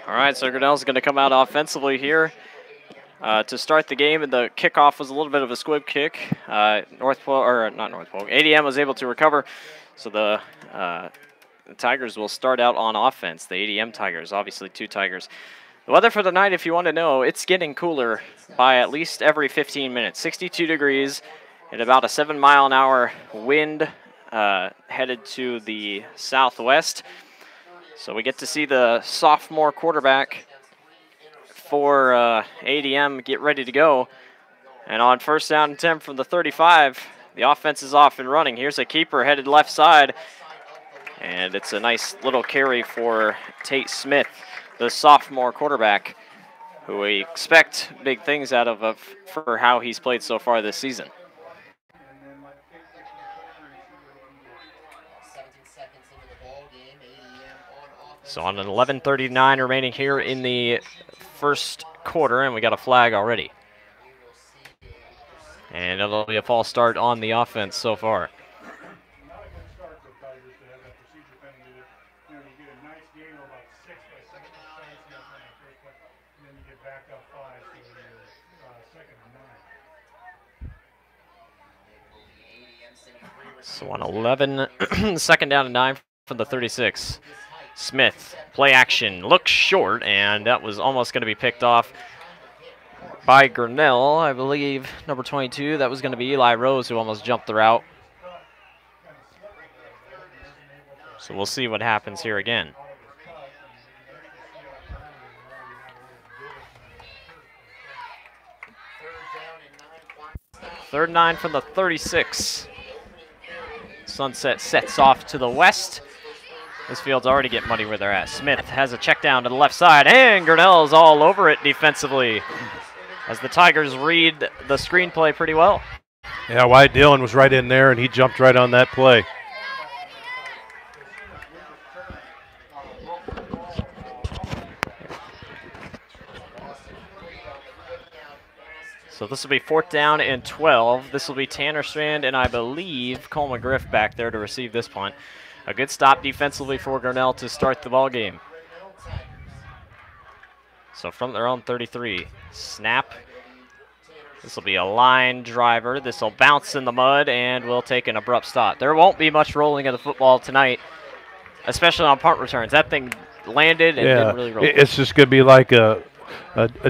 All right, so Grinnell's going to come out offensively here to start the game, and the kickoff was a little bit of a squib kick. ADM was able to recover, so the Tigers will start out on offense. The ADM Tigers, obviously 2 Tigers. The weather for the night, if you want to know, it's getting cooler by at least every 15 minutes. 62 degrees and about a 7-mile-an-hour wind headed to the southwest. So we get to see the sophomore quarterback for ADM get ready to go. And on first down and 10 from the 35, the offense is off and running. Here's a keeper headed left side. And it's a nice little carry for Tate Smith, the sophomore quarterback, who we expect big things out of for how he's played so far this season. So on an 11:39 remaining here in the first quarter, and we got a flag already. And it'll be a false start on the offense so far. So on 11, second down and 9 from the 36. Smith, play action, looks short, and that was almost going to be picked off by Grinnell, I believe, number 22. That was going to be Eli Rose, who almost jumped the route. So we'll see what happens here again. Third and 9 from the 36. Sunset sets off to the west. This field's already getting muddy where they're at. Smith has a check down to the left side, and Grinnell's all over it defensively as the Tigers read the screenplay pretty well. Yeah, Wyatt Dillon was right in there, and he jumped right on that play. So this will be 4th down and 12. This will be Tanner Strand and I believe Cole McGriff back there to receive this punt. A good stop defensively for Grinnell to start the ball game. So from their own 33, snap. This will be a line driver. This will bounce in the mud and will take an abrupt stop. There won't be much rolling of the football tonight, especially on punt returns. That thing landed and didn't really roll. It's just going to be like a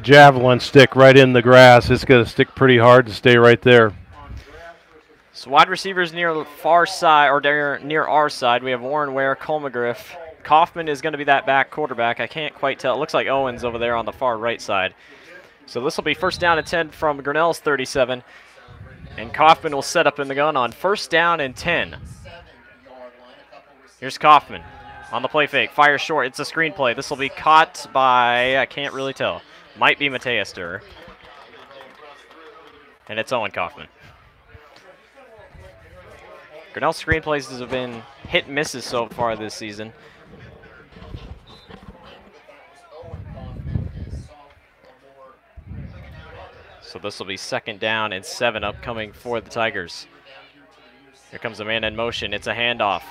javelin stick right in the grass. It's going to stick pretty hard to stay right there. So wide receivers near the far side, or near our side, we have Warren Ware, Cole McGriff. Kaufman is going to be that back quarterback. I can't quite tell. It looks like Owens over there on the far right side. So this will be first down and 10 from Grinnell's 37. And Kaufman will set up in the gun on first down and 10. Here's Kaufman on the play fake. Fire short. It's a screen play. This will be caught by, I can't really tell. Might be Mateus Durer. And it's Owen Kaufman. Grinnell's screenplays have been hit and misses so far this season. So this will be second down and 7 upcoming for the Tigers. Here comes a man in motion. It's a handoff.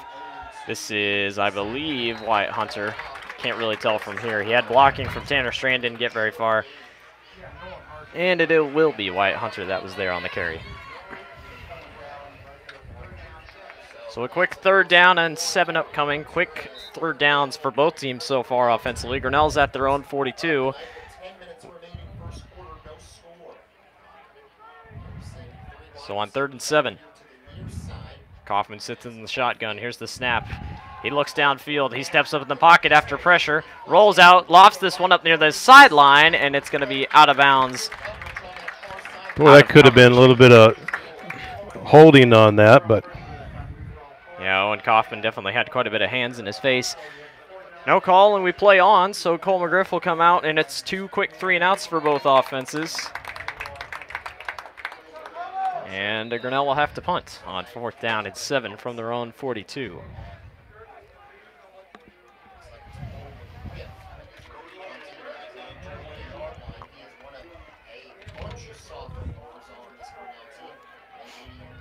This is, I believe, Wyatt Hunter. Can't really tell from here. He had blocking from Tanner Strand, didn't get very far. And it will be Wyatt Hunter that was there on the carry. So a quick third down and 7 upcoming. Quick third downs for both teams so far offensively. Grinnell's at their own 42. So on 3rd and 7. Kaufman sits in the shotgun. Here's the snap. He looks downfield. He steps up in the pocket after pressure. Rolls out, lofts this one up near the sideline, and it's going to be out of bounds. Well, that could have been a little bit of holding on that, but... Yeah, Owen Kaufman definitely had quite a bit of hands in his face. No call, and we play on, so Cole McGriff will come out, and it's 2 quick 3-and-outs for both offenses. And Grinnell will have to punt on 4th down and 7 from their own 42.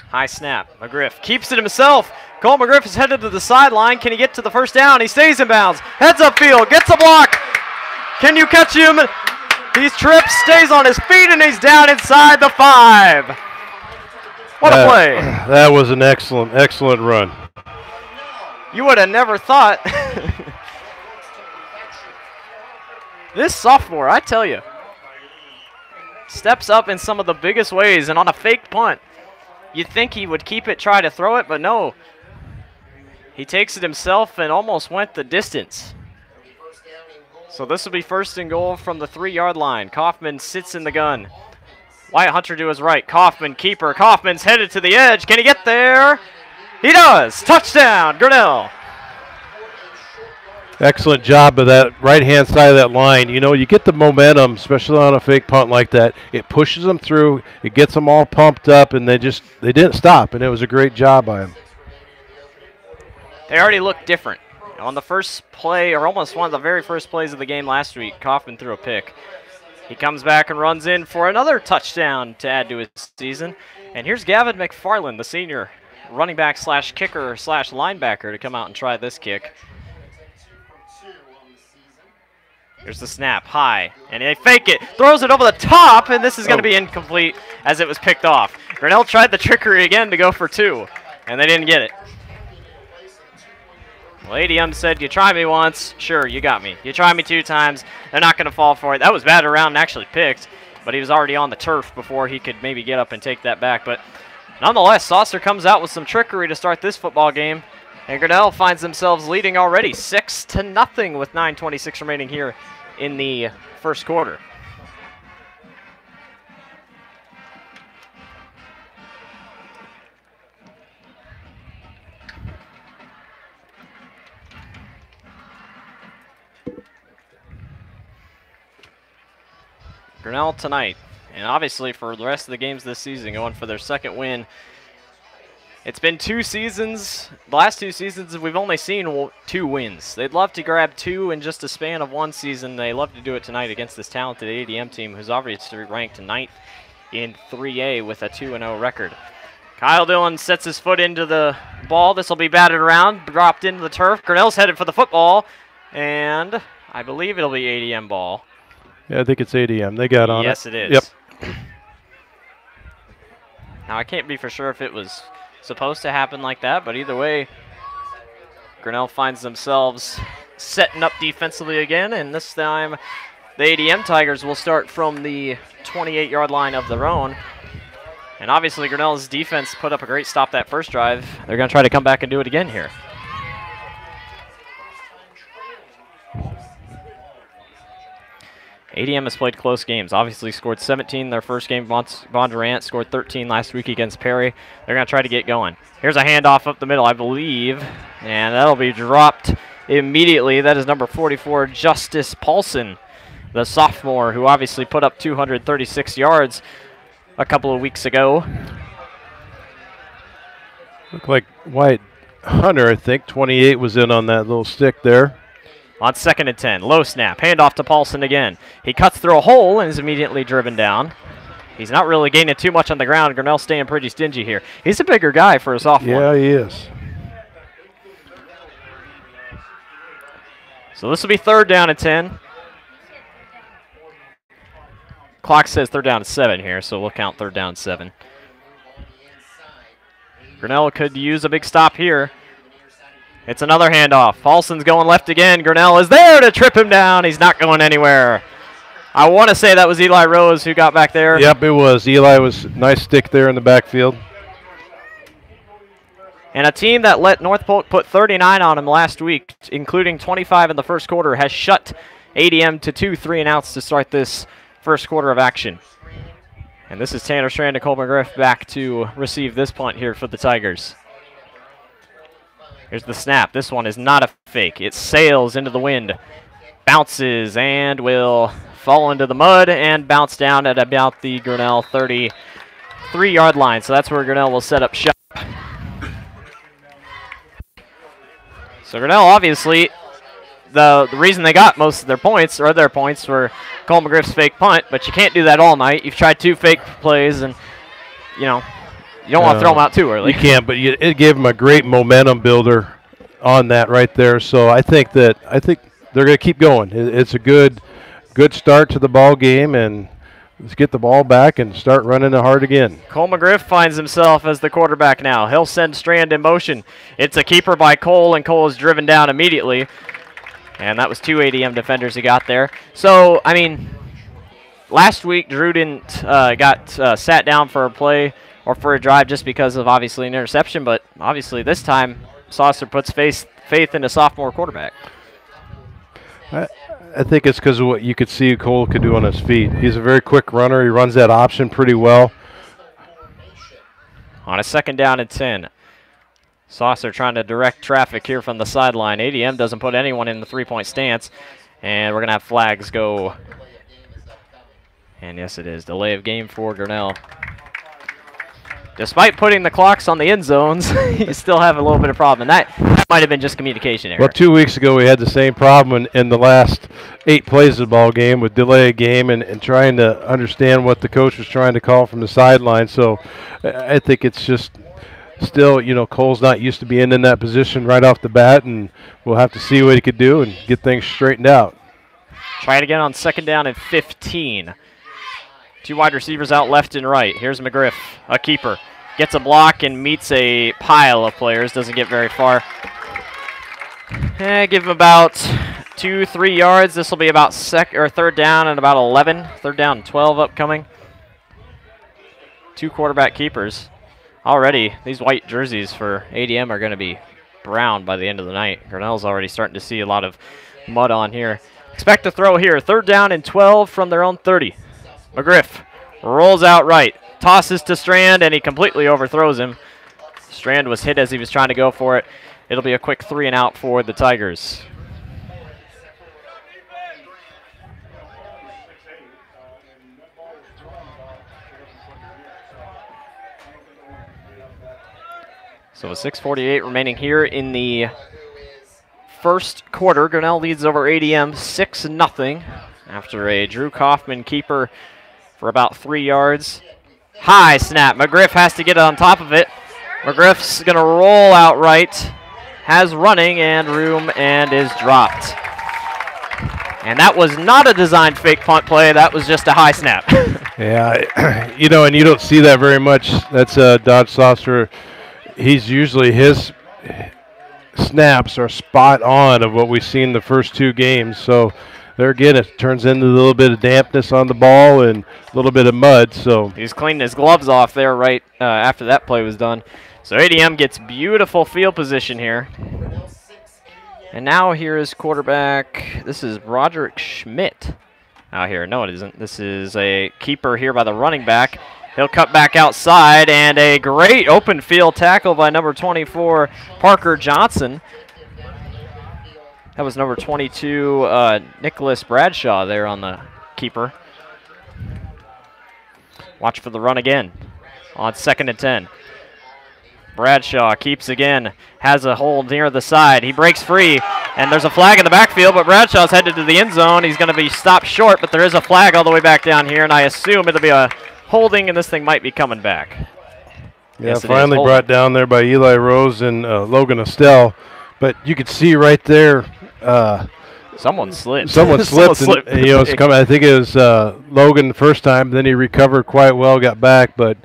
High snap. McGriff keeps it himself. Cole McGriff is headed to the sideline. Can he get to the first down? He stays in bounds. Heads upfield. Gets a block. Can you catch him? He trips, stays on his feet, and he's down inside the 5. What a play. That was an excellent, excellent run. You would have never thought. This sophomore, I tell you, steps up in some of the biggest ways, and on a fake punt, you'd think he would keep it, try to throw it, but no. He takes it himself and almost went the distance. So this will be 1st and goal from the 3-yard line. Kaufman sits in the gun. Wyatt Hunter to his right. Kaufman, keeper. Kaufman's headed to the edge. Can he get there? He does. Touchdown, Grinnell. Excellent job of that right-hand side of that line. You know, you get the momentum, especially on a fake punt like that. It pushes them through. It gets them all pumped up, and they didn't stop, and it was a great job by them. They already look different. On the first play, or almost one of the very first plays of the game last week, Kaufman threw a pick. He comes back and runs in for another touchdown to add to his season. And here's Gavin McFarland, the senior running back slash kicker slash linebacker, to come out and try this kick. Here's the snap, high, and they fake it, throws it over the top, and this is going to be incomplete as it was picked off. Grinnell tried the trickery again to go for 2, and they didn't get it. Well, ADM said, you try me once, sure, you got me. You try me 2 times, they're not going to fall for it. That was batted around and actually picked, but he was already on the turf before he could maybe get up and take that back. But nonetheless, Saucer comes out with some trickery to start this football game, and Grinnell finds themselves leading already 6-0 with 9:26 remaining here in the first quarter. Grinnell tonight, and obviously for the rest of the games this season, going for their 2nd win. It's been 2 seasons. The last 2 seasons, we've only seen 2 wins. They'd love to grab 2 in just a span of 1 season. They love to do it tonight against this talented ADM team, who's obviously ranked 9th in 3A with a 2-0 record. Kyle Dillon sets his foot into the ball. This will be batted around, dropped into the turf. Grinnell's headed for the football, and I believe it'll be ADM ball. Yeah, I think it's ADM. They got on it. Yes, it is. Yep. Now, I can't be for sure if it was supposed to happen like that, but either way, Grinnell finds themselves setting up defensively again, and this time the ADM Tigers will start from the 28-yard line of their own. And obviously Grinnell's defense put up a great stop that first drive. They're going to try to come back and do it again here. ADM has played close games. Obviously scored 17 their first game. Bondurant scored 13 last week against Perry. They're going to try to get going. Here's a handoff up the middle, I believe, and that'll be dropped immediately. That is number 44, Justice Paulson, the sophomore, who obviously put up 236 yards a couple of weeks ago. Looked like Wyatt Hunter, I think, 28 was in on that little stick there. On 2nd and 10, low snap, handoff to Paulson again. He cuts through a hole and is immediately driven down. He's not really gaining too much on the ground. Grinnell staying pretty stingy here. He's a bigger guy for a sophomore. Yeah, he is. So this will be 3rd down and 10. Clock says 3rd down and 7 here, so we'll count 3rd down and 7. Grinnell could use a big stop here. It's another handoff. Paulson's going left again. Grinnell is there to trip him down. He's not going anywhere. I want to say that was Eli Rose who got back there. Yep, it was. Eli was nice stick there in the backfield. And a team that let North Polk put 39 on him last week, including 25 in the first quarter, has shut ADM to 2 3-and-outs to start this first quarter of action. And this is Tanner Strand and Cole McGriff back to receive this punt here for the Tigers. Here's the snap. This one is not a fake. It sails into the wind, bounces, and will fall into the mud and bounce down at about the Grinnell 33-yard line. So that's where Grinnell will set up shop. So Grinnell, obviously, the reason they got most of their points, or their points, were Cole McGriff's fake punt, but you can't do that all night. You've tried 2 fake plays, and, you know, you don't want to throw them out too early. You can't, but it gave them a great momentum builder on that right there. So I think they're going to keep going. It's a good good start to the ball game, and let's get the ball back and start running it hard again. Cole McGriff finds himself as the quarterback now. He'll send Strand in motion. It's a keeper by Cole, and Cole is driven down immediately. And that was 2 ADM defenders he got there. So, I mean, last week Drew didn't got sat down for a play or for a drive just because of obviously an interception, but obviously this time Saucer puts faith in a sophomore quarterback. I think it's because of what you could see Cole could do on his feet. He's a very quick runner. He runs that option pretty well. On a 2nd down and 10. Saucer trying to direct traffic here from the sideline. ADM doesn't put anyone in the 3-point stance, and we're going to have flags go. And yes, it is. Delay of game for Grinnell. Despite putting the clocks on the end zones, you still have a little bit of problem. And that might have been just communication error. Well, 2 weeks ago we had the same problem in the last 8 plays of the ball game with delay of game and trying to understand what the coach was trying to call from the sideline. So I think it's just still, you know, Cole's not used to being in that position right off the bat, and we'll have to see what he could do and get things straightened out. Try it again on 2nd down and 15. 2 wide receivers out left and right. Here's McGriff, a keeper. Gets a block and meets a pile of players. Doesn't get very far. Give him about 2-3 yards. This will be about 3rd down and about 11. 3rd down and 12 upcoming. 2 quarterback keepers. Already, these white jerseys for ADM are going to be brown by the end of the night. Grinnell's already starting to see a lot of mud on here. Expect to throw here. 3rd down and 12 from their own 30. McGriff rolls out right. Tosses to Strand, and he completely overthrows him. Strand was hit as he was trying to go for it. It'll be a quick 3 and out for the Tigers. So with 6:48 remaining here in the first quarter, Grinnell leads over ADM 6-0 after a Drew Kaufman keeper for about 3 yards. High snap. McGriff has to get on top of it. McGriff's going to roll out right. Has running and room and is dropped. And that was not a designed fake punt play. That was just a high snap. Yeah, you know, and you don't see that very much. That's Dodge Saucer. He's usually his snaps are spot on of what we've seen the first 2 games. So there again, it turns into a little bit of dampness on the ball and a little bit of mud. So he's cleaning his gloves off there right after that play was done. So ADM gets beautiful field position here. And now here is quarterback. This is Roderick Schmidt out here. No, it isn't. This is a keeper here by the running back. He'll cut back outside, and a great open field tackle by number 24, Parker Johnson. That was number 22, Nicholas Bradshaw there on the keeper. Watch for the run again on 2nd and 10. Bradshaw keeps again, has a hold near the side. He breaks free, and there's a flag in the backfield, but Bradshaw's headed to the end zone. He's going to be stopped short, but there is a flag all the way back down here, and I assume it'll be a holding, and this thing might be coming back. Yeah, yes, finally brought down there by Eli Rose and Logan Estelle. But you could see right there. Someone slipped. Someone slipped. And, you know, it's coming. I think it was Logan the first time. Then he recovered quite well, got back, but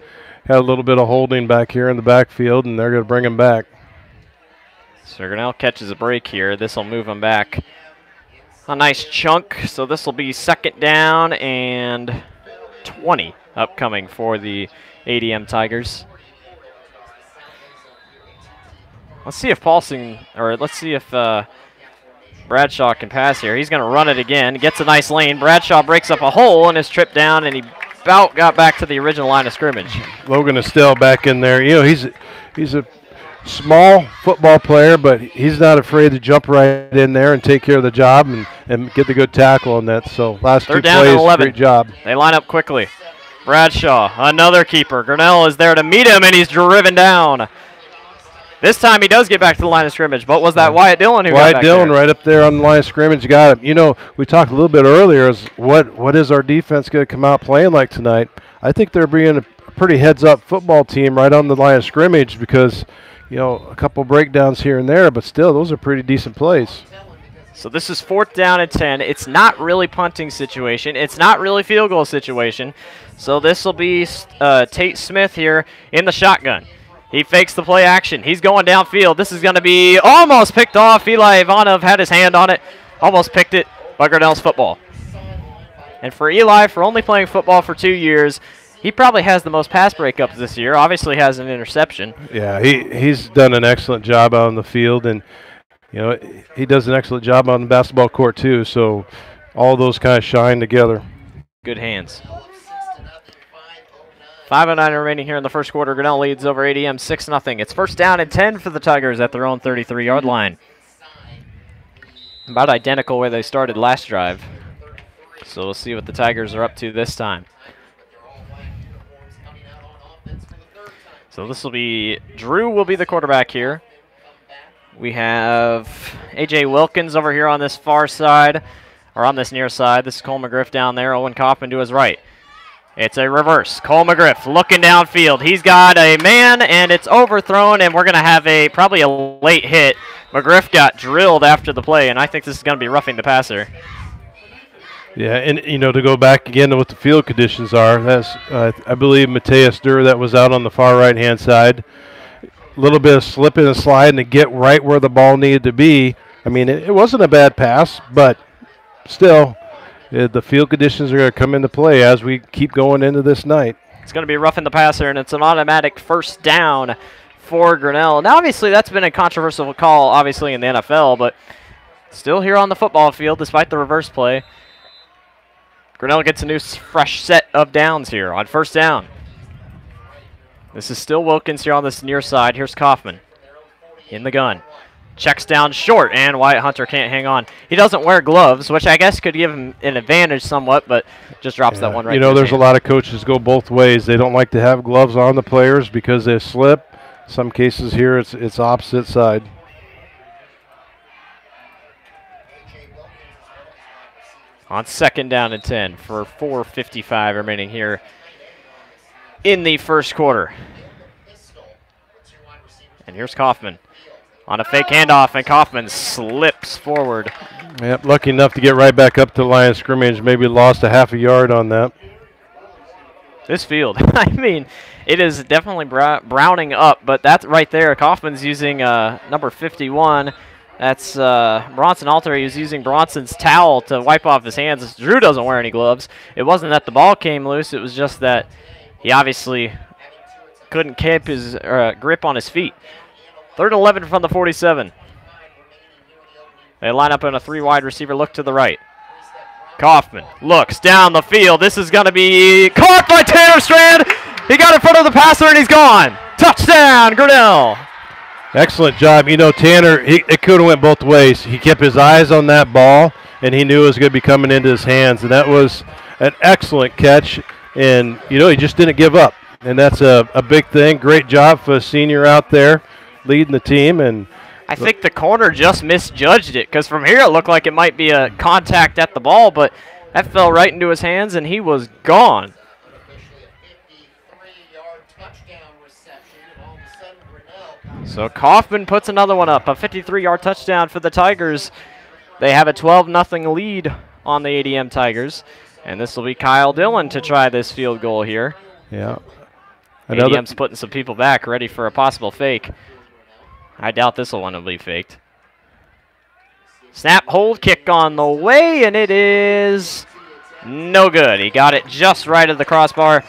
had a little bit of holding back here in the backfield, and they're going to bring him back. So Grinnell catches a break here. This will move him back a nice chunk. So this will be 2nd down and 20 upcoming for the ADM Tigers. Let's see if Bradshaw can pass here. He's going to run it again. Gets a nice lane. Bradshaw breaks up a hole and is tripped down, and he about got back to the original line of scrimmage. Logan Estelle back in there. You know, he's a small football player, but he's not afraid to jump right in there and take care of the job and get the good tackle on that. So last 2 plays, great job. They line up quickly. Bradshaw, another keeper. Grinnell is there to meet him, and he's driven down. This time he does get back to the line of scrimmage, but was that Wyatt Dillon who got back there? Wyatt Dillon right up there on the line of scrimmage got him. You know, we talked a little bit earlier is what is our defense going to come out playing like tonight? I think they're being a pretty heads-up football team right on the line of scrimmage because, you know, a couple breakdowns here and there, but still those are pretty decent plays. So this is 4th down and 10. It's not really punting situation. It's not really field goal situation. So this will be Tate Smith here in the shotgun. He fakes the play action. He's going downfield. This is going to be almost picked off. Eli Ivanov had his hand on it. Almost picked it by Grinnell's football. And for Eli, for only playing football for 2 years, he probably has the most pass breakups this year. Obviously has an interception. Yeah, he's done an excellent job out on the field, and you know he does an excellent job on the basketball court too. So all those kind of shine together. Good hands. 5:09 remaining here in the first quarter. Grinnell leads over ADM 6-0. It's 1st down and 10 for the Tigers at their own 33-yard line. About identical where they started last drive. So we'll see what the Tigers are up to this time. So this will be, Drew will be the quarterback here. We have A.J. Wilkins over here on this far side, or on this near side. This is Cole McGriff down there. Owen Kaufman to his right. It's a reverse. Cole McGriff looking downfield. He's got a man, and it's overthrown, and we're going to have probably a late hit. McGriff got drilled after the play, and I think this is going to be roughing the passer. Yeah, and you know, to go back again to what the field conditions are, that's I believe Mateus Durr that was out on the far right-hand side. A little bit of slipping and sliding to get right where the ball needed to be. I mean, it wasn't a bad pass, but still, the field conditions are going to come into play as we keep going into this night. It's going to be roughing the passer, and it's an automatic 1st down for Grinnell. Now, obviously, that's been a controversial call, obviously, in the NFL, but still here on the football field despite the reverse play. Grinnell gets a new fresh set of downs here on 1st down. This is still Wilkins here on this near side. Here's Kaufman in the gun. Checks down short, and Wyatt Hunter can't hang on. He doesn't wear gloves, which I guess could give him an advantage somewhat, but just drops that one right. You know, there's a lot of coaches go both ways. They don't like to have gloves on the players because they slip. Some cases here, it's opposite side. On 2nd down and 10 for 4:55 remaining here in the first quarter. And here's Kaufman on a fake handoff, and Kaufman slips forward. Yep, lucky enough to get right back up to the line of scrimmage. Maybe lost a half a yard on that. This field, I mean, it is definitely browning up, but that's right there. Kaufman's using number 51. That's Bronson Alter. He was using Bronson's towel to wipe off his hands. Drew doesn't wear any gloves. It wasn't that the ball came loose. It was just that he obviously couldn't keep his grip on his feet. 3rd and 11 from the 47. They line up in a 3-wide receiver look to the right. Kaufman looks down the field. This is going to be caught by Tanner Strand. He got in front of the passer, and he's gone. Touchdown, Grinnell. Excellent job. You know, Tanner, it could have went both ways. He kept his eyes on that ball, and he knew it was going to be coming into his hands, and that was an excellent catch. And, you know, he just didn't give up, and that's a big thing. Great job for a senior out there leading the team. And I think the corner just misjudged it, because from here it looked like it might be a contact at the ball, but that fell right into his hands, and he was gone. So Kaufman puts another one up, a 53-yard touchdown for the Tigers. They have a 12-0 lead on the ADM Tigers, and this will be Kyle Dillon to try this field goal here. Yeah. ADM's putting some people back, ready for a possible fake. I doubt this one will be faked. Snap, hold, kick on the way, and it is no good. He got it just right at the crossbar.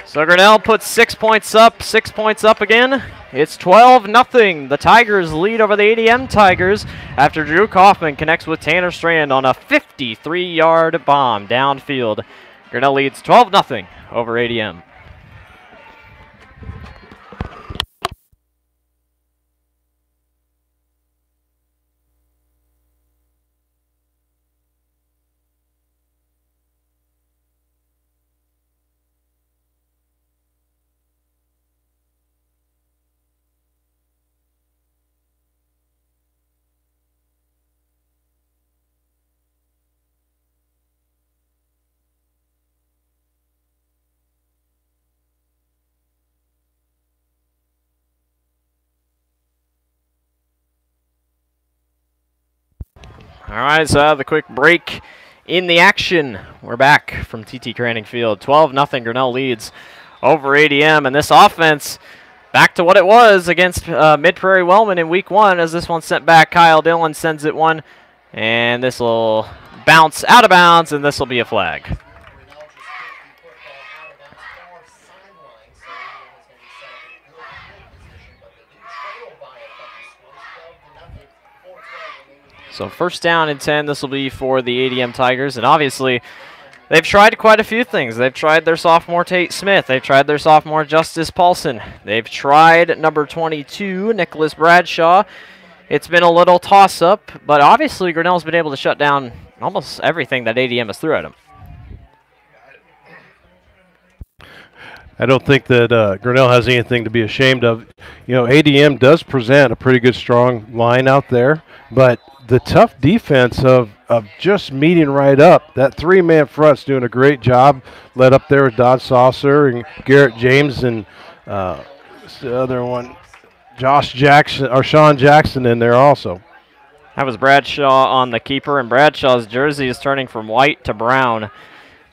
So Grinnell puts 6 points up again. It's 12-0. The Tigers lead over the ADM Tigers after Drew Kaufman connects with Tanner Strand on a 53-yard bomb downfield. Grinnell leads 12-0 over ADM. All right, so the quick break in the action. We're back from TT Cranning Field. 12-0 Grinnell leads over ADM, and this offense back to what it was against Mid-Prairie Wellman in week 1 as this one sent back. Kyle Dillon sends it one, and this will bounce out of bounds, and this will be a flag. So first down and 10, this will be for the ADM Tigers, and obviously they've tried quite a few things. They've tried their sophomore Tate Smith. They've tried their sophomore Justice Paulson. They've tried number 22, Nicholas Bradshaw. It's been a little toss-up, but obviously Grinnell's been able to shut down almost everything that ADM has threw at them. I don't think that Grinnell has anything to be ashamed of. You know, ADM does present a pretty good, strong line out there, but the tough defense of just meeting right up, that three-man front's doing a great job, led up there with Dodd Saucer and Garrett James and what's the other one, Josh Jackson, or Sean Jackson in there also. That was Bradshaw on the keeper, and Bradshaw's jersey is turning from white to brown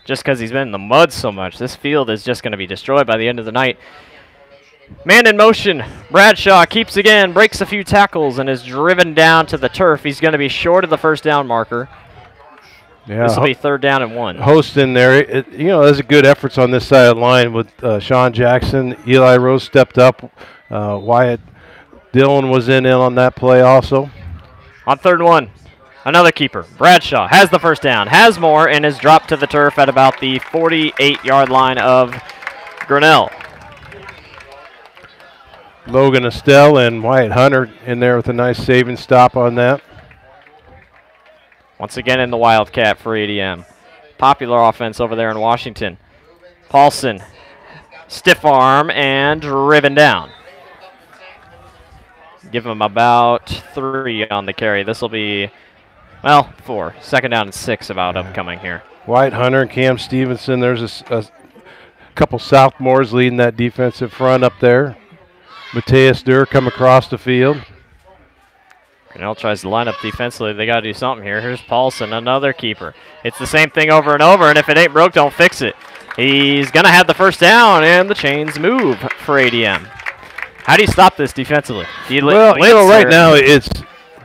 just because he's been in the mud so much. This field is just going to be destroyed by the end of the night. Man in motion. Bradshaw keeps again, breaks a few tackles, and is driven down to the turf. He's going to be short of the first down marker. Yeah, this will be 3rd down and 1. Host in there. You know, there's a good efforts on this side of the line with Sean Jackson. Eli Rose stepped up. Wyatt Dillon was in on that play also. On 3rd and 1, another keeper. Bradshaw has the first down, has more, and is dropped to the turf at about the 48-yard line of Grinnell. Logan Estelle and Wyatt Hunter in there with a nice saving stop on that. Once again in the Wildcat for ADM. Popular offense over there in Washington. Paulson, stiff arm, and driven down. Give him about 3 on the carry. This will be, well, 4. 2nd down and 6 about upcoming here. Wyatt Hunter and Cam Stevenson. There's a couple sophomores leading that defensive front up there. Mateus Durr come across the field. Grinnell tries to line up defensively. They got to do something here. Here's Paulson, another keeper. It's the same thing over and over, and if it ain't broke, don't fix it. He's going to have the first down, and the chains move for ADM. How do you stop this defensively? Well, you know, right now, it's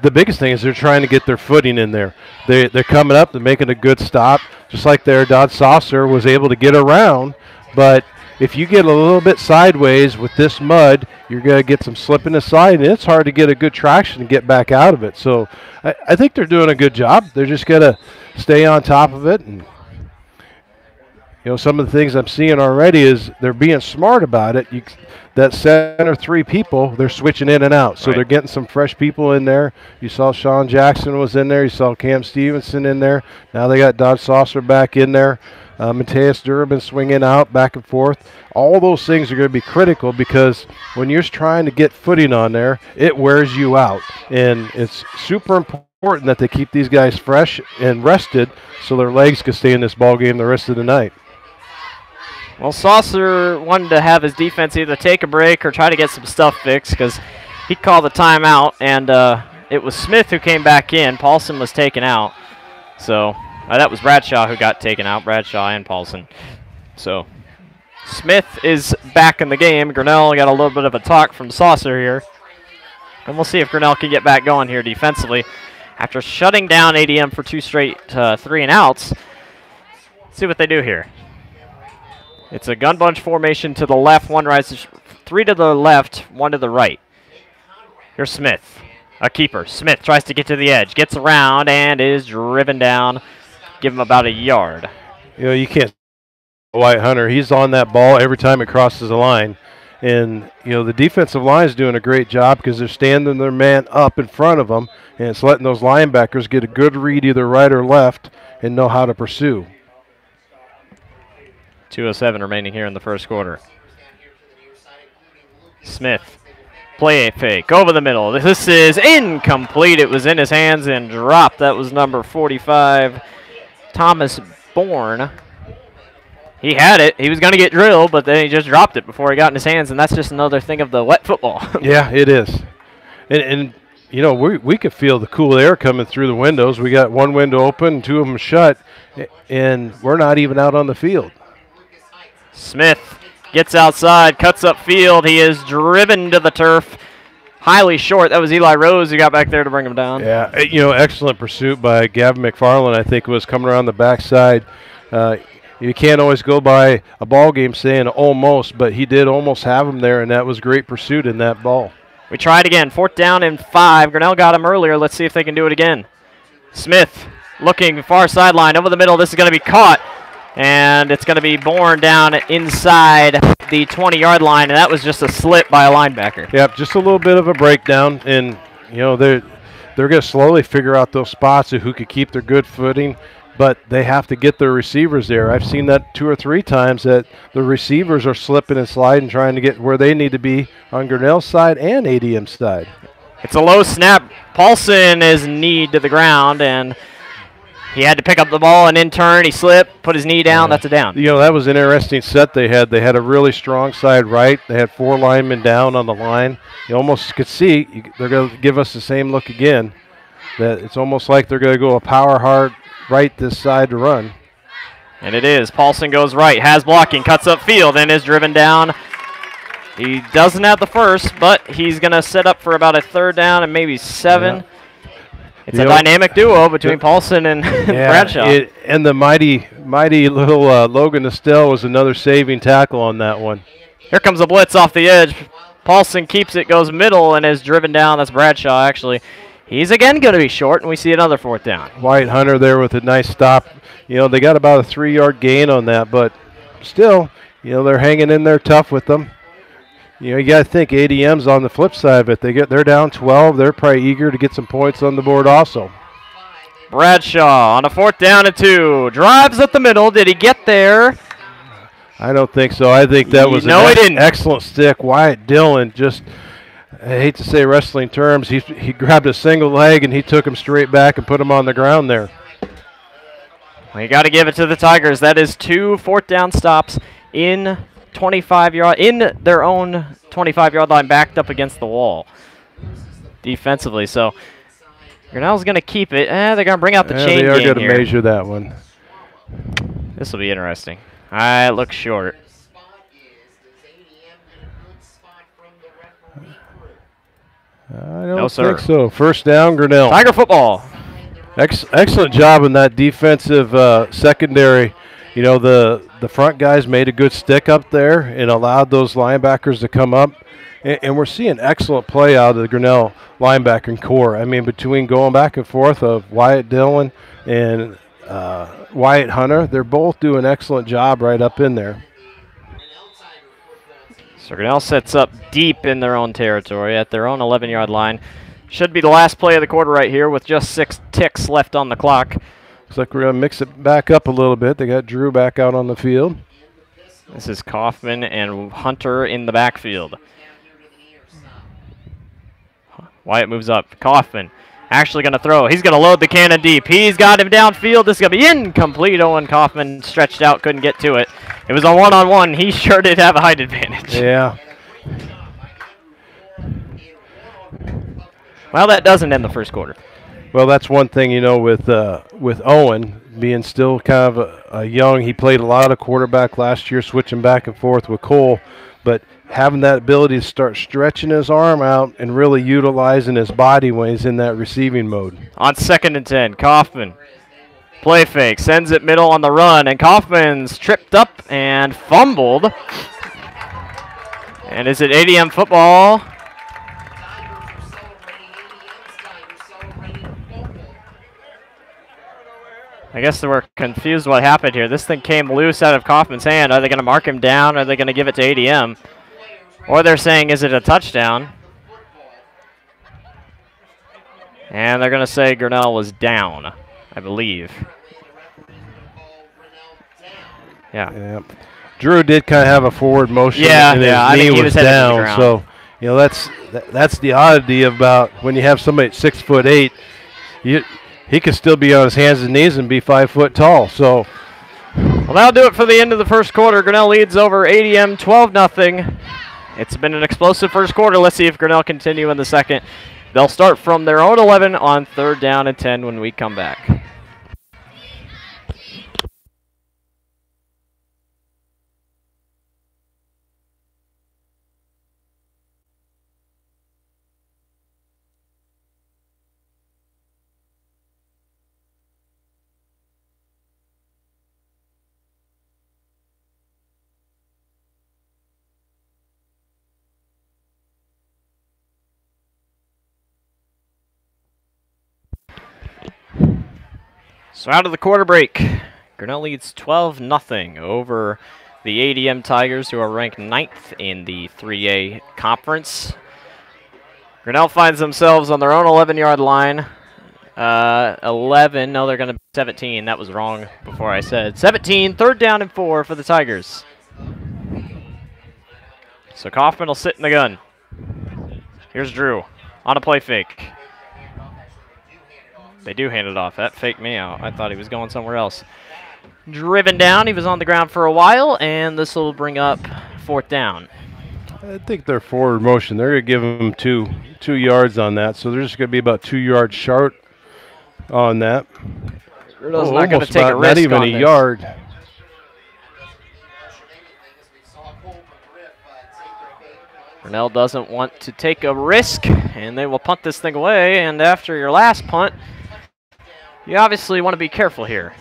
the biggest thing is they're trying to get their footing in there. They're coming up. They're making a good stop, just like their Dodd Saucer was able to get around, but if you get a little bit sideways with this mud, you're going to get some slip in the side, and it's hard to get a good traction and get back out of it. So I think they're doing a good job. They're just going to stay on top of it. And, you know, some of the things I'm seeing already is they're being smart about it. That center 3 people, they're switching in and out. So They're getting some fresh people in there. You saw Sean Jackson was in there. You saw Cam Stevenson in there. Now they got Dodd Saucer back in there. Mateus Durbin swinging out back and forth. All those things are going to be critical because when you're trying to get footing on there, it wears you out. And it's super important that they keep these guys fresh and rested so their legs can stay in this ball game the rest of the night. Well, Saucer wanted to have his defense either take a break or try to get some stuff fixed because he called the timeout, and it was Smith who came back in. Paulson was taken out. So that was Bradshaw who got taken out, Bradshaw and Paulson. So Smith is back in the game. Grinnell got a little bit of a talk from Saucer here. And we'll see if Grinnell can get back going here defensively. After shutting down ADM for 2 straight 3-and-outs, see what they do here. It's a gun bunch formation to the left, 1 rises, 3 to the left, 1 to the right. Here's Smith, a keeper. Smith tries to get to the edge, gets around, and is driven down. Give him about 1 yard. You know, you can't. Wyatt Hunter, he's on that ball every time it crosses the line. And, you know, the defensive line is doing a great job because they're standing their man up in front of them, and it's letting those linebackers get a good read either right or left and know how to pursue. 2:07 remaining here in the first quarter. Smith, play fake, over the middle. This is incomplete. It was in his hands and dropped. That was number 45, Thomas Bourne. He had it. He was going to get drilled, but then he just dropped it before he got in his hands, and that's just another thing of the wet football. Yeah, it is. And you know, we could feel the cool air coming through the windows. We got one window open, 2 of them shut, and we're not even out on the field. Smith gets outside, cuts up field. He is driven to the turf. Highly short. That was Eli Rose who got back there to bring him down. Yeah, you know, excellent pursuit by Gavin McFarland, I think, was coming around the backside. You can't always go by a ball game saying almost, but he did almost have him there, and that was great pursuit in that ball. We tried again. 4th down and 5. Grinnell got him earlier. Let's see if they can do it again. Smith looking far sideline over the middle. This is going to be caught, and it's going to be borne down inside the 20-yard line, and that was just a slip by a linebacker. Yep, just a little bit of a breakdown, and you know they're going to slowly figure out those spots of who could keep their good footing, but they have to get their receivers there. I've seen that 2 or 3 times that the receivers are slipping and sliding, trying to get where they need to be on Grinnell's side and ADM's side. It's a low snap. Paulson is kneed to the ground, and he had to pick up the ball, and in turn he slipped, put his knee down. That's a down. You know, that was an interesting set they had. They had a really strong side right. They had 4 linemen down on the line. You almost could see they're going to give us the same look again. That it's almost like they're going to go a power hard right this side to run. And it is. Paulson goes right, has blocking, cuts up field, and is driven down. He doesn't have the first, but he's going to set up for about a 3rd down and maybe 7. Yeah. It's a dynamic duo between Paulson and Bradshaw. And the mighty little Logan Estelle was another saving tackle on that one. Here comes a blitz off the edge. Paulson keeps it, goes middle, and is driven down. That's Bradshaw, actually. He's again going to be short, and we see another 4th down. Wyatt Hunter there with a nice stop. You know, they got about a 3-yard gain on that, but still, you know, they're hanging in there tough with them. You know, you got to think ADM's on the flip side of it. They're down 12. They're probably eager to get some points on the board also. Bradshaw on a 4th down and 2. Drives at the middle. Did he get there? I don't think so. I think that was an excellent stick. Wyatt Dillon just, I hate to say wrestling terms, he grabbed a single leg and he took him straight back and put him on the ground there. Well, you got to give it to the Tigers. That is 2 4th down stops in 25-yard in their own 25-yard line, backed up against the wall defensively. So Grinnell's going to keep it. They're going to bring out the chain gang here. They are going to measure that one. This will be interesting. It looks short. I don't think so. 1st down, Grinnell. Tiger football. Excellent job in that defensive secondary. You know, the front guys made a good stick up there and allowed those linebackers to come up. And we're seeing excellent play out of the Grinnell linebacking core. I mean, between going back and forth of Wyatt Dillon and Wyatt Hunter, they're both doing an excellent job right up in there. So Grinnell sets up deep in their own territory at their own 11-yard line. Should be the last play of the quarter right here with just 6 ticks left on the clock. Looks like we're going to mix it back up a little bit. They got Drew back out on the field. This is Kaufman and Hunter in the backfield. Wyatt moves up. Kaufman actually going to throw. He's going to load the cannon deep. He's got him downfield. This is going to be incomplete. Owen Kaufman stretched out, couldn't get to it. It was a one-on-one. He sure did have a height advantage. Yeah. Well, that doesn't end the first quarter. Well, that's one thing, you know, with Owen being still kind of a young. He played a lot of quarterback last year, switching back and forth with Cole, but having that ability to start stretching his arm out and really utilizing his body when he's in that receiving mode. On 2nd and 10, Kaufman. Play fake, sends it middle on the run, and Kaufman's tripped up and fumbled. And is it ADM football? I guess they were confused what happened here. This thing came loose out of Kaufman's hand. Are they going to mark him down? Are they going to give it to ADM? Or they're saying, is it a touchdown? And they're going to say Grinnell was down, I believe. Yeah. Drew did kind of have a forward motion. Yeah, and his knee was down. So, you know, that's the oddity about when you have somebody at 6'8", he could still be on his hands and knees and be 5 foot tall. So, well, that'll do it for the end of the first quarter. Grinnell leads over ADM 12-0. It's been an explosive first quarter. Let's see if Grinnell continue in the second. They'll start from their own 11 on 3rd down and 10 when we come back. So out of the quarter break, Grinnell leads 12-0 over the ADM Tigers, who are ranked 9th in the 3A conference. Grinnell finds themselves on their own 11-yard line. 11, no, they're going to be 17. That was wrong before I said 17, 3rd down and 4 for the Tigers. So Kaufman will sit in the gun. Here's Drew on a play fake. They do hand it off. That faked me out. I thought he was going somewhere else. Driven down. He was on the ground for a while, and this will bring up 4th down. I think their forward motion, they're going to give them two yards on that, so they're just going to be about 2 yards short on that. Grinnell's not going to take a risk. Not even a yard. Grinnell doesn't want to take a risk, and they will punt this thing away. And after your last punt, you obviously want to be careful here.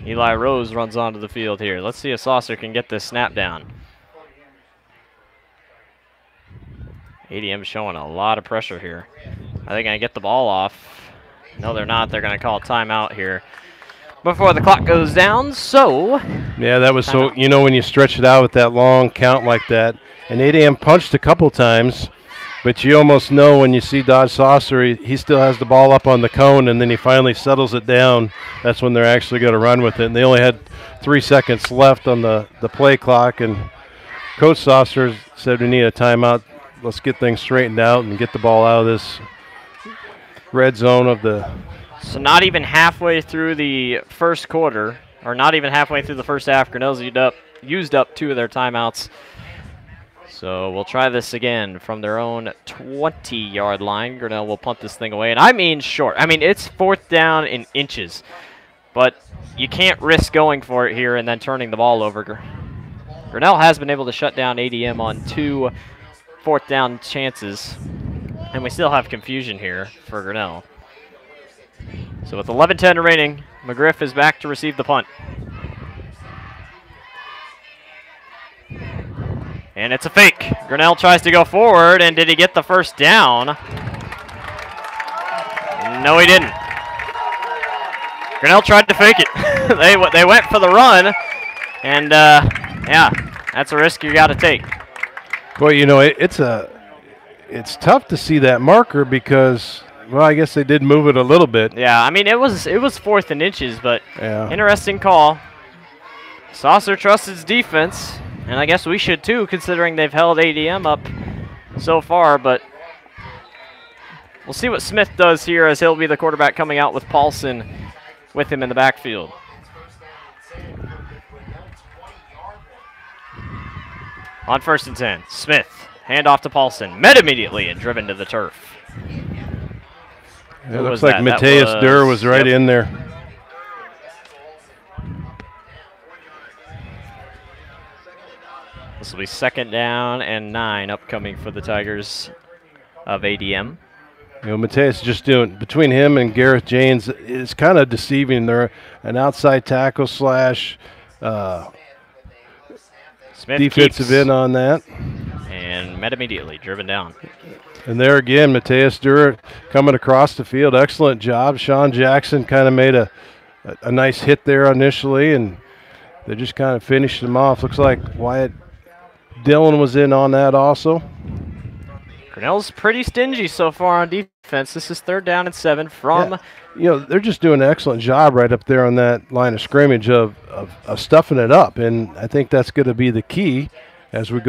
Eli Rose runs onto the field here. Let's see if Saucer can get this snap down. ADM showing a lot of pressure here. Are they going to get the ball off? No, they're not. They're going to call a timeout here before the clock goes down. So yeah, that was so, you know, when you stretch it out with that long count like that, and ADM punched a couple times, but you almost know when you see Dodge Saucer, he still has the ball up on the cone, and then he finally settles it down. That's when they're actually going to run with it. And they only had 3 seconds left on the play clock, and Coach Saucer said we need a timeout. Let's get things straightened out and get the ball out of this red zone of the. So not even halfway through the first quarter, or not even halfway through the first half, Grinnell's used up 2 of their timeouts. So we'll try this again from their own 20-yard line. Grinnell will punt this thing away, and I mean short. I mean, it's 4th down in inches, but you can't risk going for it here and then turning the ball over. Grinnell has been able to shut down ADM on 2 4th down chances, and we still have confusion here for Grinnell. So with 11:10 remaining, McGriff is back to receive the punt. And it's a fake. Grinnell tries to go forward, and did he get the first down? No, he didn't. Grinnell tried to fake it. They went for the run, and yeah, that's a risk you got to take. Well, you know, it's tough to see that marker because, well, I guess they did move it a little bit. Yeah, I mean, it was 4th and inches, but yeah. Interesting call. Saucer trusts his defense, and I guess we should too, considering they've held ADM up so far, but we'll see what Smith does here, as he'll be the quarterback coming out with Paulson with him in the backfield. On 1st and 10, Smith, handoff to Paulson, met immediately and driven to the turf. It looks like Mateus Durr was right in there. This will be 2nd down and 9 upcoming for the Tigers of ADM. You know, Mateus just doing, between him and Gareth Janes, is kind of deceiving. They're an outside tackle slash defensive end on that. And met immediately, driven down. And there again, Mateus Durr coming across the field. Excellent job. Sean Jackson kind of made a nice hit there initially, and they just kind of finished him off. Looks like Wyatt Dillon was in on that also. Grinnell's pretty stingy so far on defense. This is 3rd down and 7 from. Yeah. You know, they're just doing an excellent job right up there on that line of scrimmage of stuffing it up, and I think that's going to be the key as we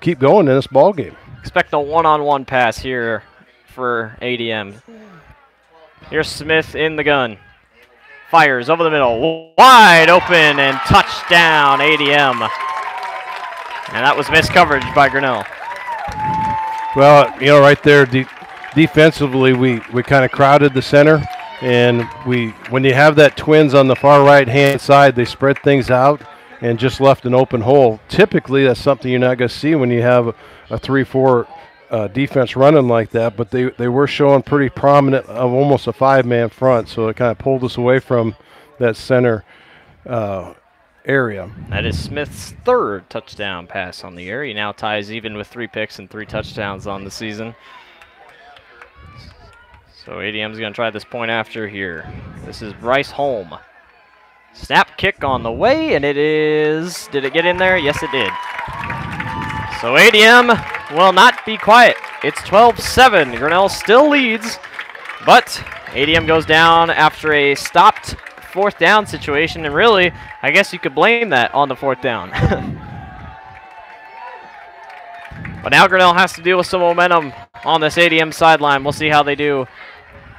keep going in this ball game. Expect a one-on-one pass here for ADM. Here's Smith in the gun. Fires over the middle. Wide open and touchdown ADM. And that was missed coverage by Grinnell. Well, you know, right there, defensively, we kind of crowded the center, and when you have that twins on the far right-hand side, they spread things out and just left an open hole. Typically, that's something you're not going to see when you have a 3-4 defense running like that, but they were showing pretty prominent of almost a 5-man front, so it kind of pulled us away from that center area. That is Smith's third touchdown pass on the year. He now ties even with 3 picks and 3 touchdowns on the season. So ADM's going to try this point after here. This is Bryce Holm. Snap kick on the way, and it is, did it get in there? Yes, it did. So ADM will not be quiet. It's 12-7. Grinnell still leads, but ADM goes down after a stopped 4th down situation, and really, I guess you could blame that on the 4th down. But now Grinnell has to deal with some momentum on this ADM sideline. We'll see how they do.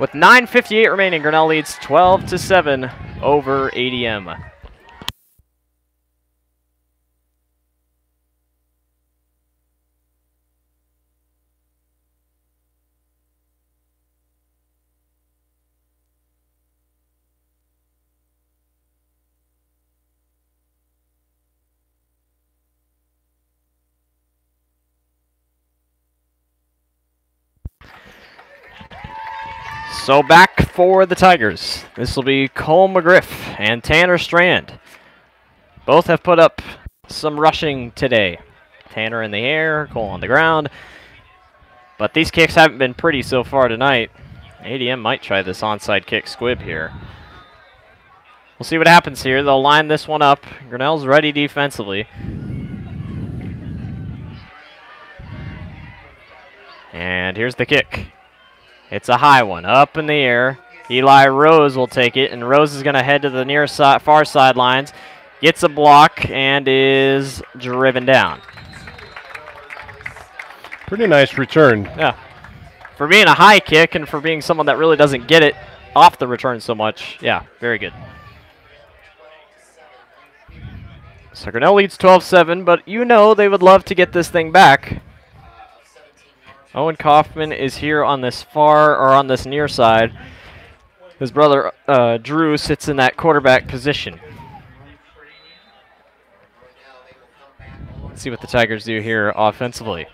With 9:58 remaining, Grinnell leads 12-7 over ADM. So back for the Tigers. This will be Cole McGriff and Tanner Strand. Both have put up some rushing today. Tanner in the air, Cole on the ground. But these kicks haven't been pretty so far tonight. ADM might try this onside kick squib here. We'll see what happens here. They'll line this one up. Grinnell's ready defensively. And here's the kick. It's a high one, up in the air. Eli Rose will take it, and Rose is going to head to the near side, far sidelines, gets a block, and is driven down. Pretty nice return. Yeah. For being a high kick and for being someone that really doesn't get it off the return so much, yeah, very good. So Grinnell leads 12-7, but you know they would love to get this thing back. Owen Kaufman is here on this far, or on this near side. His brother, Drew, sits in that quarterback position. Let's see what the Tigers do here offensively.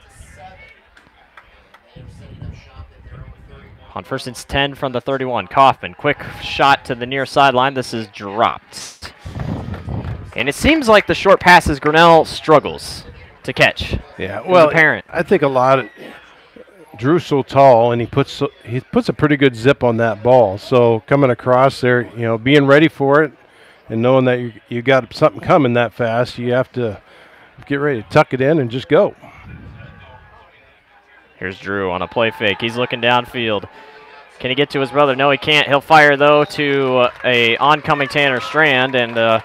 On 1st and 10 from the 31, Kaufman, quick shot to the near sideline. This is dropped. And it seems like the short passes Grinnell struggles to catch. Yeah, well, apparent. I think a lot of Drew's so tall, and he puts a pretty good zip on that ball. So coming across there, you know, being ready for it, and knowing that you got something coming that fast, you have to get ready to tuck it in and just go. Here's Drew on a play fake. He's looking downfield. Can he get to his brother? No, he can't. He'll fire, though, to a oncoming Tanner Strand, and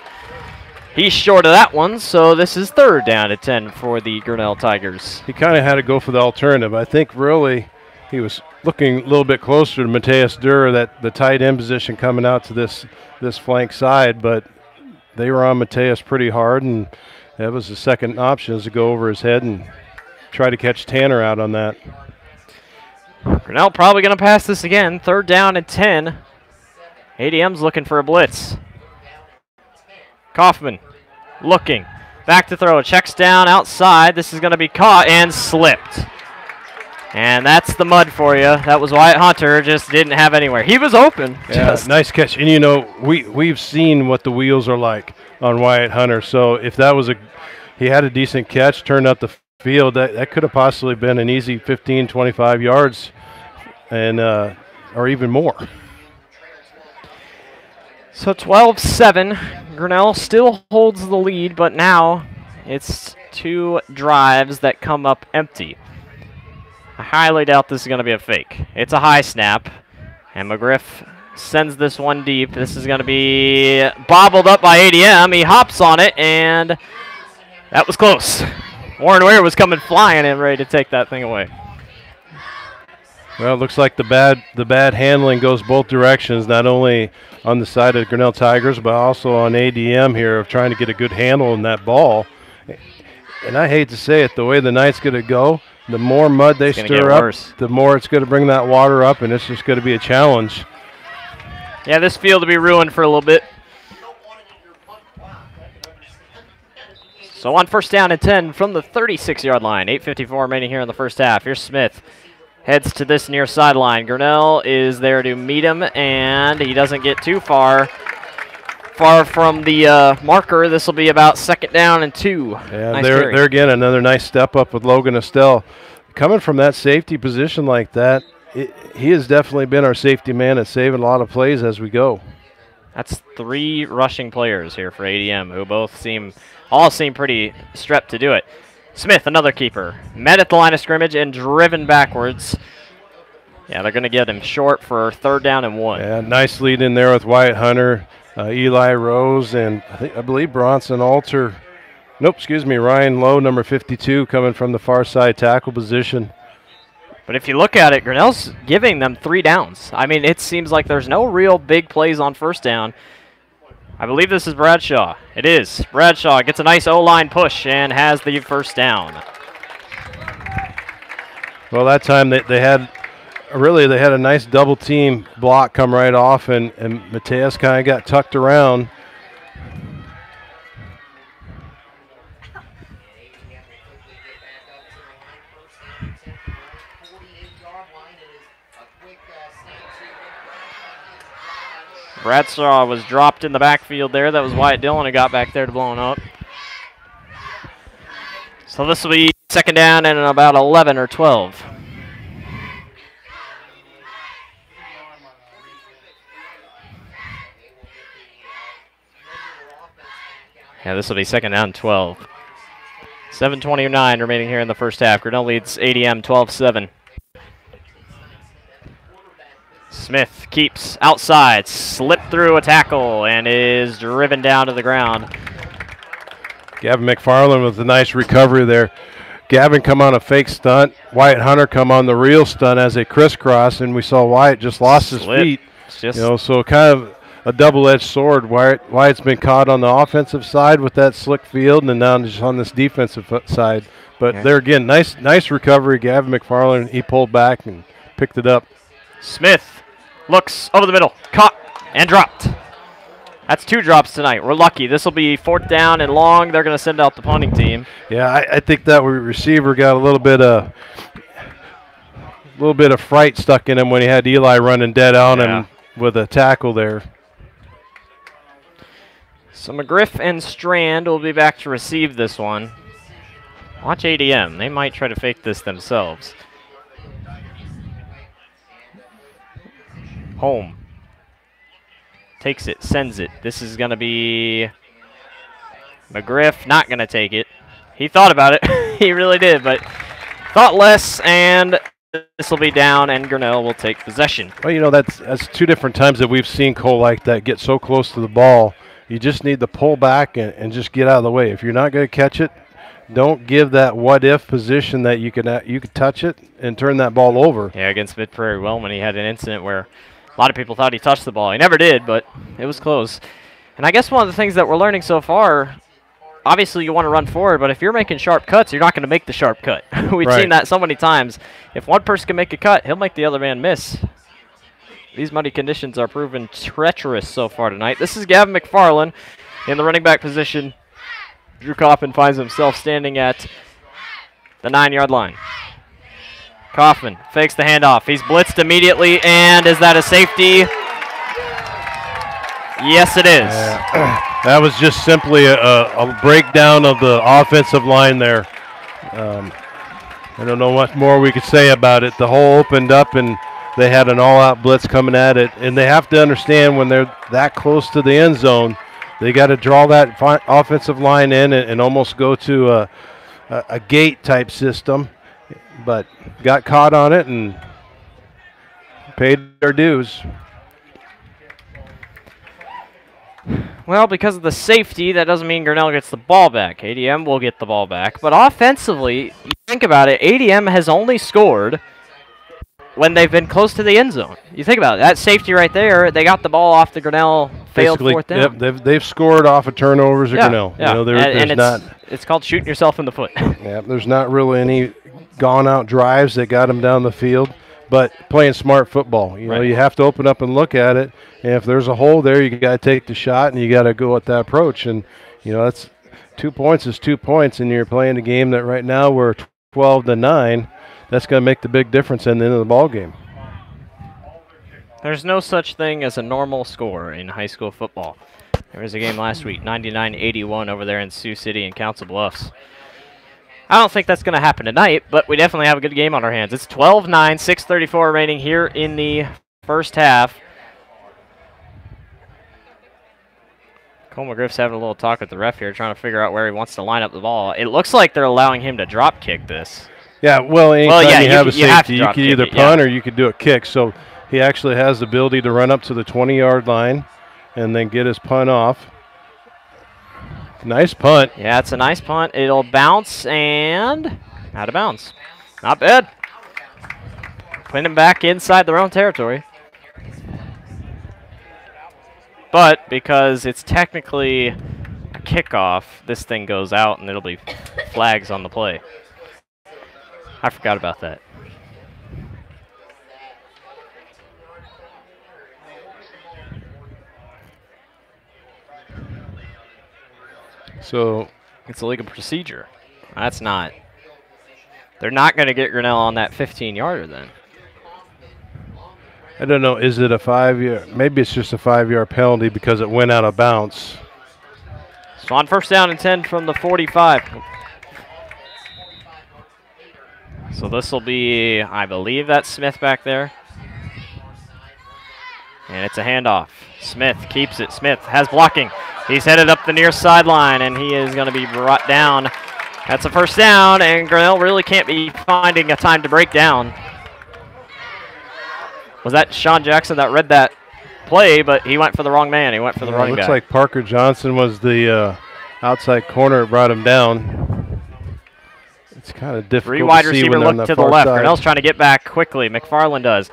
he's short of that one, so this is 3rd down at 10 for the Grinnell Tigers. He kind of had to go for the alternative. I think really he was looking a little bit closer to Mateus Durr, that the tight end position coming out to this flank side, but they were on Mateus pretty hard, and that was the second option, is to go over his head and try to catch Tanner out on that. Grinnell probably going to pass this again. 3rd down and 10. ADM's looking for a blitz. Kaufman looking. Back to throw. Checks down outside. This is going to be caught and slipped. And that's the mud for you. That was Wyatt Hunter. Just didn't have anywhere. He was open. Yeah, nice catch. And, you know, we've seen what the wheels are like on Wyatt Hunter. So if that was he had a decent catch, turned up the field, that could have possibly been an easy 15, 25 yards and or even more. So 12-7. Grinnell still holds the lead, but now it's 2 drives that come up empty. I highly doubt this is going to be a fake. It's a high snap, and McGriff sends this one deep. This is going to be bobbled up by ADM. He hops on it, and that was close. Warren Ware was coming flying and ready to take that thing away. Well, it looks like the bad handling goes both directions, not only on the side of the Grinnell Tigers, but also on ADM here of trying to get a good handle on that ball. And I hate to say it, the way the night's going to go, The more mud they stir up, worse. the more it's going to bring that water up, and it's just going to be a challenge. Yeah, this field will be ruined for a little bit. So on first down and 10 from the 36-yard line. 8:54 remaining here in the first half. Here's Smith. Heads to this near sideline. Grinnell is there to meet him, and he doesn't get too far from the marker. This will be about second down and 2. Yeah, nice there again, another nice step up with Logan Estelle. Coming from that safety position like that, he has definitely been our safety man at saving a lot of plays as we go. That's 3 rushing players here for ADM who all seem pretty strapped to do it. Smith, another keeper, met at the line of scrimmage and driven backwards. Yeah, they're going to get him short for third down and 1. Yeah, nice lead in there with Wyatt Hunter, Eli Rose, and I believe Bronson Alter. Nope, excuse me, Ryan Lowe, number 52, coming from the far side tackle position. But if you look at it, Grinnell's giving them 3 downs. I mean, it seems like there's no real big plays on first down. I believe this is Bradshaw. It is. Bradshaw gets a nice O-line push and has the first down. Well, that time they had a nice double team block come right off, and Mateus kind of got tucked around. Bradshaw was dropped in the backfield there. That was Wyatt Dillon who got back there to blow him up. So this will be second down and about 11 or 12. Yeah, this will be second down 12. 7:29 remaining here in the first half. Grinnell leads ADM 12-7. Smith keeps outside, slipped through a tackle, and is driven down to the ground. Gavin McFarland with a nice recovery there. Gavin come on a fake stunt. Wyatt Hunter come on the real stunt as they crisscross, and we saw Wyatt just lost his feet. So kind of a double-edged sword. Wyatt's been caught on the offensive side with that slick field, and now just on this defensive side. But there again, nice recovery. Gavin McFarland, he pulled back and picked it up. Smith looks over the middle, caught and dropped. That's 2 drops tonight. We're lucky. This will be fourth down and long. They're going to send out the punting team. Yeah, I think that receiver got a little bit of fright stuck in him when he had Eli running dead on him with a tackle there. So McGriff and Strand will be back to receive this one. Watch ADM. They might try to fake this themselves. Home. Takes it, sends it. This is going to be McGriff, not going to take it. He thought about it. He really did, but thought less, and this will be down, and Grinnell will take possession. Well, you know, that's 2 different times that we've seen Cole like that get so close to the ball. You just need to pull back and just get out of the way. If you're not going to catch it, don't give that what-if position that you could touch it and turn that ball over. Yeah, against Mid-Prairie Wellman, he had an incident where a lot of people thought he touched the ball. He never did, but it was close. And I guess one of the things that we're learning so far, obviously you want to run forward, but if you're making sharp cuts, you're not going to make the sharp cut. We've seen that so many times. If one person can make a cut, he'll make the other man miss. These muddy conditions are proven treacherous so far tonight. This is Gavin McFarland in the running back position. Drew Kaufman finds himself standing at the 9-yard line. Kaufman fakes the handoff. He's blitzed immediately, and is that a safety? Yes, it is. That was just simply a breakdown of the offensive line there. I don't know what more we could say about it. The hole opened up, and they had an all-out blitz coming at it. And they have to understand when they're that close to the end zone, they got to draw that offensive line in and almost go to a gate-type system. But got caught on it and paid their dues. Well, because of the safety, that doesn't mean Grinnell gets the ball back. ADM will get the ball back. But offensively, you think about it, ADM has only scored when they've been close to the end zone. You think about it, that safety right there, they got the ball off the Grinnell failed fourth down. Yep, they've scored off of turnovers at Grinnell. Yeah. You know, it's called shooting yourself in the foot. Yeah, there's not really any gone out drives that got them down the field, but playing smart football. You know, you have to open up and look at it, and if there's a hole there, you got to take the shot and you got to go at that approach. And you know, that's 2 points is 2 points, and you're playing a game that right now we're 12-9. That's going to make the big difference in the end of the ball game. There's no such thing as a normal score in high school football. There was a game last week, 99-81 over there in Sioux City and Council Bluffs. I don't think that's going to happen tonight, but we definitely have a good game on our hands. It's 12-9, 6:34 remaining here in the first half. Cole McGriff's having a little talk with the ref here, trying to figure out where he wants to line up the ball. It looks like they're allowing him to drop kick this. Yeah, well, anytime you have a safety, you could either punt or you could do a kick. So he actually has the ability to run up to the 20-yard line and then get his punt off. Nice punt. Yeah, it's a nice punt. It'll bounce and out of bounds. Not bad. Putting him back inside their own territory. But because it's technically a kickoff, this thing goes out and it'll be flags on the play. I forgot about that. So it's a legal procedure. That's not. They're not going to get Grinnell on that 15-yarder then. I don't know. Is it a 5-year? Maybe it's just a 5-yard penalty because it went out of bounds. So on first down and 10 from the 45. So this will be, I believe that's Smith back there. And it's a handoff. Smith keeps it. Smith has blocking. He's headed up the near sideline, and he is going to be brought down. That's a first down, and Grinnell really can't be finding a time to break down. Was that Sean Jackson that read that play, but he went for the wrong man. He went for the running back. Looks like Parker Johnson was the outside corner that brought him down. It's kind of difficult Three wide to see receiver when look to the left. Grinnell's trying to get back quickly. McFarland does.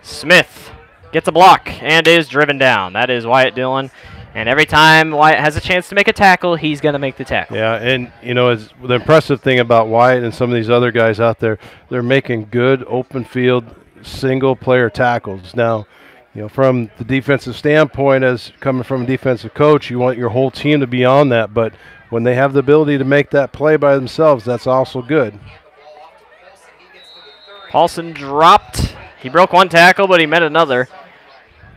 Smith gets a block and is driven down. That is Wyatt Dillon. And every time Wyatt has a chance to make a tackle, he's going to make the tackle. Yeah, and, you know, the impressive thing about Wyatt and some of these other guys out there, they're making good open field single-player tackles. Now, you know, from the defensive standpoint, as coming from a defensive coach, you want your whole team to be on that. But when they have the ability to make that play by themselves, that's also good. Paulson dropped. He broke one tackle, but he met another.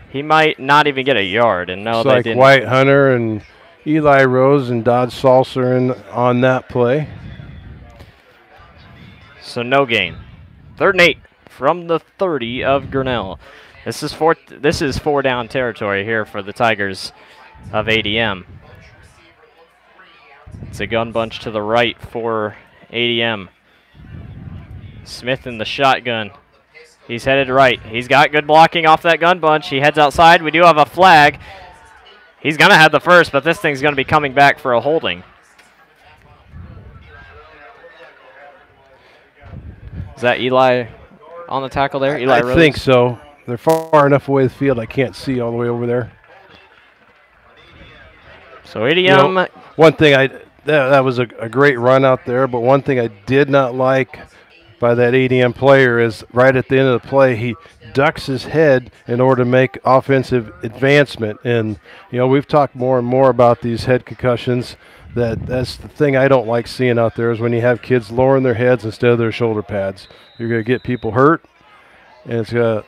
He might not even get a yard, and no, they didn't. White Hunter and Eli Rose and Dodge Salser in on that play. So no gain. 3rd and 8 from the 30 of Grinnell. This is four down territory here for the Tigers of ADM. It's a gun bunch to the right for ADM. Smith in the shotgun. He's headed right. He's got good blocking off that gun bunch. He heads outside. We do have a flag. He's going to have the first, but this thing's going to be coming back for a holding. Is that Eli on the tackle there? Eli Rose? I think so. They're far enough away the field I can't see all the way over there. So ADM. You know, one thing that was a great run out there, but one thing I did not like by that ADM player is right at the end of the play, he ducks his head in order to make offensive advancement. And, you know, we've talked more and more about these head concussions. That's the thing I don't like seeing out there is when you have kids lowering their heads instead of their shoulder pads. You're going to get people hurt, and it's going to,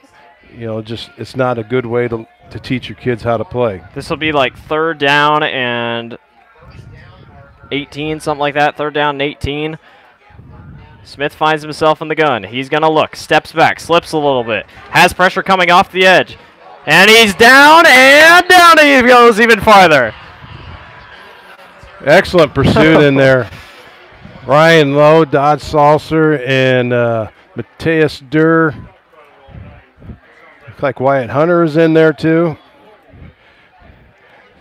you know, just it's not a good way to teach your kids how to play. This will be like 3rd down and 18, something like that. 3rd down and 18. Smith finds himself in the gun. He's going to look, steps back, slips a little bit, has pressure coming off the edge. And he's down, and down he goes even farther. Excellent pursuit in there. Ryan Lowe, Dodge Salser, and Mateus Durr. Looks like Wyatt Hunter is in there too.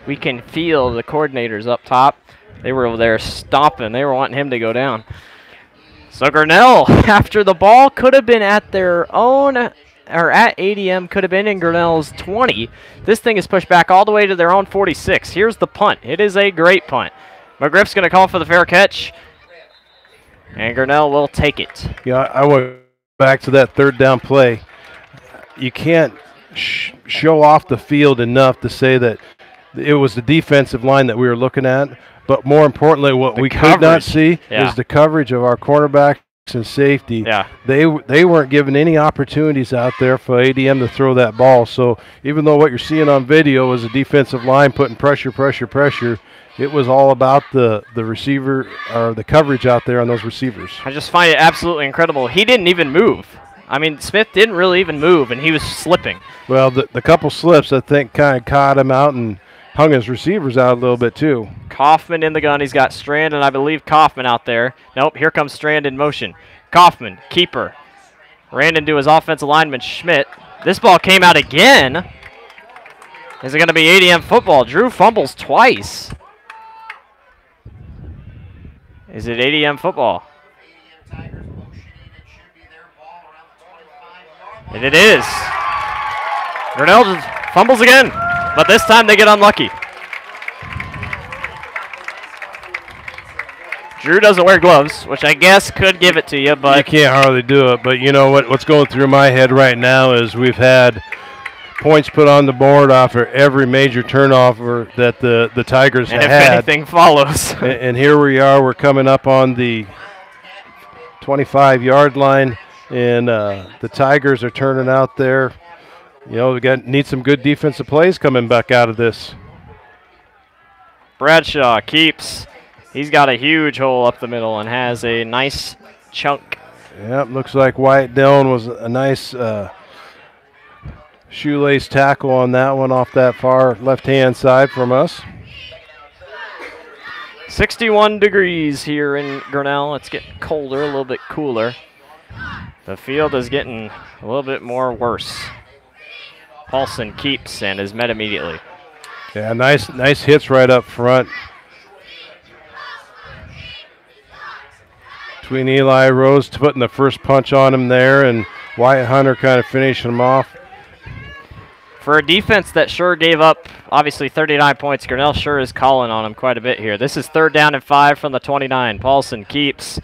We can feel the coordinators up top. They were over there stomping. They were wanting him to go down. So Grinnell, after the ball could have been at their own, or at ADM, could have been in Grinnell's 20. This thing is pushed back all the way to their own 46. Here's the punt. It is a great punt. McGriff's going to call for the fair catch. And Grinnell will take it. Yeah, I went back to that third down play. You can't show off the field enough to say that it was the defensive line that we were looking at. But more importantly, what we could not see is the coverage of our cornerbacks and safety. Yeah. They weren't given any opportunities out there for ADM to throw that ball. So even though what you're seeing on video is a defensive line putting pressure, it was all about the receiver or the coverage out there on those receivers. I just find it absolutely incredible. He didn't even move. I mean, Smith didn't really even move, and he was slipping. Well, the couple slips, I think, kind of caught him out and hung his receivers out a little bit too. Kaufman in the gun. He's got Strand and I believe Kaufman out there. Nope, here comes Strand in motion. Kaufman, keeper. Ran into his offensive lineman, Schmidt. This ball came out again. Is it going to be ADM football? Drew fumbles twice. Is it ADM football? And it is. Grinnell fumbles again, but this time they get unlucky. Drew doesn't wear gloves, which I guess could give it to you, but you can't hardly do it. But you know what's going through my head right now is we've had points put on the board off of every major turnover that the Tigers and had. And if anything follows. and here we are. We're coming up on the 25-yard line, and the Tigers are turning out there. You know, we need some good defensive plays coming back out of this. Bradshaw keeps. He's got a huge hole up the middle and has a nice chunk. Yep, looks like Wyatt Dillon was a nice shoelace tackle on that one off that far left-hand side from us. 61 degrees here in Grinnell. It's getting colder, a little bit cooler. The field is getting a little bit more worse. Paulson keeps and is met immediately. Yeah, nice hits right up front. Between Eli Rose putting the first punch on him there and Wyatt Hunter kind of finishing him off. For a defense that sure gave up, obviously, 39 points, Grinnell sure is calling on him quite a bit here. This is 3rd down and 5 from the 29. Paulson keeps,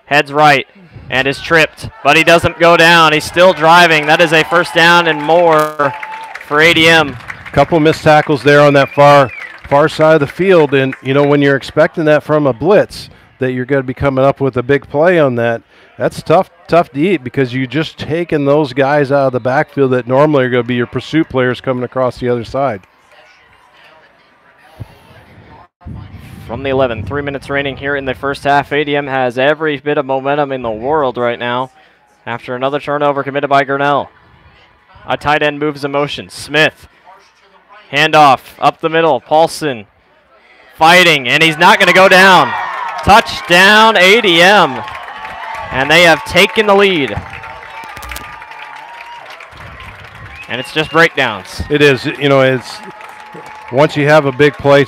heads right, and is tripped, but he doesn't go down. He's still driving. That is a 1st down and more for ADM. Couple missed tackles there on that far side of the field, and, you know, when you're expecting that from a blitz, that you're going to be coming up with a big play on that, that's tough to eat because you just taking those guys out of the backfield that normally are going to be your pursuit players coming across the other side. From the 11, 3 minutes remaining here in the first half. ADM has every bit of momentum in the world right now after another turnover committed by Grinnell. A tight end moves in motion. Smith, handoff up the middle. Paulson fighting, and he's not going to go down. Touchdown ADM, and they have taken the lead. And it's just breakdowns. It is, you know, it's once you have a big play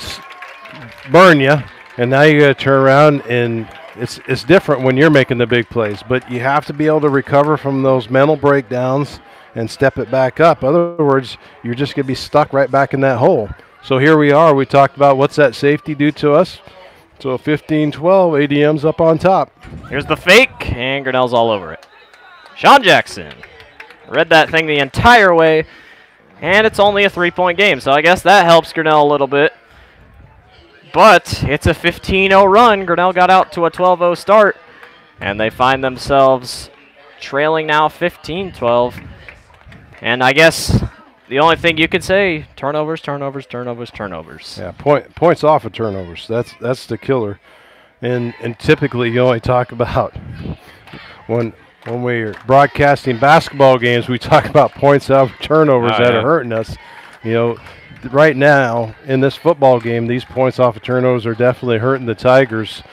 burn you, and now you got to turn around, and it's different when you're making the big plays, but you have to be able to recover from those mental breakdowns and step it back up. In other words, you're just going to be stuck right back in that hole. So here we are. We talked about what's that safety do to us. So 15-12, ADM's up on top. Here's the fake, and Grinnell's all over it. Sean Jackson read that thing the entire way, and it's only a 3-point game, so I guess that helps Grinnell a little bit. But it's a 15-0 run. Grinnell got out to a 12-0 start, and they find themselves trailing now 15-12. And I guess the only thing you could say, turnovers. Yeah, points off of turnovers. That's the killer. And typically you only talk about when we're broadcasting basketball games, we talk about points off of turnovers that are hurting us. You know, right now in this football game, these points off of turnovers are definitely hurting the Tigers,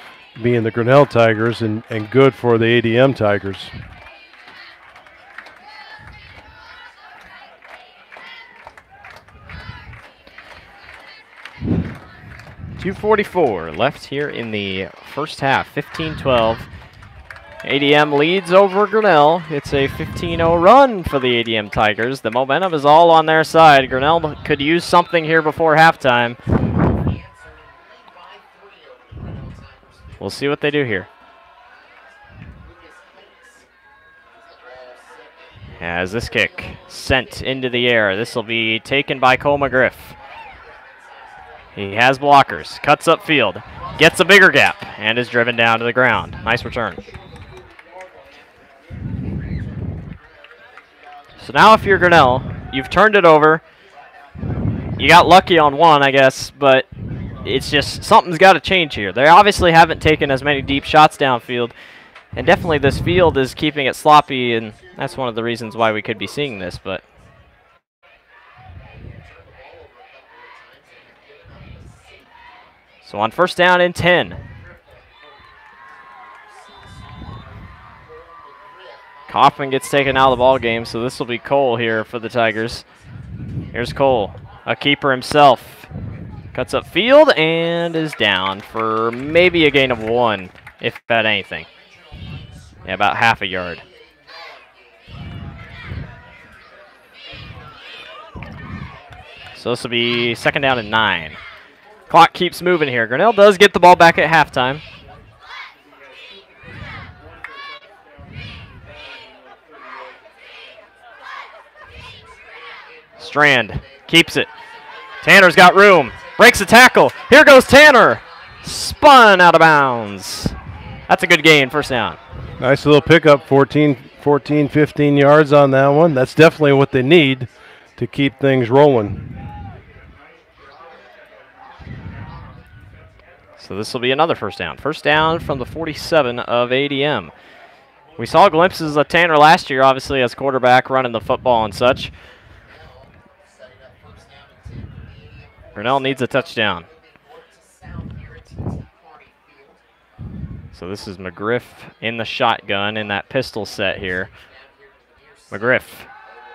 being the Grinnell Tigers, and good for the ADM Tigers. .244 left here in the first half, 15-12. ADM leads over Grinnell. It's a 15-0 run for the ADM Tigers. The momentum is all on their side. Grinnell could use something here before halftime. We'll see what they do here. As this kick sent into the air. This will be taken by Cole McGriff. He has blockers, cuts upfield, gets a bigger gap, and is driven down to the ground. Nice return. So now if you're Grinnell, you've turned it over. You got lucky on one, I guess, but it's just something's got to change here. They obviously haven't taken as many deep shots downfield, and definitely this field is keeping it sloppy, and that's one of the reasons why we could be seeing this. But so on first down and 10. Kaufman gets taken out of the ball game, so this will be Cole here for the Tigers. Here's Cole, a keeper himself. Cuts up field and is down for maybe a gain of 1, if that anything. Yeah, about half a yard. So this will be second down and 9. Clock keeps moving here. Grinnell does get the ball back at halftime. Strand keeps it. Tanner's got room. Breaks a tackle. Here goes Tanner. Spun out of bounds. That's a good gain, first down. Nice little pickup, 14, 15 yards on that one. That's definitely what they need to keep things rolling. So this will be another first down. First down from the 47 of ADM. We saw glimpses of Tanner last year, obviously, as quarterback, running the football and such. Grinnell needs a touchdown. So this is McGriff in the shotgun in that pistol set here. McGriff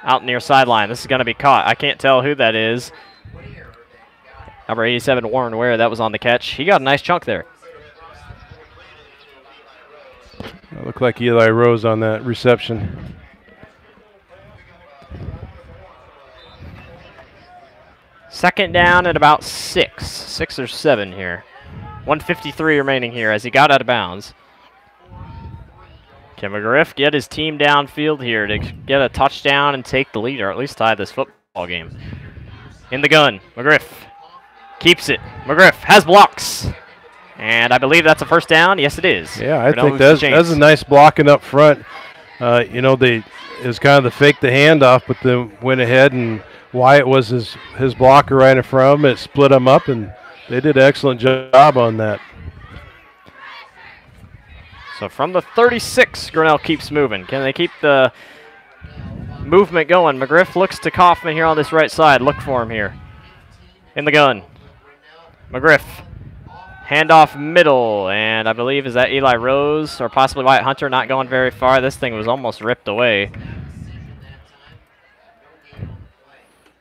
out near sideline. This is going to be caught. I can't tell who that is. Number 87, Warren Ware, that was on the catch. He got a nice chunk there. It looked like Eli Rose on that reception. Second down at about 6 or 7 here. 1:53 remaining here as he got out of bounds. Can McGriff get his team downfield here to get a touchdown and take the lead, or at least tie this football game? In the gun, McGriff keeps it. McGriff has blocks. And I believe that's a first down. Yes, it is. Yeah, I think that's a nice blocking up front. You know, it was kind of the fake the handoff, but then went ahead and Wyatt was his blocker right in front of him. It split them up, and they did an excellent job on that. So from the 36, Grinnell keeps moving. Can they keep the movement going? McGriff looks to Kaufman here on this right side. Look for him here. In the gun. McGriff. Handoff middle, and I believe, is that Eli Rose or possibly Wyatt Hunter, not going very far. This thing was almost ripped away.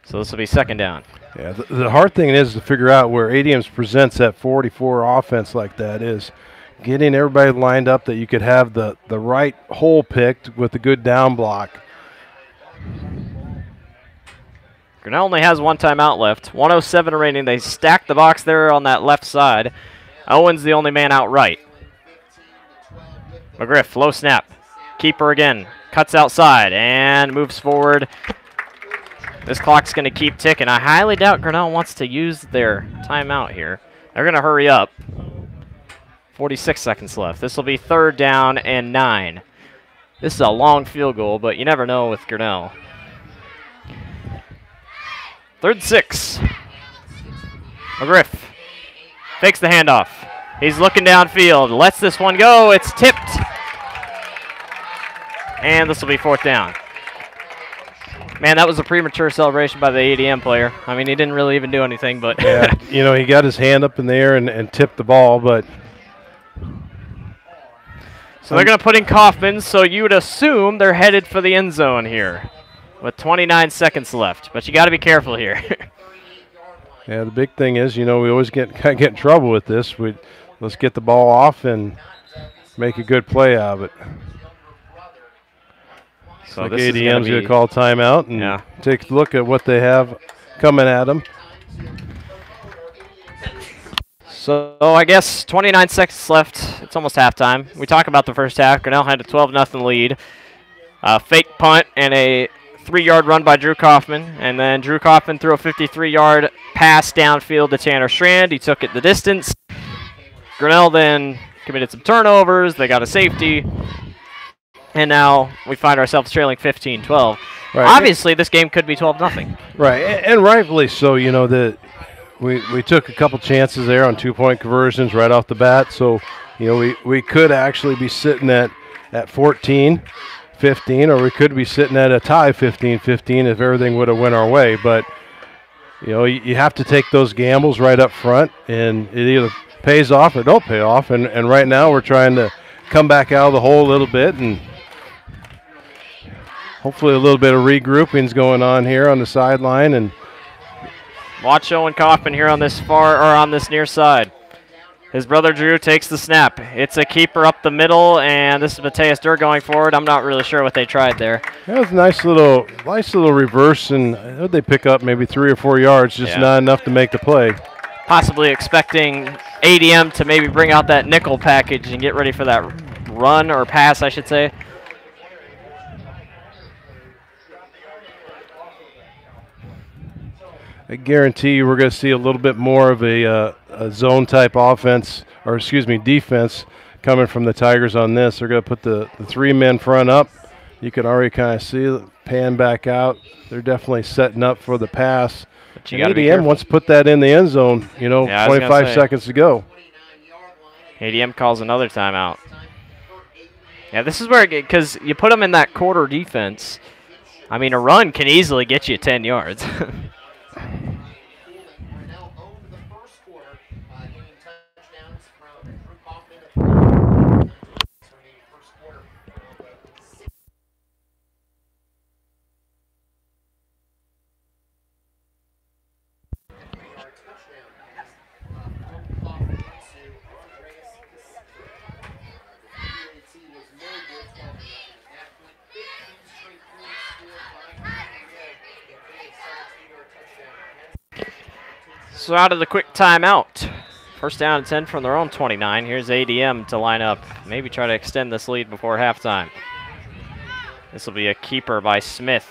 So this will be second down. Yeah, the hard thing is to figure out where ADM's presents that 44 offense like that is getting everybody lined up that you could have the right hole picked with a good down block. Grinnell only has one timeout left. 1:07 remaining. They stacked the box there on that left side. Owen's the only man out right. McGriff, low snap. Keeper again. Cuts outside and moves forward. This clock's going to keep ticking. I highly doubt Grinnell wants to use their timeout here. They're going to hurry up. 46 seconds left. This will be third down and 9. This is a long field goal, but you never know with Grinnell. Third 6. McGriff fakes the handoff. He's looking downfield. Lets this one go. It's tipped. And this will be fourth down. Man, that was a premature celebration by the ADM player. I mean, he didn't really even do anything, but yeah, you know, he got his hand up in the air and tipped the ball, but so they're going to put in Kaufman, so you would assume they're headed for the end zone here with 29 seconds left, but you got to be careful here. Yeah, the big thing is, you know, we always get in trouble with this. Let's get the ball off and make a good play out of it. So like ADM's going to call timeout and take a look at what they have coming at them. So I guess 29 seconds left. It's almost halftime. We talk about the first half. Grinnell had a 12-0 lead. Fake punt and a 3-yard run by Drew Kaufman. And then Drew Kaufman threw a 53-yard pass downfield to Tanner Strand. He took it the distance. Grinnell then committed some turnovers. They got a safety. And now we find ourselves trailing 15-12. Right. Obviously, this game could be 12-0. Right, and rightfully so. You know, we took a couple chances there on 2-point conversions right off the bat. So, you know, we could actually be sitting at 14-15, or we could be sitting at a tie 15-15 if everything would have went our way. But, you know, you have to take those gambles right up front, and it either pays off or don't pay off. And right now we're trying to come back out of the hole a little bit, and hopefully a little bit of regrouping is going on here on the sideline. And watch Owen Kaufman here on this near side. His brother Drew takes the snap. It's a keeper up the middle, and this is Mateus Durr going forward. I'm not really sure what they tried there. That was a nice little reverse, and I know they pick up maybe 3 or 4 yards, just not enough to make the play. Possibly expecting ADM to maybe bring out that nickel package and get ready for that run or pass, I should say. I guarantee you we're going to see a little bit more of a zone-type offense, or excuse me, defense coming from the Tigers on this. They're going to put the 3 men front up. You can already kind of see it pan back out. They're definitely setting up for the pass. But ADM wants to put that in the end zone, you know, 25 seconds to go. ADM calls another timeout. Yeah, this is where, because you put them in that quarter defense, I mean, a run can easily get you 10 yards. So out of the quick timeout, first down and 10 from their own 29. Here's ADM to line up, maybe try to extend this lead before halftime. This will be a keeper by Smith.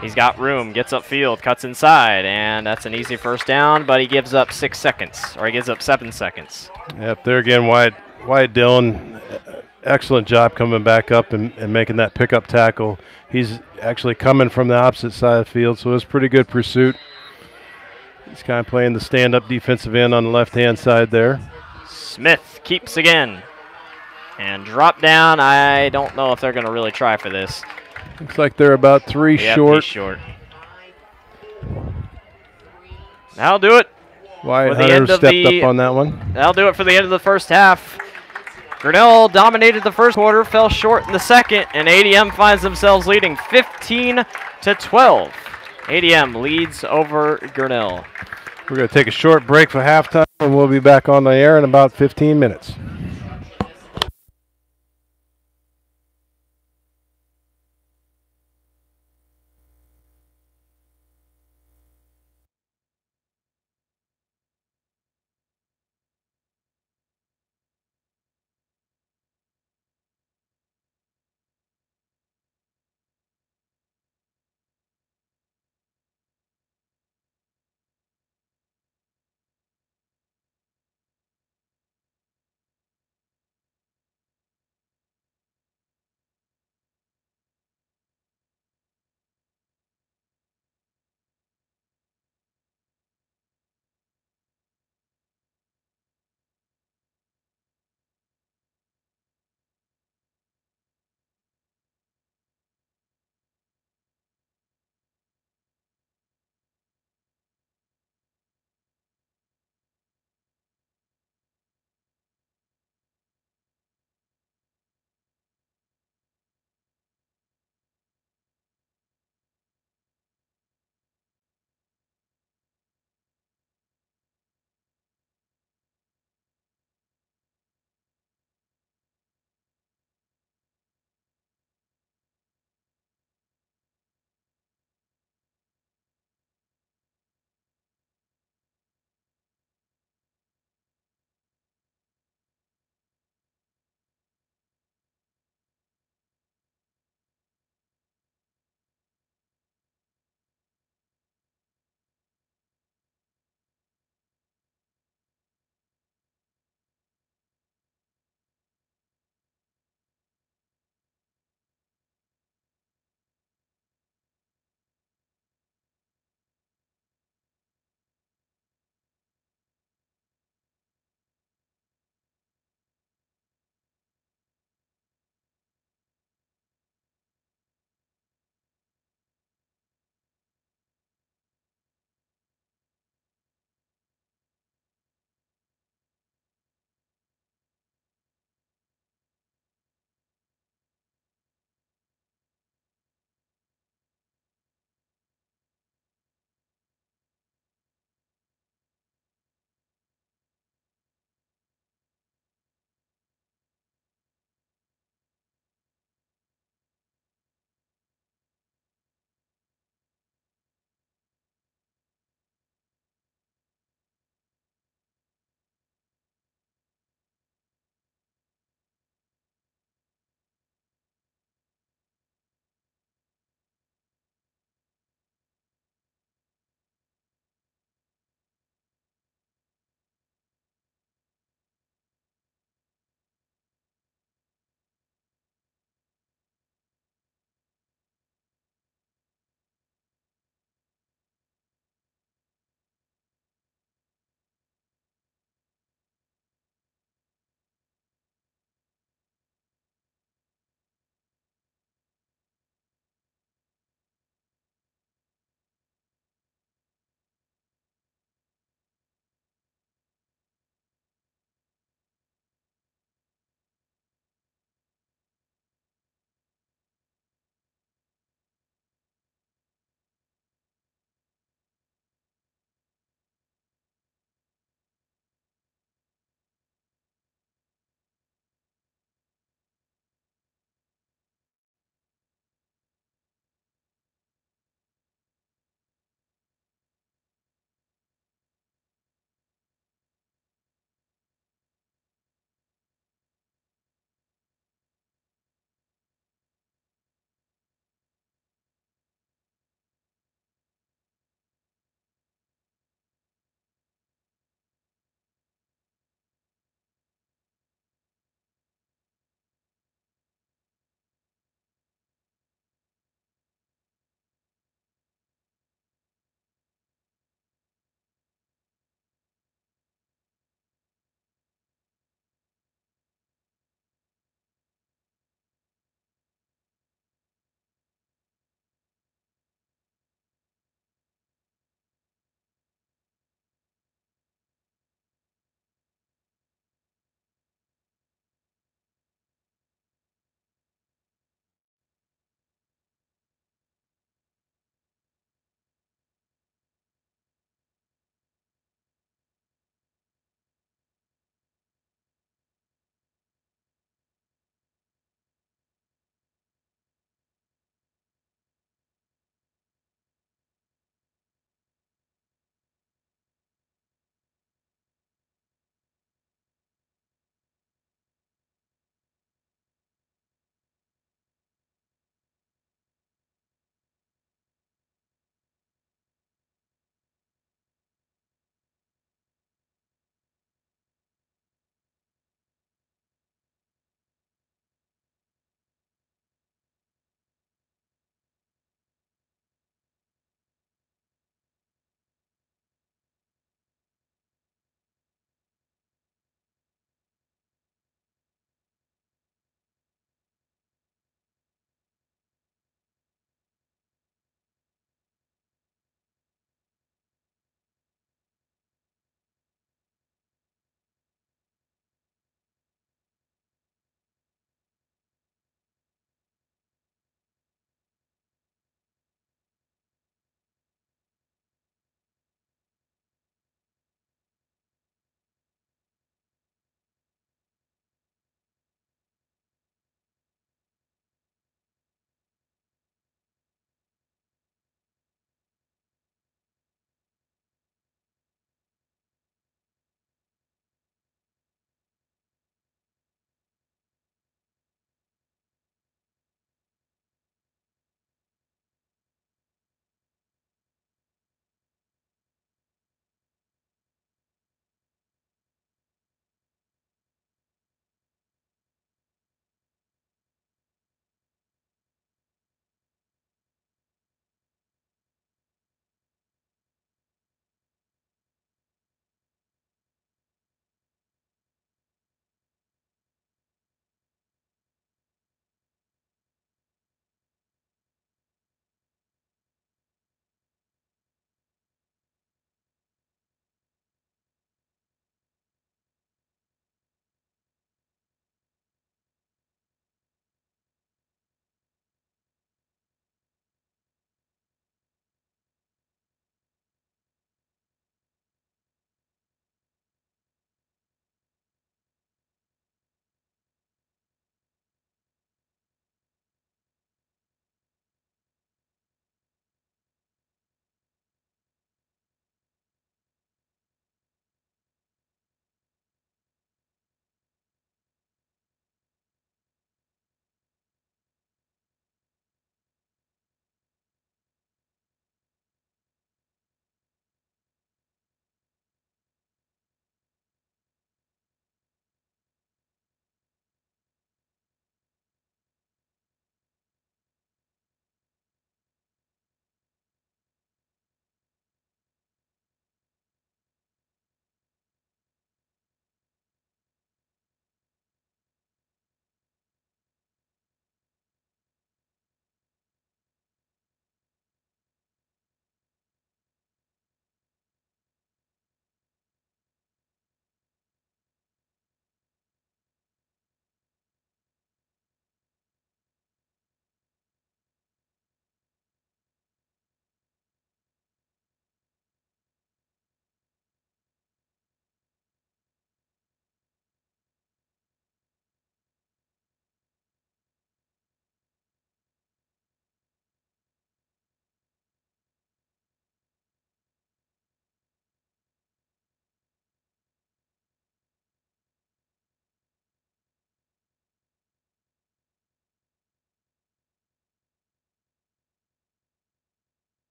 He's got room, gets upfield, cuts inside, and that's an easy first down, but he gives up 6 seconds, or he gives up 7 seconds. Yep, there again, Wyatt Dillon, excellent job coming back up and making that pickup tackle. He's actually coming from the opposite side of the field, so it was pretty good pursuit. He's kind of playing the stand-up defensive end on the left-hand side there. Smith keeps again. And drop down. I don't know if they're going to really try for this. Looks like they're about 3 short. He's short. That'll do it. Wyatt Hunter stepped up on that one. That'll do it for the end of the first half. Grinnell dominated the first quarter, fell short in the second, and ADM finds themselves leading 15-12. ADM leads over Grinnell. We're going to take a short break for halftime, and we'll be back on the air in about 15 minutes.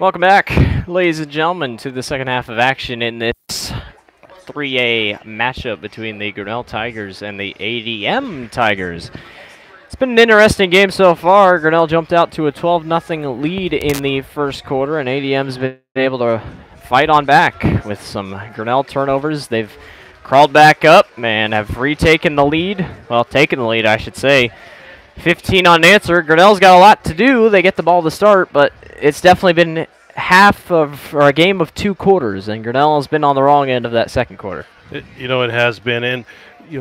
Welcome back, ladies and gentlemen, to the second half of action in this 3A matchup between the Grinnell Tigers and the ADM Tigers. It's been an interesting game so far. Grinnell jumped out to a 12-0 lead in the first quarter, and ADM's been able to fight on back with some Grinnell turnovers. They've crawled back up and have retaken the lead. Well, taken the lead, I should say. 15 unanswered. Grinnell's got a lot to do. They get the ball to start, but it's definitely been half of, or a game of 2 quarters, and Grinnell has been on the wrong end of that second quarter. It has been. And,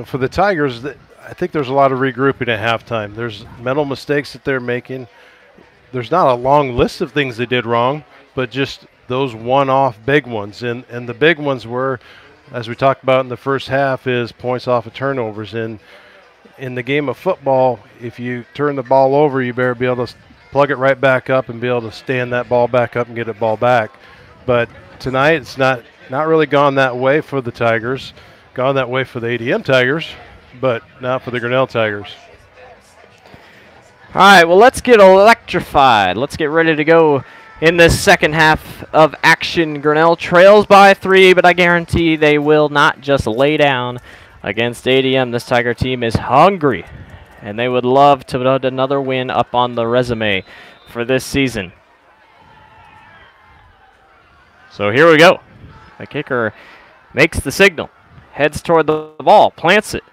for the Tigers, I think there's a lot of regrouping at halftime. There's mental mistakes that they're making. There's not a long list of things they did wrong, but just those one-off big ones. And the big ones were, as we talked about in the first half, is points off of turnovers. And in the game of football, if you turn the ball over, you better be able to plug it right back up and be able to stand that ball back up and get it ball back. But tonight, it's not really gone that way for the Tigers. Gone that way for the ADM Tigers, but not for the Grinnell Tigers. All right, well, let's get electrified. Let's get ready to go in this second half of action. Grinnell trails by 3, but I guarantee they will not just lay down against ADM. This Tiger team is hungry, and they would love to put another win up on the resume for this season. So here we go. The kicker makes the signal, heads toward the ball, plants it,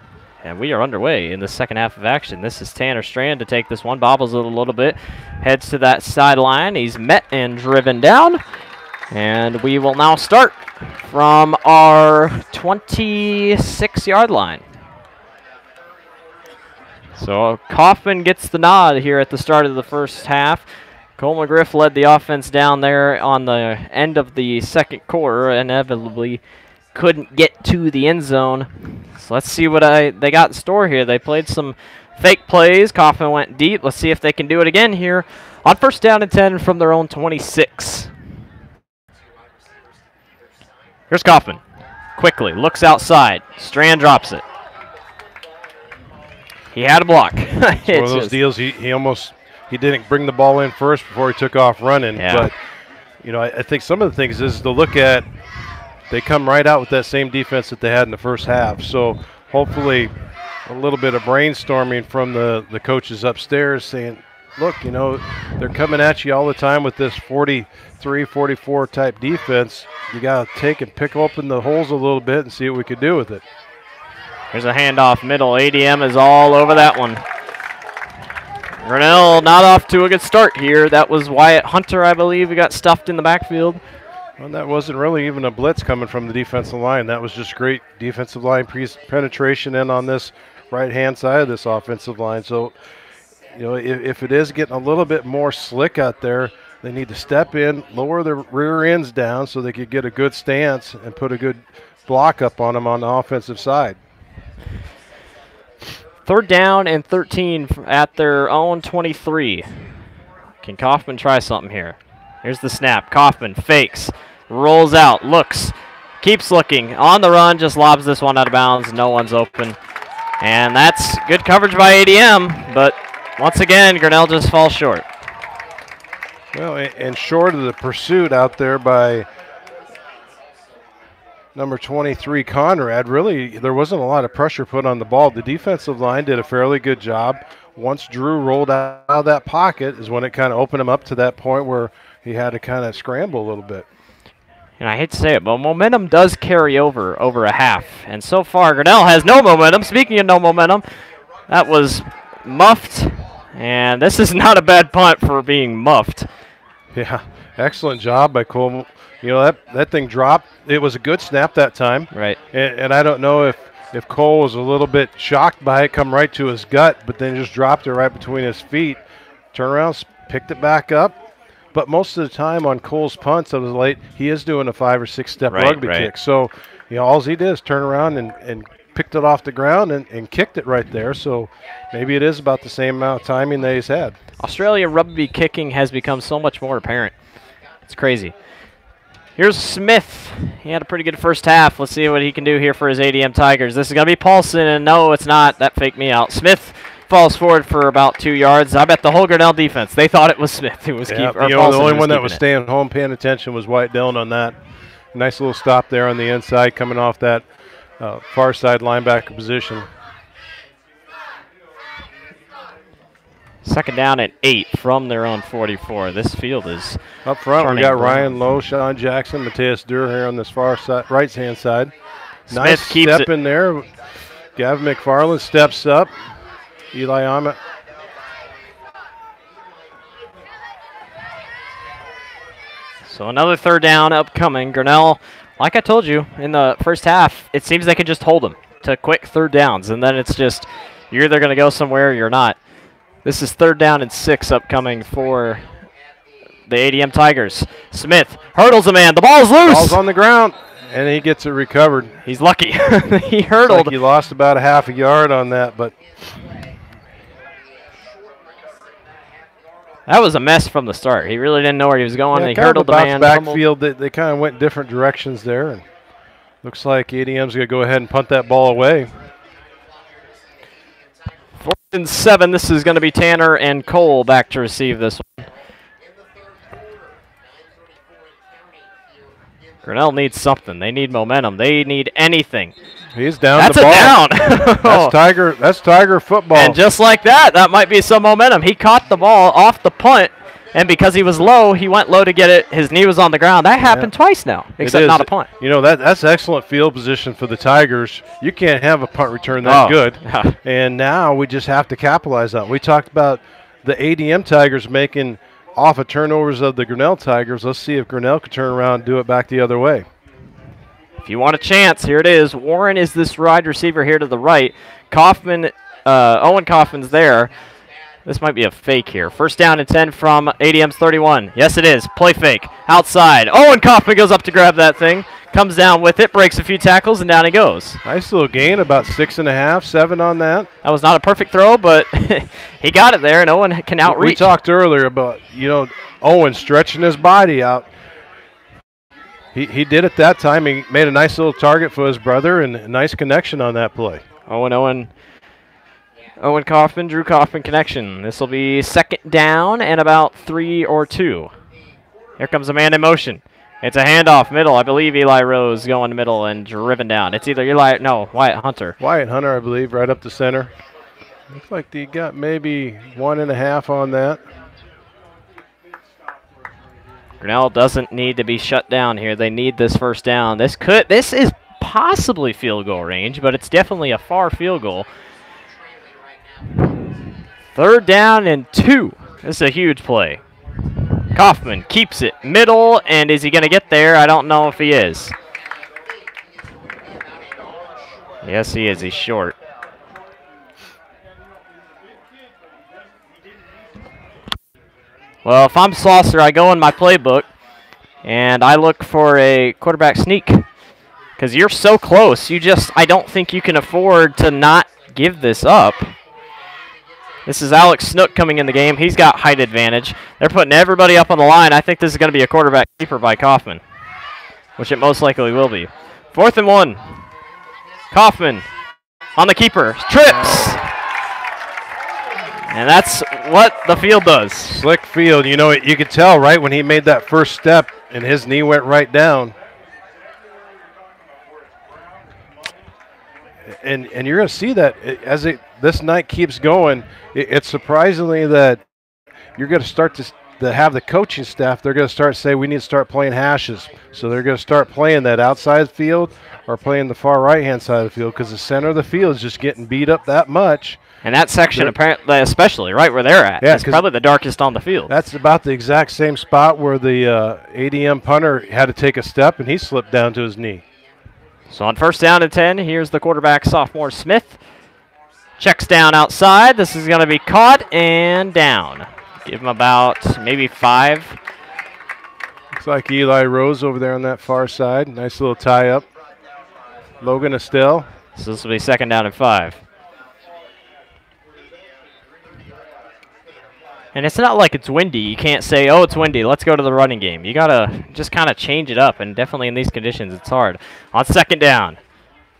and we are underway in the second half of action. This is Tanner Strand to take this one, bobbles it a little bit, heads to that sideline. He's met and driven down, and we will now start from our 26-yard line. So Kaufman gets the nod here at the start of the first half. Cole McGriff led the offense down there on the end of the second quarter, inevitably couldn't get to the end zone. So let's see what they got in store here. They played some fake plays. Kaufman went deep. Let's see if they can do it again here on 1st down and 10 from their own 26. Here's Kaufman. Quickly looks outside. Strand drops it. He had a block. It's one of those deals. He didn't bring the ball in first before he took off running. Yeah. But I think some of the things is to look at. They come right out with that same defense that they had in the first half. So hopefully a little bit of brainstorming from the coaches upstairs saying, look, they're coming at you all the time with this 43, 44 type defense. You got to take and pick open the holes a little bit and see what we could do with it. There's a handoff middle. ADM is all over that one. Grinnell not off to a good start here. That was Wyatt Hunter, I believe, who got stuffed in the backfield. Well, that wasn't really even a blitz coming from the defensive line. That was just great defensive line penetration in on this right-hand side of this offensive line. So, if it is getting a little bit more slick out there, they need to step in, lower their rear ends down so they could get a good stance and put a good block up on them on the offensive side. 3rd down and 13 at their own 23. Can Kaufman try something here? Here's the snap. Kaufman fakes, rolls out, looks, keeps looking, on the run, just lobs this one out of bounds. No one's open. And that's good coverage by ADM, but once again, Grinnell just falls short. Well, and short of the pursuit out there by number 23, Conrad, really there wasn't a lot of pressure put on the ball. The defensive line did a fairly good job. Once Drew rolled out of that pocket is when it kind of opened him up to that point where he had to kind of scramble a little bit. And I hate to say it, but momentum does carry over a half. And so far, Grinnell has no momentum. Speaking of no momentum, that was muffed. And this is not a bad punt for being muffed. Yeah, excellent job by Cole. That thing dropped. It was a good snap that time. Right. And I don't know if Cole was a little bit shocked by it, come right to his gut, but then just dropped it right between his feet. Turned around, picked it back up. But most of the time on Cole's punts that was late, he is doing a 5 or 6 step rugby kick. So, all he did is turn around and picked it off the ground and kicked it right there. So maybe it is about the same amount of timing that he's had. Australia rugby kicking has become so much more apparent. It's crazy. Here's Smith. He had a pretty good first half. Let's see what he can do here for his ADM Tigers. This is going to be Paulson, and no, it's not. That faked me out. Smith falls forward for about 2 yards. I bet the whole Grinnell defense, they thought it was Smith who was keeping it. The only one that was staying home paying attention was White Dillon on that. Nice little stop there on the inside coming off that far side linebacker position. 2nd down and 8 from their own 44. This field is up front. We got Ryan Lowe, Sean Jackson, Mateus Durr here on this far side, right-hand side. Smith nice keeps step in there. Gavin McFarland steps up. Eli Ahmed. So another 3rd down upcoming. Grinnell, like I told you in the first half, it seems they can just hold them to quick 3rd downs, and then it's just you're either going to go somewhere or you're not. This is 3rd down and 6 upcoming for the ADM Tigers. Smith hurdles a man. The ball's loose. Ball's on the ground, and he gets it recovered. He's lucky. He hurdled. Like he lost about a half a yard on that, but that was a mess from the start. He really didn't know where he was going. Yeah, He hurdled the man. Backfield, they kind of went different directions there, and looks like ADM's going to go ahead and punt that ball away. 4th and 7. This is going to be Tanner and Cole back to receive this one. Grinnell needs something. They need momentum. They need anything. He's down. That's the ball. A down. That's Tiger football. And just like that might be some momentum. He caught the ball off the punt, and because he was low, he went low to get it. His knee was on the ground. That happened twice now, except not a punt. You know, that's excellent field position for the Tigers. You can't have a punt return that good. And now we just have to capitalize on it. We talked about the ADM Tigers making off of turnovers of the Grinnell Tigers. Let's see if Grinnell can turn around and do it back the other way. If you want a chance, here it is. Warren is this wide receiver here to the right. Kaufman, Owen Kaufman's there. This might be a fake here. 1st down and 10 from ADM's 31. Yes, it is. Play fake. Outside. Owen Kaufman goes up to grab that thing. Comes down with it, breaks a few tackles, and down he goes. Nice little gain, about 6.5, 7 on that. That was not a perfect throw, but he got it there, and Owen can outreach. We talked earlier about, Owen stretching his body out. He did it that time. He made a nice little target for his brother, and a nice connection on that play. Owen Kaufman, Drew Kaufman connection. This will be 2nd down and about 3 or 2. Here comes a man in motion. It's a handoff middle. I believe Eli Rose going middle and driven down. It's either Wyatt Hunter. Wyatt Hunter, I believe, right up the center. Looks like they got maybe 1.5 on that. Grinnell doesn't need to be shut down here. They need this 1st down. This is possibly field goal range, but it's definitely a far field goal. 3rd down and 2. This is a huge play. Kaufman keeps it middle, and is he going to get there? I don't know if he is. Yes, he is. He's short. Well, if I'm Saucer, I go in my playbook, and I look for a quarterback sneak. Because you're so close, I don't think you can afford to not give this up. This is Alex Snook coming in the game. He's got height advantage. They're putting everybody up on the line. I think this is going to be a quarterback keeper by Kaufman, which it most likely will be. 4th and 1. Kaufman on the keeper. Trips. And that's what the field does. Slick field. You could tell right when he made that first step and his knee went right down. And you're going to see that as this night keeps going. It's surprisingly that you're going to start to have the coaching staff. They're going to start to say we need to start playing hashes. So they're going to start playing that outside field or playing the far right-hand side of the field because the center of the field is just getting beat up that much. And that section, apparently, especially right where they're at, is probably the darkest on the field. That's about the exact same spot where the ADM punter had to take a step, and he slipped down to his knee. So on 1st down and 10, here's the quarterback, sophomore Smith. Checks down outside. This is going to be caught and down. Give him about maybe 5. Looks like Eli Rose over there on that far side. Nice little tie-up. Logan Estelle. So this will be 2nd down and 5. And it's not like it's windy. You can't say, oh, it's windy, let's go to the running game. You got to just kind of change it up, and definitely in these conditions, it's hard. On 2nd down,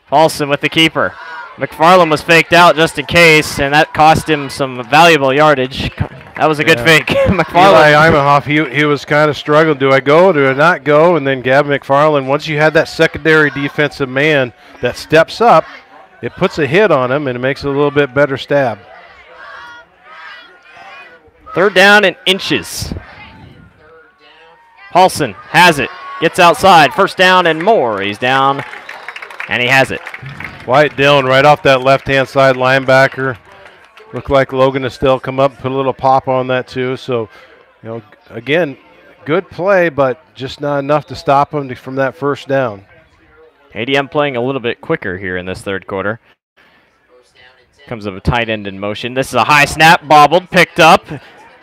Paulson with the keeper. McFarland was faked out just in case, and that cost him some valuable yardage. That was a good fake. McFarland. Eli Imenhoff, he was kind of struggling. Do I go? Do I not go? And then Gavin McFarland, once you had that secondary defensive man that steps up, it puts a hit on him and it makes it a little bit better stab. 3rd down and inches. Paulson has it. Gets outside. 1st down and more. He's down, and he has it. Wyatt Dillon right off that left-hand side linebacker. Looked like Logan Estelle come up and put a little pop on that too. So, you know, again, good play, but just not enough to stop him from that 1st down. ADM playing a little bit quicker here in this 3rd quarter. Comes up a tight end in motion. This is a high snap, bobbled, picked up,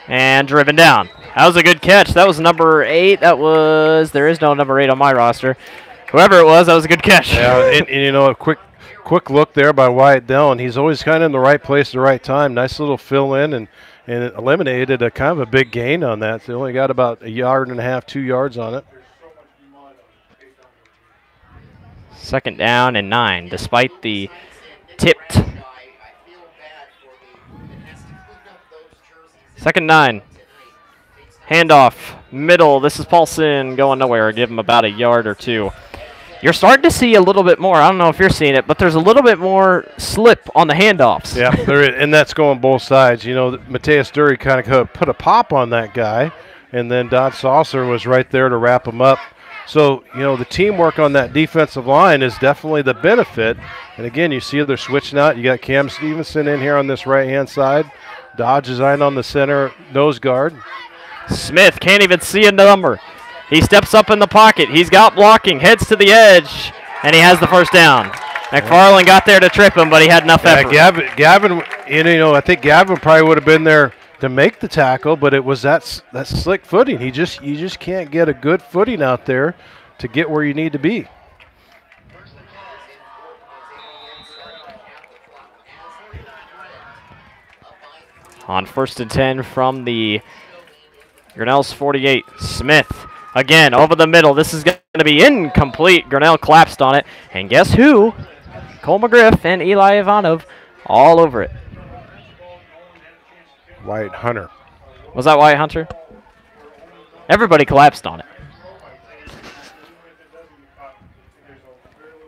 and driven down. That was a good catch. That was number 8. There is no number 8 on my roster. Whoever it was, that was a good catch. Yeah, and you know, a quick look there by Wyatt Dillon. He's always kind of in the right place at the right time. Nice little fill in and it eliminated a kind of a big gain on that. They only got about 1.5 yards, 2 yards on it. 2nd down and 9, despite the tipped. 2nd 9. Handoff, middle. This is Paulson going nowhere. Give him about 1 yard or 2. You're starting to see a little bit more. I don't know if you're seeing it, but there's a little bit more slip on the handoffs. Yeah, and that's going both sides. You know, Mateus Dury kind of put a pop on that guy, and then Don Saucer was right there to wrap him up. So, you know, the teamwork on that defensive line is definitely the benefit. And, again, you see they're switching out. You got Cam Stevenson in here on this right-hand side. Dodge is in on the center nose guard. Smith can't even see a number. He steps up in the pocket. He's got blocking, heads to the edge, and he has the 1st down. McFarland got there to trip him, but he had enough effort. Gavin, you know, I think Gavin probably would have been there to make the tackle, but it was that slick footing. You just can't get a good footing out there to get where you need to be. On 1st and 10 from the Grinnell's 48, Smith. Again, over the middle. This is going to be incomplete. Grinnell collapsed on it. And guess who? Cole McGriff and Eli Ivanov all over it. Wyatt Hunter. Was that Wyatt Hunter? Everybody collapsed on it.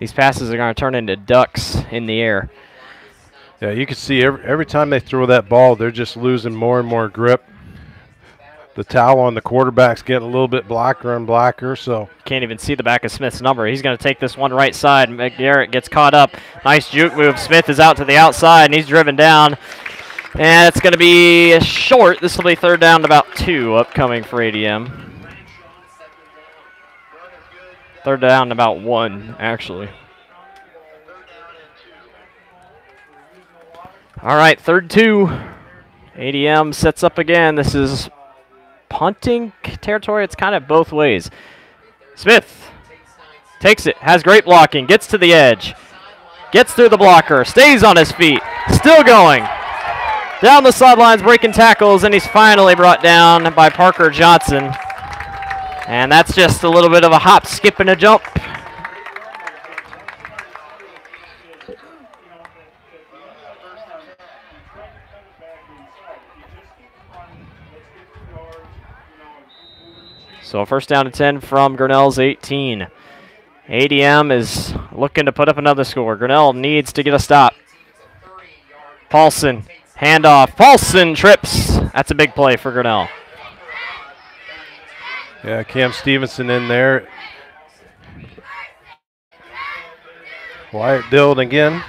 These passes are going to turn into ducks in the air. Yeah, you can see every time they throw that ball, they're just losing more and more grip. The towel on the quarterback's getting a little bit blacker and blacker, so. Can't even see the back of Smith's number. He's going to take this one right side. McGarrett gets caught up. Nice juke move. Smith is out to the outside, and he's driven down. And it's going to be short. This will be 3rd down and about 2 upcoming for ADM. 3rd down and about 1, actually. All right, 3rd 2. ADM sets up again. This is punting territory. It's kind of both ways. Smith takes it, has great blocking, gets to the edge, gets through the blocker, stays on his feet, still going. Down the sidelines, breaking tackles, and he's finally brought down by Parker Johnson. And that's just a little bit of a hop, skip, and a jump. So 1st down and 10 from Grinnell's 18. ADM is looking to put up another score. Grinnell needs to get a stop. Paulson, handoff. Paulson trips. That's a big play for Grinnell. Yeah, Cam Stevenson in there. Wyatt Dillon again.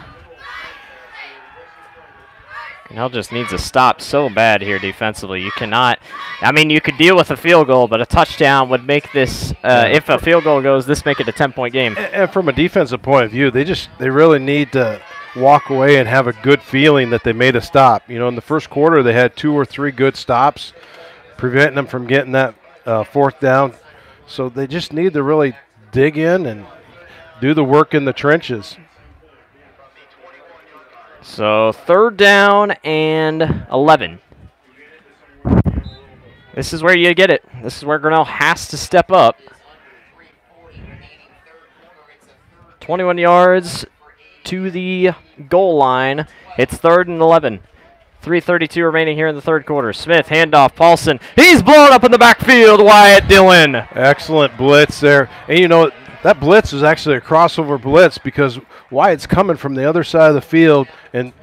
Grinnell just needs a stop so bad here defensively. You cannot, I mean, you could deal with a field goal, but a touchdown would make this, if a field goal goes, this make it a 10-point game. And from a defensive point of view, they really need to walk away and have a good feeling that they made a stop. You know, in the 1st quarter, they had 2 or 3 good stops, preventing them from getting that 4th down. So they just need to really dig in and do the work in the trenches. So 3rd down and 11. This is where you get it. This is where Grinnell has to step up. 21 yards to the goal line. It's 3rd and 11. 3:32 remaining here in the third quarter. Smith, handoff, Paulson. He's blown up in the backfield. Wyatt Dillon. Excellent blitz there. And you know, that blitz is actually a crossover blitz because Wyatt's coming from the other side of the field and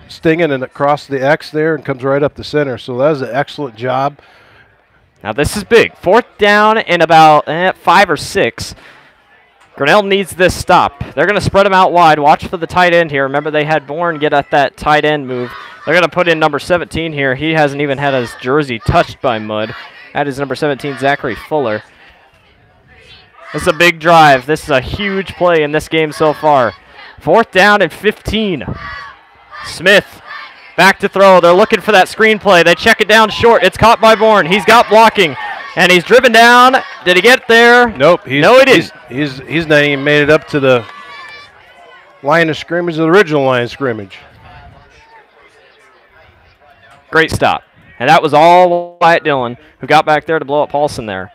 stinging and across the X there and comes right up the center. So that was an excellent job. Now this is big. 4th down and about 5 or 6. Grinnell needs this stop. They're going to spread him out wide. Watch for the tight end here. Remember, they had Bourne get at that tight end move. They're going to put in number 17 here. He hasn't even had his jersey touched by mud. That is number 17, Zachary Fuller. This is a big drive. This is a huge play in this game so far. 4th down and 15. Smith back to throw. They're looking for that screen play. They check it down short. It's caught by Bourne. He's got blocking. And he's driven down. Did he get there? Nope. No, he didn't. He's not even made it up to the line of scrimmage, the original line of scrimmage. Great stop. And that was all Wyatt Dillon, who got back there to blow up Paulson there.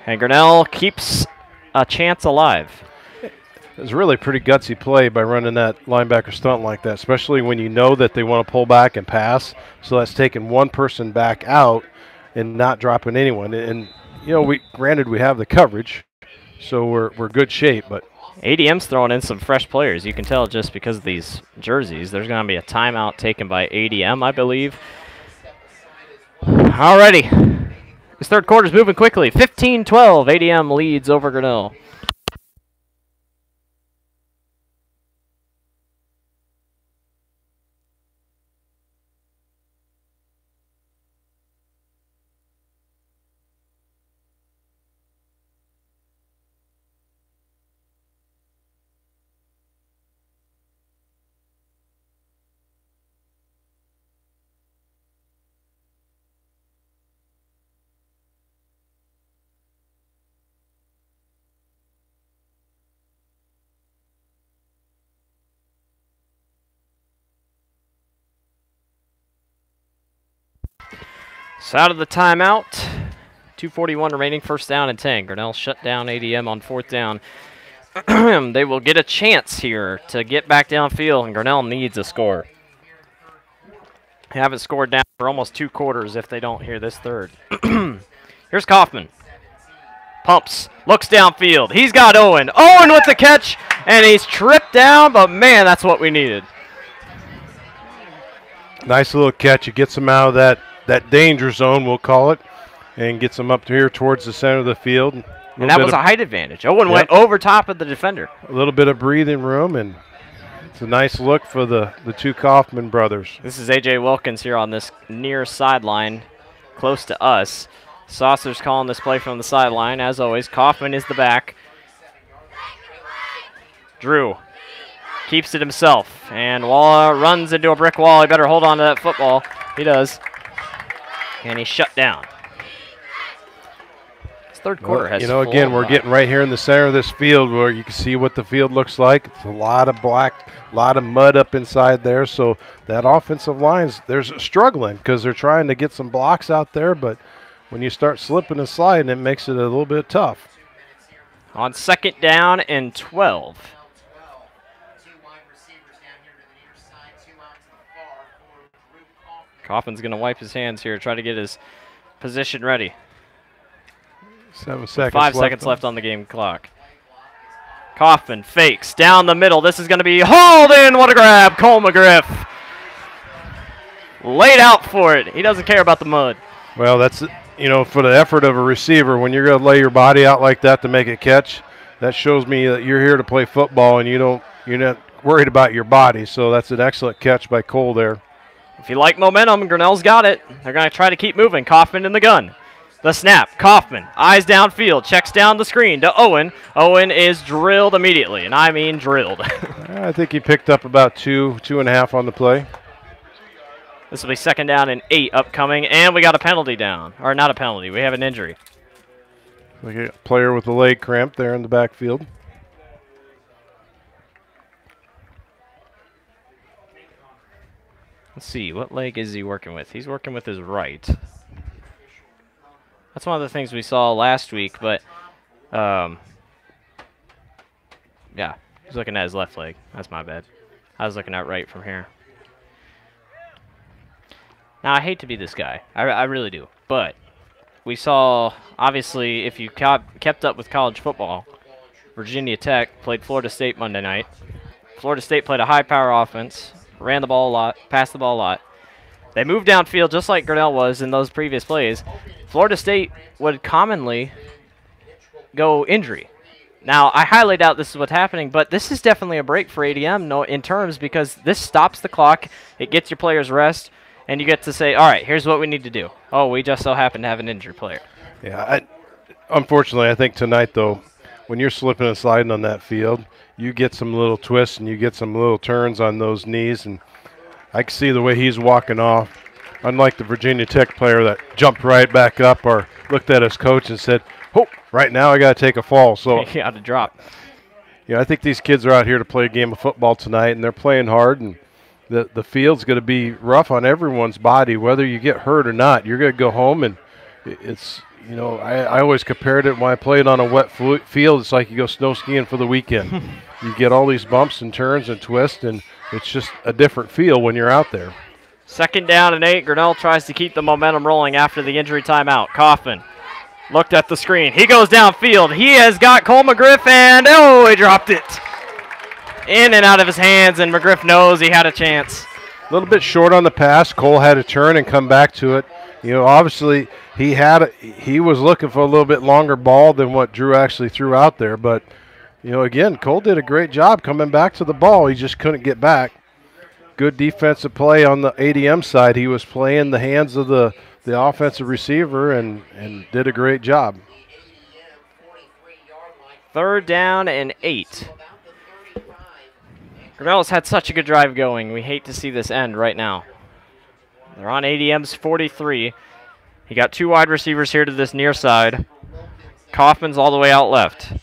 And Grinnell keeps a chance alive. It was really a pretty gutsy play by running that linebacker stunt like that, especially when you know that they want to pull back and pass. So that's taking one person back out and not dropping anyone. And you know, granted we have the coverage, so we're good shape, but ADM's throwing in some fresh players. You can tell just because of these jerseys. There's going to be a timeout taken by ADM, I believe. Alrighty. This third quarter's moving quickly. 15-12. ADM leads over Grinnell. So out of the timeout, 2:41 remaining, 1st down and 10. Grinnell shut down ADM on 4th down. They will get a chance here to get back downfield, and Grinnell needs a score. They haven't scored down for almost 2 quarters if they don't hear this third. Here's Kaufman. Pumps, looks downfield. He's got Owen. Owen with the catch, and he's tripped down, but man, that's what we needed. Nice little catch. It gets him out of that danger zone, we'll call it, and gets him up to here towards the center of the field. And that was a height advantage. Owen went over top of the defender. A little bit of breathing room, and it's a nice look for the two Kaufman brothers. This is A.J. Wilkins here on this near sideline, close to us. Saucer's calling this play from the sideline. As always, Kaufman is the back. Drew keeps it himself, and Waller runs into a brick wall. He better hold on to that football. He does. And he's shut down. This third quarter has, you know, again, we're getting right here in the center of this field where you can see what the field looks like. It's a lot of black, a lot of mud up inside there. So that offensive line's there's struggling because they're trying to get some blocks out there, but when you start slipping and sliding, it makes it a little bit tough. On 2nd down and 12. Kaufman's going to wipe his hands here, try to get his position ready. 7 seconds. 5 seconds left on the game clock. Kaufman fakes down the middle. This is going to be hauled in. What a grab. Cole McGriff laid out for it. He doesn't care about the mud. Well, that's, you know, for the effort of a receiver, when you're going to lay your body out like that to make a catch, that shows me that you're here to play football and you're not worried about your body. So that's an excellent catch by Cole there. If you like momentum, Grinnell's got it. They're going to try to keep moving. Kaufman in the gun. The snap. Kaufman, eyes downfield, checks down the screen to Owen. Owen is drilled immediately, and I mean drilled. I think he picked up about 2.5 on the play. This will be 2nd down and 8 upcoming, and we got a penalty down. Or not a penalty. We have an injury. We got a player with a leg cramp there in the backfield. Let's see, what leg is he working with? He's working with his right. That's one of the things we saw last week, but yeah, He's looking at his left leg. That's my bad. I was looking at right from here. Now, I hate to be this guy. I really do. But we saw, obviously, if you kept up with college football, Virginia Tech played Florida State Monday night. Florida State played a high-power offense, ran the ball a lot, passed the ball a lot. They moved downfield just like Grinnell was in those previous plays. Florida State would commonly go injury. Now, I highly doubt this is what's happening, but this is definitely a break for ADM in terms because this stops the clock, it gets your players rest, and you get to say, all right, here's what we need to do. Oh, we just so happen to have an injured player. Yeah, unfortunately, I think tonight, though, when you're slipping and sliding on that field, you get some little twists and you get some little turns on those knees, and I can see the way he's walking off. Unlike the Virginia Tech player that jumped right back up or looked at his coach and said, oh, right now I got to take a fall. So he had to drop. I think these kids are out here to play a game of football tonight, and they're playing hard, and the field's going to be rough on everyone's body, whether you get hurt or not. You're going to go home, and it's, I always compared it when I played on a wet field. It's like you go snow skiing for the weekend. You get all these bumps and turns and twists, and it's just a different feel when you're out there. 2nd down and 8. Grinnell tries to keep the momentum rolling after the injury timeout. Kaufman looked at the screen. He goes downfield. He has got Cole McGriff, and he dropped it. In and out of his hands, and McGriff knows he had a chance. A little bit short on the pass. Cole had to turn and come back to it. Obviously he was looking for a little bit longer ball than what Drew actually threw out there. But, again, Cole did a great job coming back to the ball. He just couldn't get back. Good defensive play on the ADM side. He was playing the hands of the offensive receiver and did a great job. 3rd down and 8. Grinnell's had such a good drive going. We hate to see this end right now. They're on ADM's 43. He got 2 wide receivers here to this near side. Kaufman's all the way out left.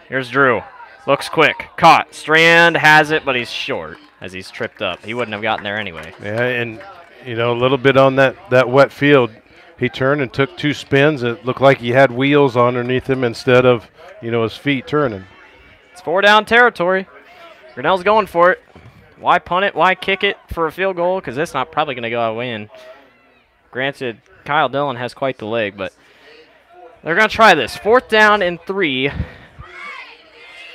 Here's Drew. Looks quick. Caught. Strand has it, but he's short as he's tripped up. He wouldn't have gotten there anyway. Yeah, and, a little bit on that wet field. He turned and took 2 spins. It looked like he had wheels underneath him instead of, his feet turning. It's 4-down territory. Grinnell's going for it. Why punt it? Why kick it for a field goal? Because it's not probably going to go out win. Granted, Kyle Dillon has quite the leg, but they're going to try this. 4th down and 3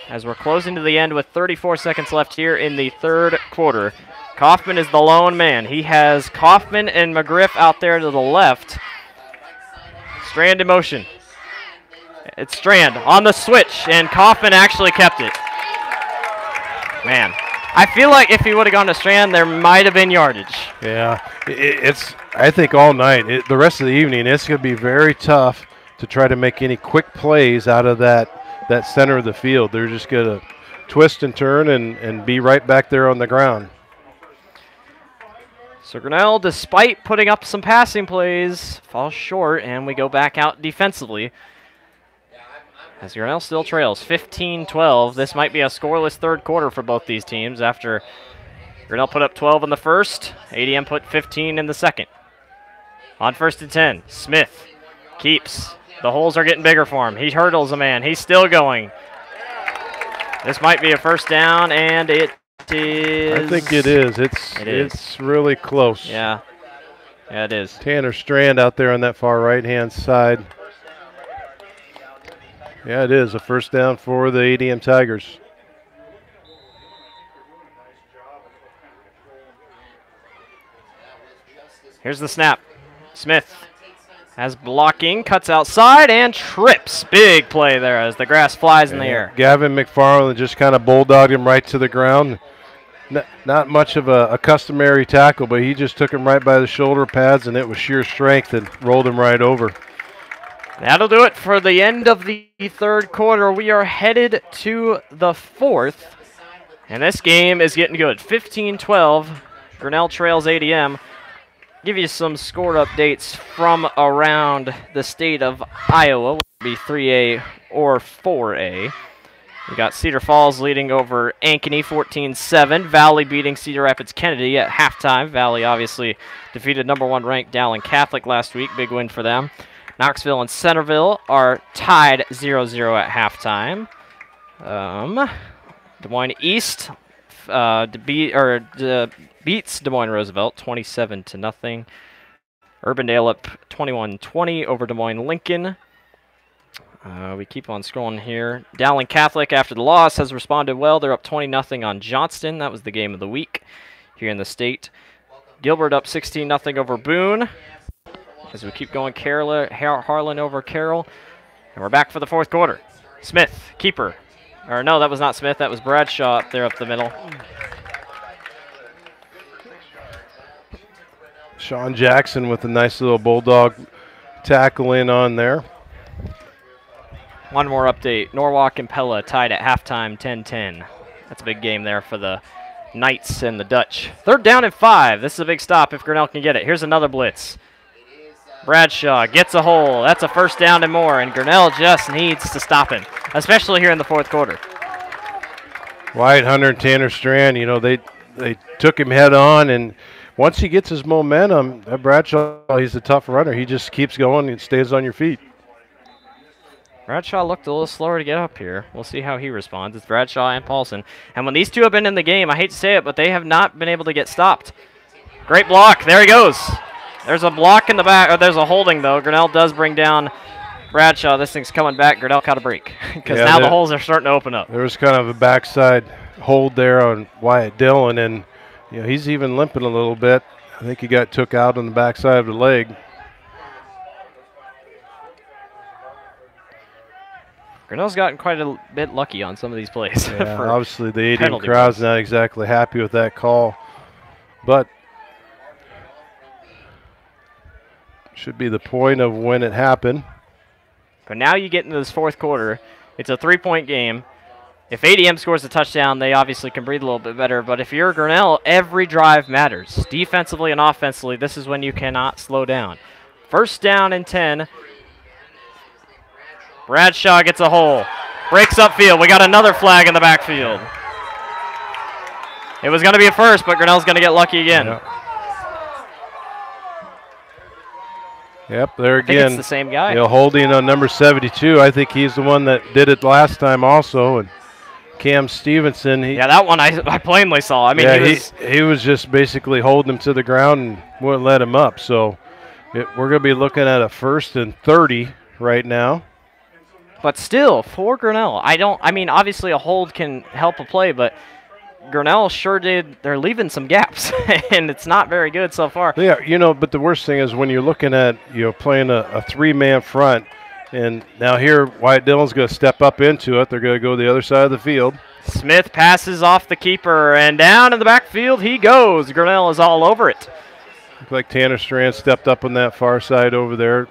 as we're closing to the end with 34 seconds left here in the 3rd quarter. Kaufman is the lone man. He has Kaufman and McGriff out there to the left. Strand in motion. It's Strand on the switch, and Kaufman actually kept it. Man, I feel like if he would have gone to Strand, there might have been yardage. Yeah, I think all night, the rest of the evening, it's going to be very tough to try to make any quick plays out of that center of the field. They're just going to twist and turn and be right back there on the ground. So Grinnell, despite putting up some passing plays, falls short, and we go back out defensively. As Grinnell still trails 15-12. This might be a scoreless 3rd quarter for both these teams after Grinnell put up 12 in the 1st. ADM put 15 in the 2nd. On 1st and 10, Smith keeps. The holes are getting bigger for him. He hurdles a man. He's still going. This might be a 1st down, and it is. I think it is. It's really close. Yeah, it is. Tanner Strand out there on that far right-hand side. Yeah, it is a 1st down for the ADM Tigers. Here's the snap. Smith has blocking, cuts outside, and trips. Big play there as the grass flies in the air. Gavin McFarland just kind of bulldogged him right to the ground. Not much of a customary tackle, but he just took him right by the shoulder pads, and it was sheer strength and rolled him right over. That'll do it for the end of the 3rd quarter. We are headed to the 4th, and this game is getting good. 15-12. Grinnell trails ADM. Give you some score updates from around the state of Iowa. Whether it be 3A or 4A. We got Cedar Falls leading over Ankeny 14-7. Valley beating Cedar Rapids Kennedy at halftime. Valley obviously defeated #1 ranked Dowling Catholic last week. Big win for them. Knoxville and Centerville are tied 0-0 at halftime. Des Moines East beats Des Moines Roosevelt 27-0. Urbandale up 21-20 over Des Moines Lincoln. We keep on scrolling here. Dowling Catholic, after the loss, has responded well. They're up 20-0 on Johnston. That was the game of the week here in the state. Gilbert up 16-0 over Boone. As we keep going, Harlan over Carroll. And we're back for the fourth quarter. Smith, keeper. Or no, that was not Smith. That was Bradshaw up there up the middle. Sean Jackson with a nice little bulldog tackle in on there. One more update. Norwalk and Pella tied at halftime, 10-10. That's a big game there for the Knights and the Dutch. 3rd down and 5. This is a big stop if Grinnell can get it. Here's another blitz. Bradshaw gets a hole. That's a 1st down and more, and Grinnell just needs to stop him, especially here in the fourth quarter. Wyatt Hunter and Tanner Strand, you know, they took him head on, and once he gets his momentum, that Bradshaw, he's a tough runner. He just keeps going and stays on your feet. Bradshaw looked a little slower to get up here. We'll see how he responds. It's Bradshaw and Paulson. And when these two have been in the game, I hate to say it, but they have not been able to get stopped. Great block. There he goes. There's a block in the back. Or there's a holding, though. Grinnell does bring down Bradshaw. This thing's coming back. Grinnell caught a break because now the holes are starting to open up. There was kind of a backside hold there on Wyatt Dillon, and you know, he's even limping a little bit. I think he got took out on the backside of the leg. Grinnell's gotten quite a bit lucky on some of these plays. Yeah, obviously the ADM crowd's not exactly happy with that call, but should be the point of when it happened. But now you get into this fourth quarter. It's a 3-point game. If ADM scores a touchdown, they obviously can breathe a little bit better. But if you're Grinnell, every drive matters. Defensively and offensively, this is when you cannot slow down. 1st down and 10. Bradshaw gets a hole. Breaks upfield. We got another flag in the backfield. It was going to be a first, but Grinnell's going to get lucky again. Yep, there again. I think it's the same guy. You know, holding on number 72. I think he's the one that did it last time also. And Cam Stevenson. Yeah, that one I plainly saw. I mean, yeah, he was just basically holding him to the ground and wouldn't let him up. So we're going to be looking at a 1st and 30 right now. But still, for Grinnell, I mean, obviously a hold can help a play, but Grinnell sure did. They're leaving some gaps, and it's not very good so far. Yeah, you know, but the worst thing is when you're looking at, you know, playing a 3-man front, and now here Wyatt Dillon's going to step up into it. They're going to go the other side of the field. Smith passes off the keeper, and down in the backfield he goes. Grinnell is all over it. Looks like Tanner Strand stepped up on that far side over there.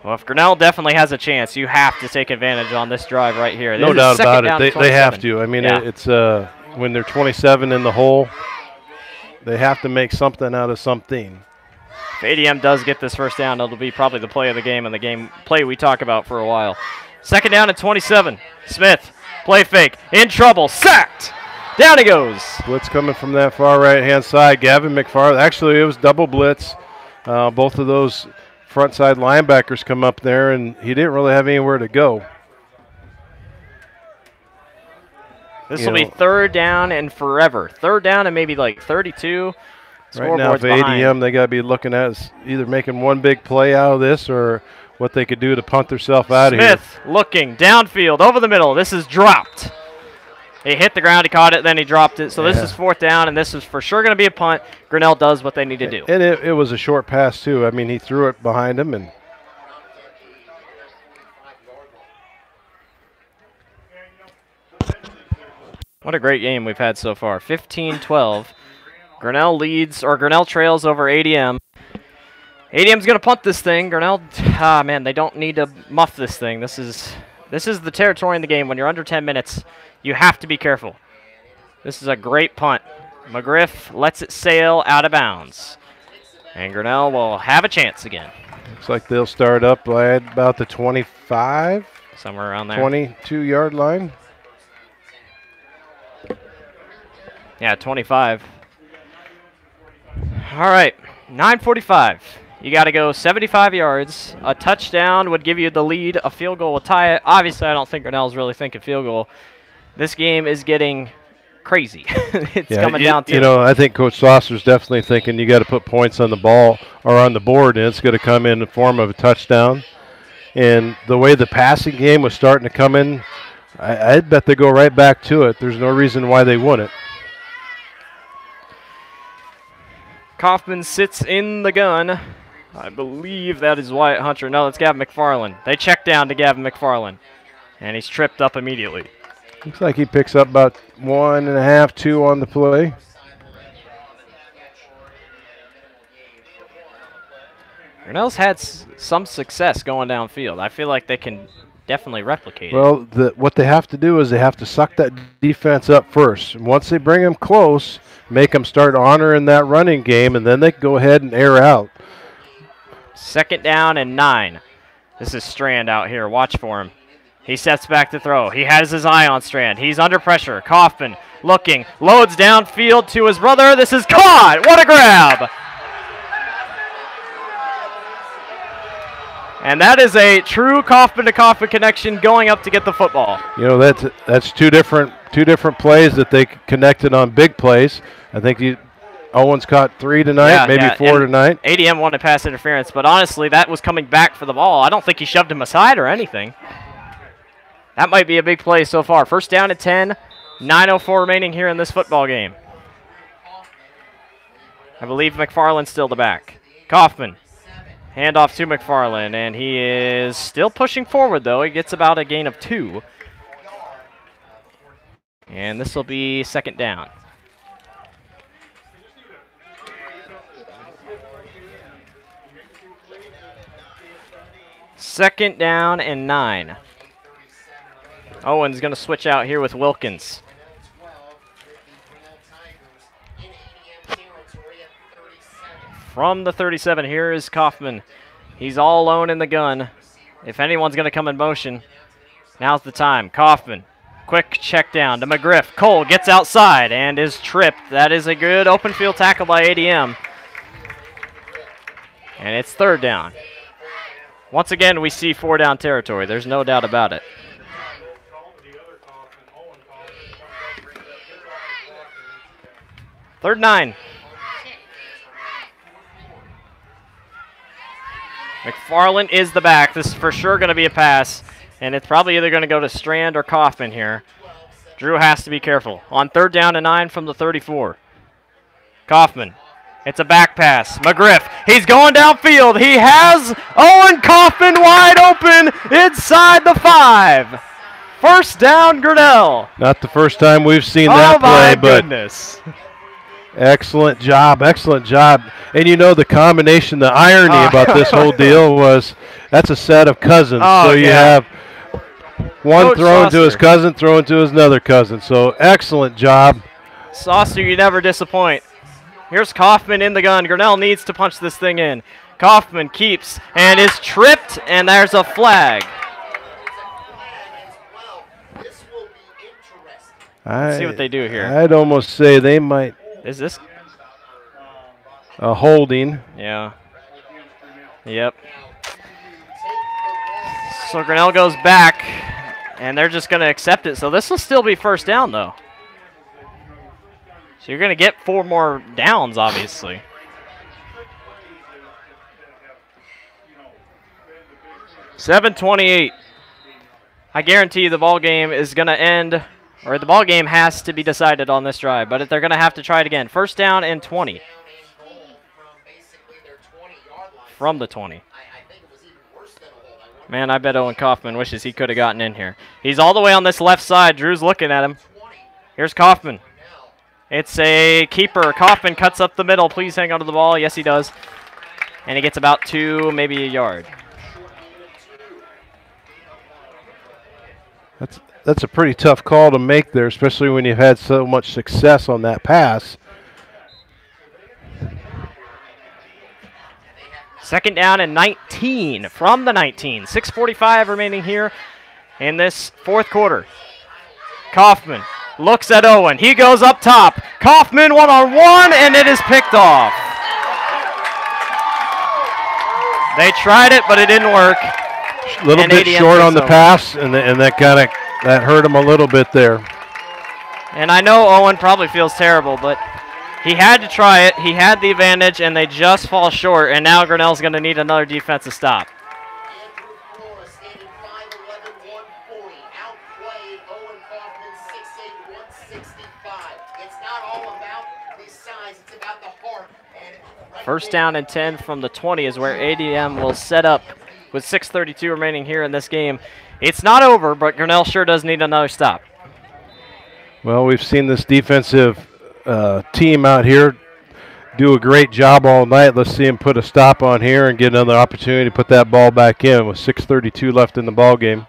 Well, if Grinnell definitely has a chance, you have to take advantage on this drive right here. No doubt about it. They have to. I mean, it's when they're 27 in the hole, they have to make something out of something. If ADM does get this 1st down, it'll be probably the play of the game and the game play we talk about for a while. 2nd down and 27. Smith, play fake, in trouble, sacked. Down he goes. Blitz coming from that far right-hand side. Gavin McFarland. Actually, it was double blitz. Both of those front side linebackers come up there, and he didn't really have anywhere to go. This will be 3rd down and forever. 3rd down and maybe like 32. Right now for ADM, they got to be looking at is either making one big play out of this or what they could do to punt themselves out of here. Smith looking downfield over the middle. This is dropped. He hit the ground, he caught it, then he dropped it. So this is 4th down, and this is for sure going to be a punt. Grinnell does what they need to do. And it was a short pass, too. I mean, he threw it behind him. And what a great game we've had so far. 15-12. Grinnell leads, or Grinnell trails over ADM. ADM's going to punt this thing. Grinnell, man, they don't need to muff this thing. This is the territory in the game. When you're under 10 minutes, you have to be careful. This is a great punt. McGriff lets it sail out of bounds. And Grinnell will have a chance again. Looks like they'll start up at about the 25. Somewhere around there. 22-yard line. Yeah, 25. All right, 9:45 You got to go 75 yards. A touchdown would give you the lead. A field goal would tie it. Obviously, I don't think Grinnell's really thinking field goal. This game is getting crazy. It's coming down to. You know, I think Coach Saucer's definitely thinking you got to put points on the ball or on the board, and it's going to come in the form of a touchdown. And the way the passing game was starting to come in, I'd bet they go right back to it. There's no reason why they wouldn't. Kaufman sits in the gun. I believe that is Wyatt Hunter. No, it's Gavin McFarland. They check down to Gavin McFarland, and he's tripped up immediately. Looks like he picks up about 1.5, 2 on the play. Grinnell's had some success going downfield. I feel like they can definitely replicate it. Well, what they have to do is they have to suck that defense up first. And once they bring them close, make them start honoring that running game, and then they can go ahead and air out. 2nd down and 9. This is Strand out here. Watch for him. He steps back to throw. He has his eye on Strand. He's under pressure. Kaufman looking. Loads downfield to his brother. This is caught. What a grab. And that is a true Kaufman-to-Kaufman connection going up to get the football. You know, that's two different plays that they connected on big plays. I think Owens caught 3 tonight, maybe 4 tonight. ADM wanted pass interference, but honestly, that was coming back for the ball. I don't think he shoved him aside or anything. That might be a big play so far. 1st down and 10, 9:04 remaining here in this football game. I believe McFarland's still the back. Kaufman, handoff to McFarland, and he is still pushing forward, though. He gets about a gain of 2. And this will be 2nd down. Second down and 9. Owens going to switch out here with Wilkins. From the 37, here is Kaufman. He's all alone in the gun. If anyone's going to come in motion, now's the time. Kaufman, quick check down to McGriff. Cole gets outside and is tripped. That is a good open field tackle by ADM. And it's 3rd down. Once again, we see 4-down territory. There's no doubt about it. Third 9. McFarland is the back. This is for sure going to be a pass, and it's probably either going to go to Strand or Kaufman here. Drew has to be careful. On 3rd down and 9 from the 34. Kaufman. It's a back pass. McGriff. He's going downfield. He has Owen Kaufman wide open inside the 5. 1st down, Grinnell. Not the first time we've seen that play, but goodness. Excellent job, excellent job. And you know the combination, the irony about this whole deal was that's a set of cousins. So you have one Coach throwing Saucer to his cousin, throwing to his another cousin. So excellent job. Saucer, you never disappoint. Here's Kaufman in the gun. Grinnell needs to punch this thing in. Kaufman keeps and is tripped, and there's a flag. Let's see what they do here. I'd almost say they might. Is this a holding? Yeah. Yep. So Grinnell goes back, and they're just going to accept it. So this will still be 1st down, though. So you're going to get 4 more downs, obviously. .728. I guarantee you the ball game is going to end, or the ball game has to be decided on this drive, but they're going to have to try it again. 1st down and 20. From the 20. Man, I bet Owen Kaufman wishes he could have gotten in here. He's all the way on this left side. Drew's looking at him. Here's Kaufman. It's a keeper. Kaufman cuts up the middle. Please hang on to the ball. Yes, he does. And he gets about 2, maybe a yard. That's a pretty tough call to make there, especially when you've had so much success on that pass. 2nd down and 19 from the 19. 6:45 remaining here in this 4th quarter. Kaufman looks at Owen. He goes up top. Kaufman one-on-one, and it is picked off. They tried it, but it didn't work. A little bit short on the pass, and that kind of hurt him a little bit there. And I know Owen probably feels terrible, but he had to try it. He had the advantage, and they just fall short, and now Grinnell's going to need another defensive stop. First down and 10 from the 20 is where ADM will set up with 6:32 remaining here in this game. It's not over, but Grinnell sure does need another stop. Well, we've seen this defensive team out here do a great job all night. Let's see him put a stop on here and get another opportunity to put that ball back in with 6:32 left in the ball game.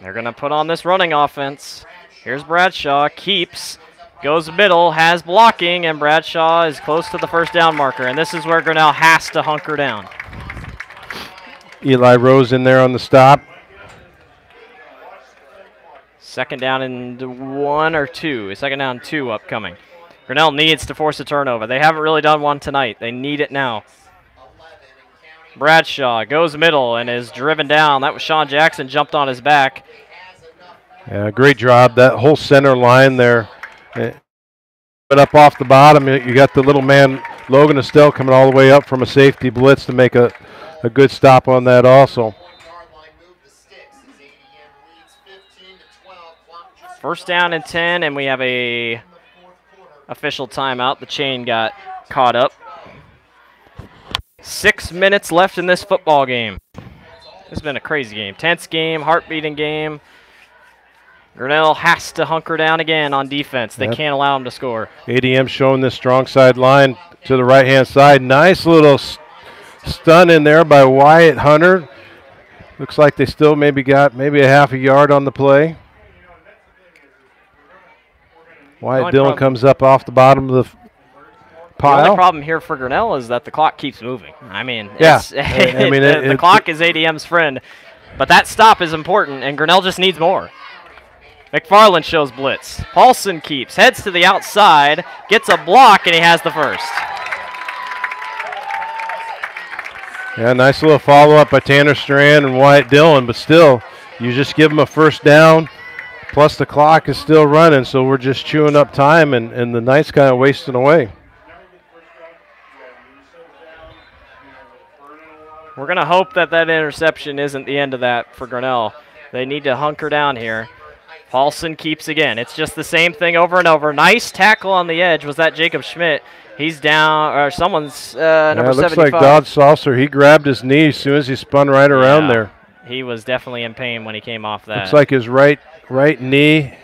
They're going to put on this running offense. Here's Bradshaw, keeps, goes middle, has blocking, and Bradshaw is close to the first down marker, and this is where Grinnell has to hunker down. Eli Rose in there on the stop. Second down and 1 or 2. Second down 2 upcoming. Grinnell needs to force a turnover. They haven't really done one tonight. They need it now. Bradshaw goes middle and is driven down. That was Sean Jackson, jumped on his back. Yeah, great job. That whole center line there. But up off the bottom, you got the little man, Logan Estelle, coming all the way up from a safety blitz to make a good stop on that also. First down and 10, and we have a official timeout. The chain got caught up. 6 minutes left in this football game. This has been a crazy game. Tense game, heart-beating game. Grinnell has to hunker down again on defense. They can't allow them to score. ADM showing this strong side line to the right-hand side. Nice little stun in there by Wyatt Hunter. Looks like they still got maybe a half a yard on the play. Wyatt Dillon comes up off the bottom of the pile. The only problem here for Grinnell is that the clock keeps moving. I mean, yeah. The clock is ADM's friend, but that stop is important, and Grinnell just needs more. McFarland shows blitz. Paulson keeps, heads to the outside, gets a block, and he has the first. Yeah, nice little follow-up by Tanner Strand and Wyatt Dillon, but still, you just give them a first down, plus the clock is still running, so we're just chewing up time, and the night's kind of wasting away. We're going to hope that interception isn't the end of that for Grinnell. They need to hunker down here. Paulson keeps again. It's just the same thing over and over. Nice tackle on the edge. Was that Jacob Schmidt? He's down, or someone's number 75. It looks like Dodge Saucer. He grabbed his knee as soon as he spun right around there. He was definitely in pain when he came off that. Looks like his right knee.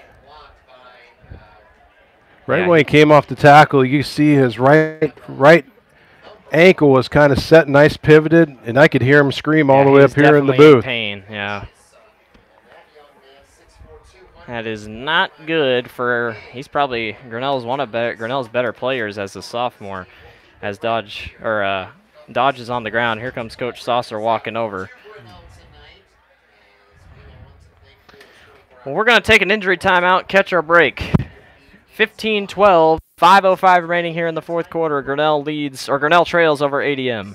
When he came off the tackle, you see his right ankle was kind of set, nice pivoted, and I could hear him scream all the way up here in the booth. In pain, yeah. That is not good for. He's probably Grinnell's better players as a sophomore. As Dodge is on the ground. Here comes Coach Saucer walking over. Well, we're going to take an injury timeout, catch our break. 15-12, 5:05 remaining here in the fourth quarter. Grinnell trails over ADM.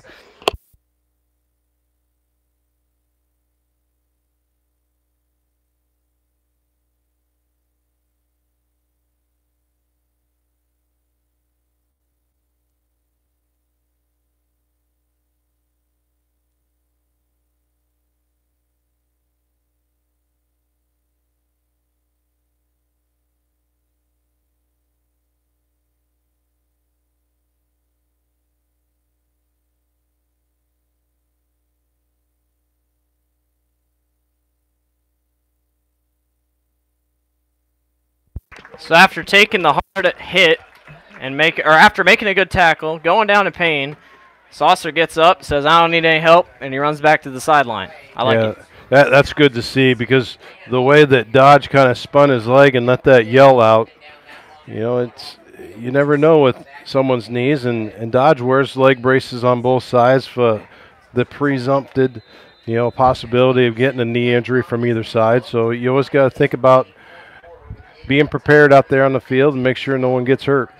So after taking the hard hit and after making a good tackle, going down in pain, Saucer gets up, says, "I don't need any help," and he runs back to the sideline. I like it. That's good to see, because the way that Dodge kind of spun his leg and let that yell out, you never know with someone's knees, and Dodge wears leg braces on both sides for the presumptive, possibility of getting a knee injury from either side. So you always got to think about being prepared out there on the field and make sure no one gets hurt.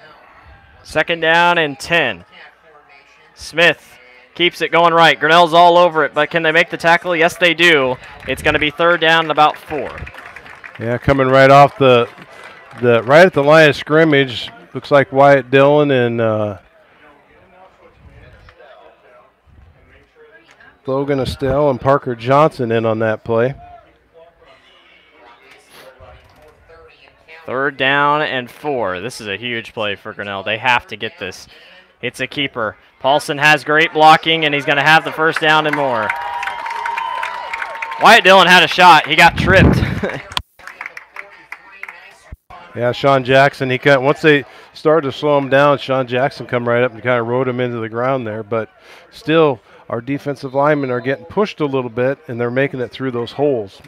Second down and 10. Smith keeps it going right. Grinnell's all over it, but can they make the tackle? Yes, they do. It's going to be 3rd down and about 4. Yeah, coming right off the right at the line of scrimmage. Looks like Wyatt Dillon and Logan Estelle and Parker Johnson in on that play. 3rd down and 4. This is a huge play for Grinnell. They have to get this. It's a keeper. Paulson has great blocking, and he's going to have the 1st down and more. Wyatt Dillon had a shot. He got tripped. Yeah, Sean Jackson, once they started to slow him down, Sean Jackson come right up and kind of rode him into the ground there. But still, our defensive linemen are getting pushed a little bit, and they're making it through those holes.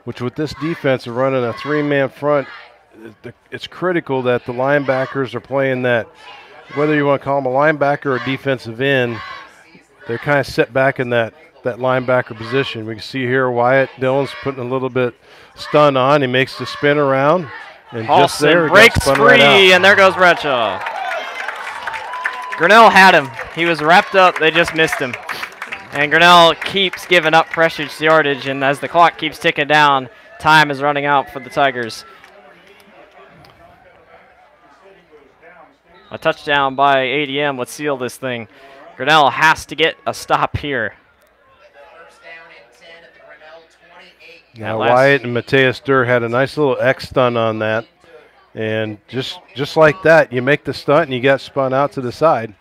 Which with this defense of running a 3-man front, it's critical that the linebackers are playing that, whether you want to call them a linebacker or a defensive end, they're kind of set back in that linebacker position. We can see here Wyatt Dillon's putting a little bit stun on. He makes the spin around. And Paulson just there, breaks free, right and there goes Bradshaw. Grinnell had him. He was wrapped up. They just missed him. And Grinnell keeps giving up precious yardage, and as the clock keeps ticking down, time is running out for the Tigers. A touchdown by ADM would seal this thing. Grinnell has to get a stop here. Now Wyatt and Mateus Durr had a nice little X stunt on that. And just like that, you make the stunt and you got spun out to the side.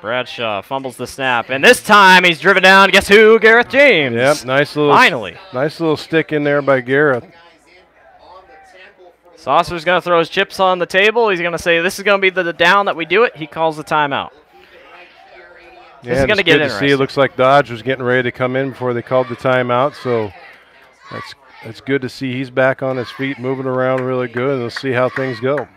Bradshaw fumbles the snap, and this time he's driven down. Guess who? Gareth James. Yep, nice little stick in there by Gareth. Saucer's going to throw his chips on the table. He's going to say, this is going to be the down that we do it. He calls the timeout. This is going to get interesting. It looks like Dodge was getting ready to come in before they called the timeout, so that's good to see. He's back on his feet, moving around really good, and we'll see how things go.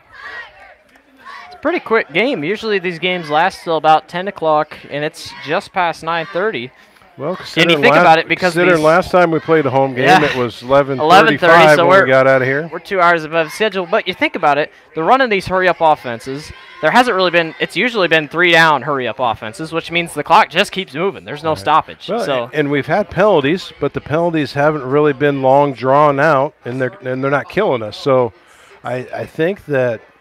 It's a pretty quick game. Usually these games last till about 10 o'clock, and it's just past 9:30. Well, and you think about it, because last time we played a home game, it was 11:35 so when we got out of here. We're 2 hours above schedule. But you think about it, they're running these hurry-up offenses. There hasn't really been – it's usually been 3-down hurry-up offenses, which means the clock just keeps moving. There's no stoppage. Well, and we've had penalties, but the penalties haven't really been long drawn out, and they're not killing us. So I think that –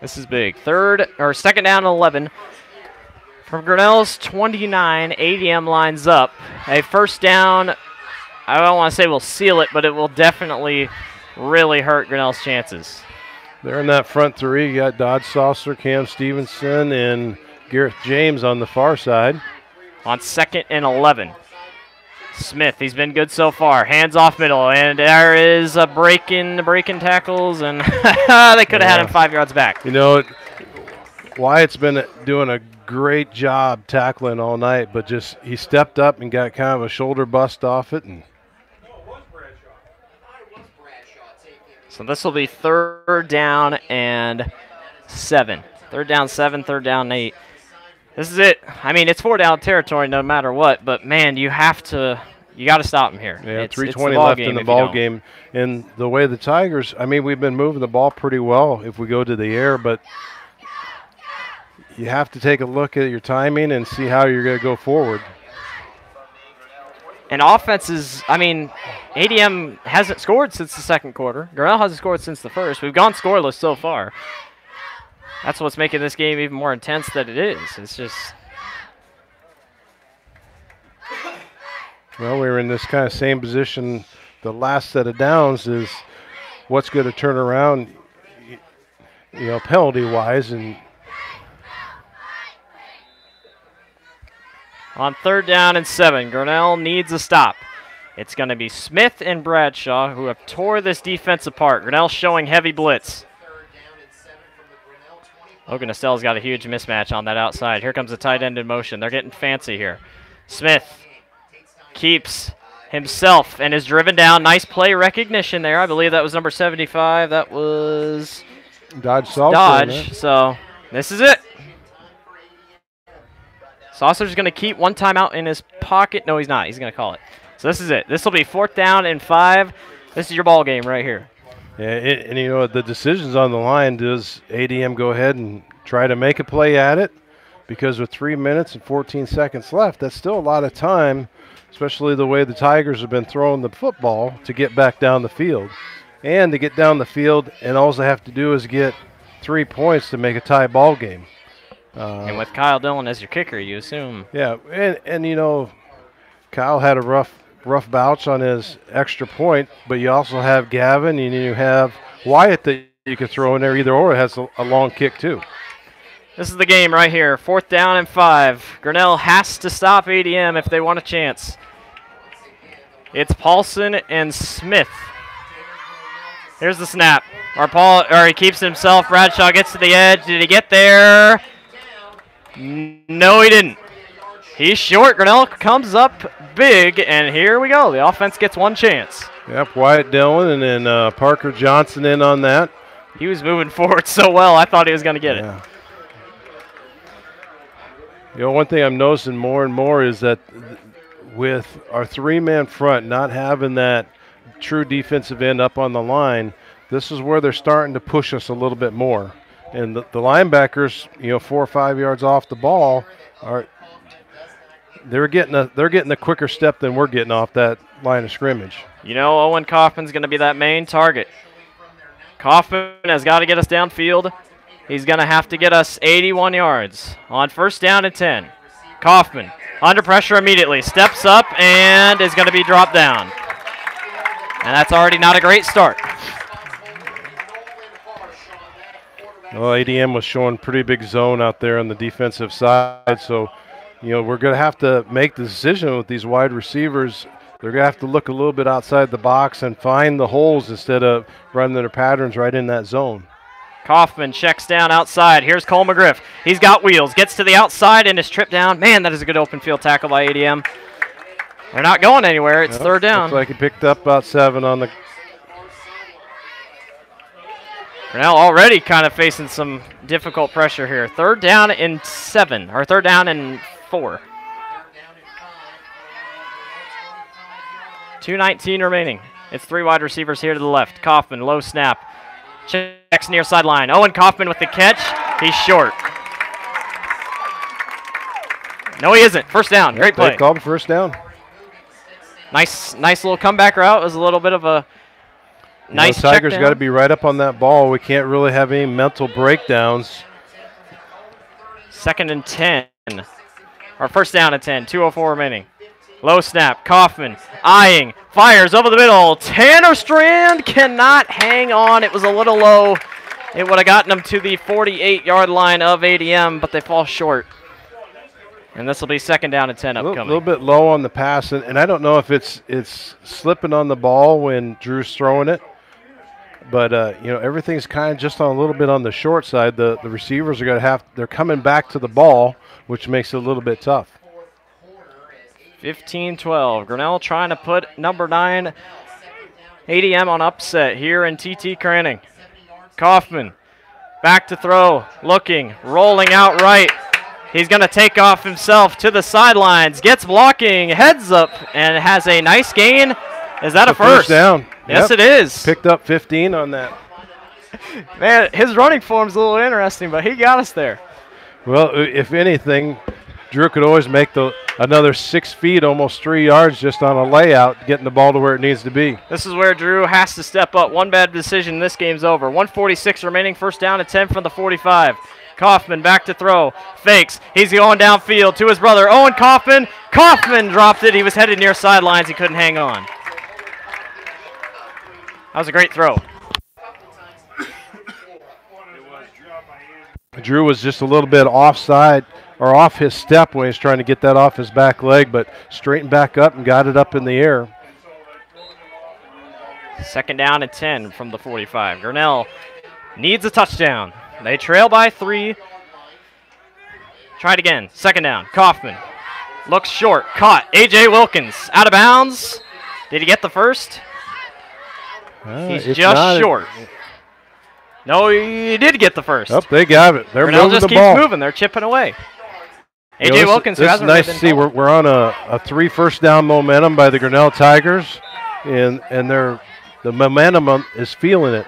this is big. 2nd down and 11. From Grinnell's 29, ADM lines up. A 1st down, I don't want to say will seal it, but it will definitely really hurt Grinnell's chances. They're in that front 3. You got Dodge Saucer, Cam Stevenson, and Gareth James on the far side. On 2nd and 11. Smith, he's been good so far. Hands off middle, and there is a breaking tackles, and they could have had him 5 yards back. You know, Wyatt's been doing a great job tackling all night, but just he stepped up and got kind of a shoulder bust off it. And so this will be 3rd down and 7. 3rd down 7, 3rd down 8. This is it. I mean, it's 4-down territory no matter what, but, man, you got to stop him here. Yeah, 3:20 left in the ball game. And the way the Tigers, I mean, we've been moving the ball pretty well if we go to the air, but you have to take a look at your timing and see how you're going to go forward. And offenses, I mean, ADM hasn't scored since the 2nd quarter. Grinnell hasn't scored since the 1st. We've gone scoreless so far. That's what's making this game even more intense than it is. It's just... Well, we were in this kind of same position. The last set of downs is what's going to turn around, you know, penalty-wise. And on 3rd down and 7, Grinnell needs a stop. It's going to be Smith and Bradshaw who have tore this defense apart. Grinnell showing heavy blitz. Logan Estelle's got a huge mismatch on that outside. Here comes the tight end in motion. They're getting fancy here. Smith keeps himself and is driven down. Nice play recognition there. I believe that was number 75. That was Dodge. So this is it. Saucer's going to keep one timeout in his pocket. No, he's not. He's going to call it. So this is it. This will be 4th down and 5. This is your ball game right here. Yeah, and you know, the decision's on the line. Does ADM go ahead and try to make a play at it? Because with 3 minutes and 14 seconds left, that's still a lot of time, especially the way the Tigers have been throwing the football to get back down the field. And to get down the field, and all they have to do is get 3 points to make a tie ball game. And with Kyle Dillon as your kicker, you assume. Yeah, and you know, Kyle had a rough bounce on his extra point, but you also have Gavin and you have Wyatt that you could throw in there either or. It has a long kick too. This is the game right here. 4th down and 5. Grinnell has to stop ADM if they want a chance. It's Paulson and Smith. Here's the snap. He keeps himself. Bradshaw gets to the edge. Did he get there? No, he didn't. He's short. Grinnell comes up big, and here we go. The offense gets one chance. Yep, Wyatt Dillon and then Parker Johnson in on that. He was moving forward so well, I thought he was going to get it. You know, one thing I'm noticing more and more is that with our 3-man front not having that true defensive end up on the line, this is where they're starting to push us a little bit more. And the linebackers, you know, 4 or 5 yards off the ball, they're getting a quicker step than we're getting off that line of scrimmage. You know, Owen Kaufman's going to be that main target. Kaufman has got to get us downfield. He's going to have to get us 81 yards on 1st down and 10. Kaufman under pressure immediately, steps up and is going to be dropped down. And that's already not a great start. Well, ADM was showing pretty big zone out there on the defensive side, so you know we're going to have to make the decision with these wide receivers. They're going to have to look a little bit outside the box and find the holes instead of running their patterns right in that zone. Kaufman checks down outside. Here's Cole McGriff. He's got wheels. Gets to the outside and is tripped down. Man, that is a good open field tackle by ADM. They're not going anywhere. It's 3rd down. Looks like he picked up about 7 on the. Grinnell already kind of facing some difficult pressure here. 3rd down and 7, or 3rd down and 4. 2:19 remaining. It's 3 wide receivers here to the left. Kaufman, low snap. Checks near sideline. Owen Kaufman with the catch. He's short. No, he isn't. 1st down. Great play. They called a 1st down. Nice little comeback route. It was a little bit of a nice check down. Tigers got to be right up on that ball. We can't really have any mental breakdowns. 2nd and 10. Or 1st down and 10. 2:04 remaining. Low snap. Kaufman eyeing. Fires over the middle. Tanner Strand cannot hang on. It was a little low. It would have gotten them to the 48-yard line of ADM, but they fall short. And this will be 2nd down and 10 upcoming. A little bit low on the pass, and I don't know if it's slipping on the ball when Drew's throwing it. But, you know, everything's kind of just on a little bit on the short side. The receivers are going to they're coming back to the ball, which makes it a little bit tough. 15-12. Grinnell trying to put number 9 ADM on upset here in TT Cranning. Kaufman back to throw, looking, rolling out right. He's going to take off himself to the sidelines, gets blocking, heads up, and has a nice gain. Is that a first? Down. Yes, Yep. It is. Picked up 15 on that. Man, his running form's a little interesting, but he got us there. Well, if anything, Drew could always make another 6 feet, almost 3 yards just on a layout, getting the ball to where it needs to be. This is where Drew has to step up. One bad decision, this game's over. 1:46 remaining, 1st down and 10 from the 45. Kaufman back to throw, fakes. He's going downfield to his brother, Owen Kaufman. Kaufman dropped it. He was headed near sidelines. He couldn't hang on. That was a great throw. Drew was just a little bit offside or off his step when he was trying to get that off his back leg, but straightened back up and got it up in the air. 2nd down and 10 from the 45. Grinnell needs a touchdown. They trail by 3. Try it again. 2nd down. Kaufman looks short. Caught. A.J. Wilkins out of bounds. Did he get the first? He's just short. No, he did get the first. Oh, they got it. They're Grinnell moving just the ball. keeps moving. They're chipping away. A.J. Wilkins, who this is hasn't nice really to see. been We're on a 3 first down momentum by the Grinnell Tigers, and they're The momentum is feeling it.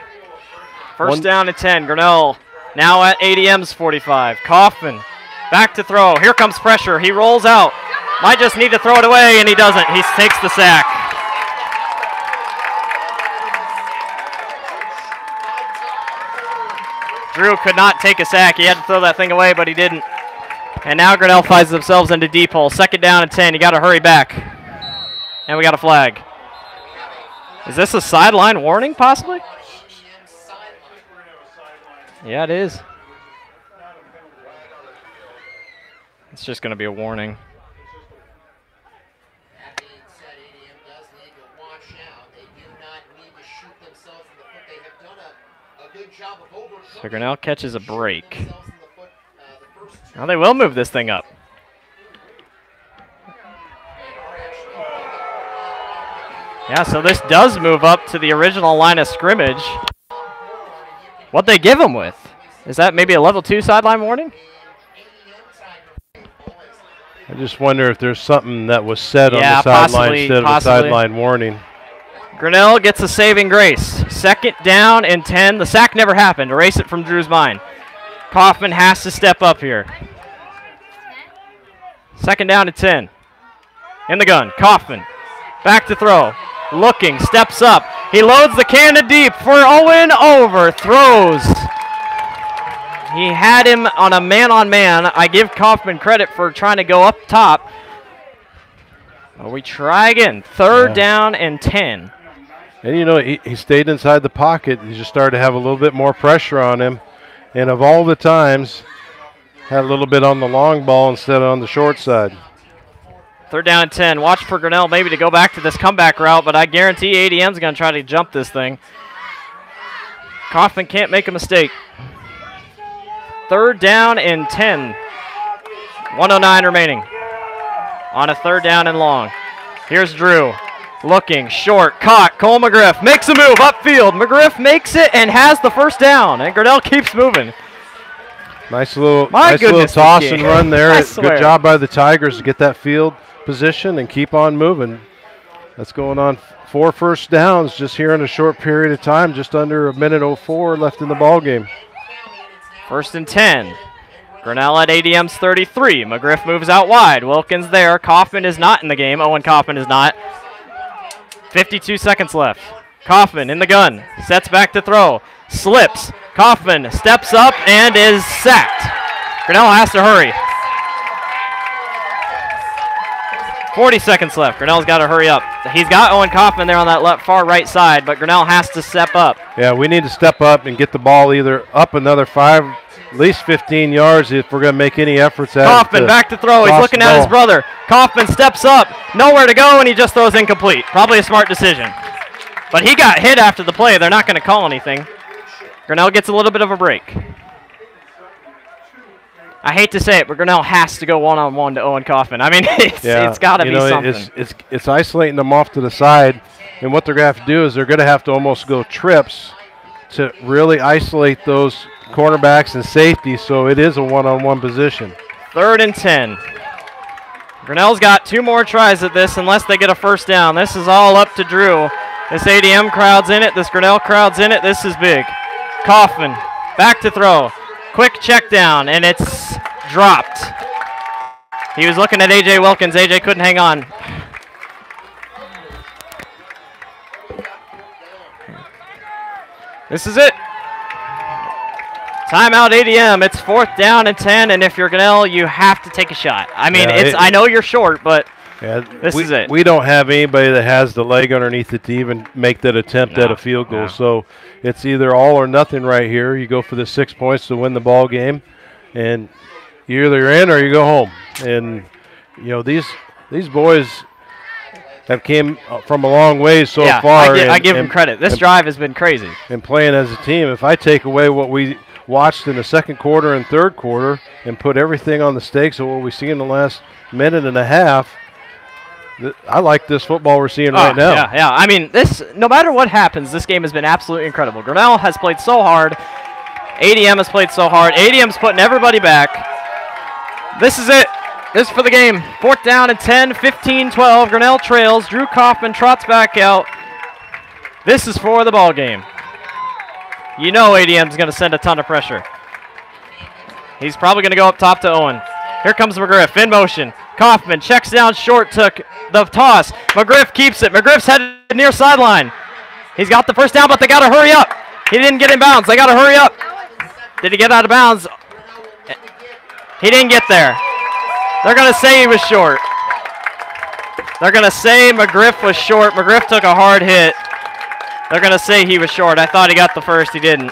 First down and 10. Grinnell now at ADM's 45. Kaufman back to throw. Here comes pressure. He rolls out. Might just need to throw it away, and he doesn't. He takes the sack. Drew could not take a sack. He had to throw that thing away, but he didn't. And now Grinnell finds themselves into deep hole. Second down and 10. You got to hurry back. And we got a flag. Is this a sideline warning, possibly? Yeah, it is. It's just going to be a warning. So Grinnell catches a break. Now they will move this thing up. Yeah, so this does move up to the original line of scrimmage. What'd they give him with? Is that maybe a level 2 sideline warning? I just wonder if there's something that was said on the sideline instead of a sideline warning. Grinnell gets a saving grace. Second down and 10. The sack never happened. Erase it from Drew's mind. Kaufman has to step up here. Second down and 10. In the gun. Kaufman. Back to throw. Looking. Steps up. He loads the cannon deep for Owen. Overthrows. He had him on a man-on-man. I give Kaufman credit for trying to go up top. Well, we try again. Third down and 10. And, you know, he stayed inside the pocket. He just started to have a little bit more pressure on him. And of all the times, had a little bit on the long ball instead of on the short side. Third down and 10. Watch for Grinnell maybe to go back to this comeback route, but I guarantee ADM's going to try to jump this thing. Kaufman can't make a mistake. Third down and 10. 1:09 remaining. On a third down and long. Here's Drew. Looking, short, caught. Cole McGriff makes a move upfield. McGriff makes it and has the first down. And Grinnell keeps moving. Nice little toss and run there. Good job by the Tigers to get that field position and keep on moving. That's going on 4 first downs just here in a short period of time. Just under a minute 04 left in the ball game. First and 10. Grinnell at ADM's 33. McGriff moves out wide. Wilkins there. Kaufman is not in the game. Owen Kaufman is not. 52 seconds left. Kaufman in the gun. Sets back to throw. Slips. Kaufman steps up and is sacked. Grinnell has to hurry. 40 seconds left. Grinnell's got to hurry up. He's got Owen Kaufman there on that far right side, but Grinnell has to step up. Yeah, we need to step up and get the ball either up another 5, at least 15 yards if we're going to make any efforts at Kaufman back to throw. He's looking at his brother. Kaufman steps up. Nowhere to go, and he just throws incomplete. Probably a smart decision. But he got hit after the play. They're not going to call anything. Grinnell gets a little bit of a break. I hate to say it, but Grinnell has to go one-on-one to Owen Kaufman. I mean, it's got to be something. It's isolating them off to the side, and what they're going to have to do is they're going to have to almost go trips to really isolate those cornerbacks and safety, so it is a one-on-one position. Third and 10. Grinnell's got 2 more tries at this unless they get a first down. This is all up to Drew. This ADM crowd's in it. This Grinnell crowd's in it. This is big. Kaufman back to throw. Quick check down, and it's dropped. He was looking at A.J. Wilkins. A.J. couldn't hang on. This is it. Timeout ADM. It's 4th down and 10, and if you're Grinnell, you have to take a shot. I mean, I know you're short, but this is it. We don't have anybody that has the leg underneath it to even make that attempt at a field goal. So it's either all or nothing right here. You go for the 6 points to win the ball game, and you're either in or you go home. And you know these boys have came from a long way so far. I give them credit. This drive has been crazy. And playing as a team, if I take away what we watched in the second quarter and third quarter and put everything on the stakes of what we see in the last minute and a half, I like this football we're seeing right now. Yeah. I mean, no matter what happens, this game has been absolutely incredible. Grinnell has played so hard. ADM has played so hard. ADM's putting everybody back. This is it. This is for the game. 4th down and 10, 15-12. Grinnell trails. Drew Kaufman trots back out. This is for the ball game. You know ADM's going to send a ton of pressure. He's probably going to go up top to Owen. Here comes McGriff in motion. Kaufman checks down short, took the toss. McGriff keeps it. McGriff's headed near sideline. He's got the first down, but they got to hurry up. He didn't get in bounds. They got to hurry up. Did he get out of bounds? He didn't get there. They're going to say he was short. They're going to say McGriff was short. McGriff took a hard hit. They're going to say he was short. I thought he got the first. He didn't.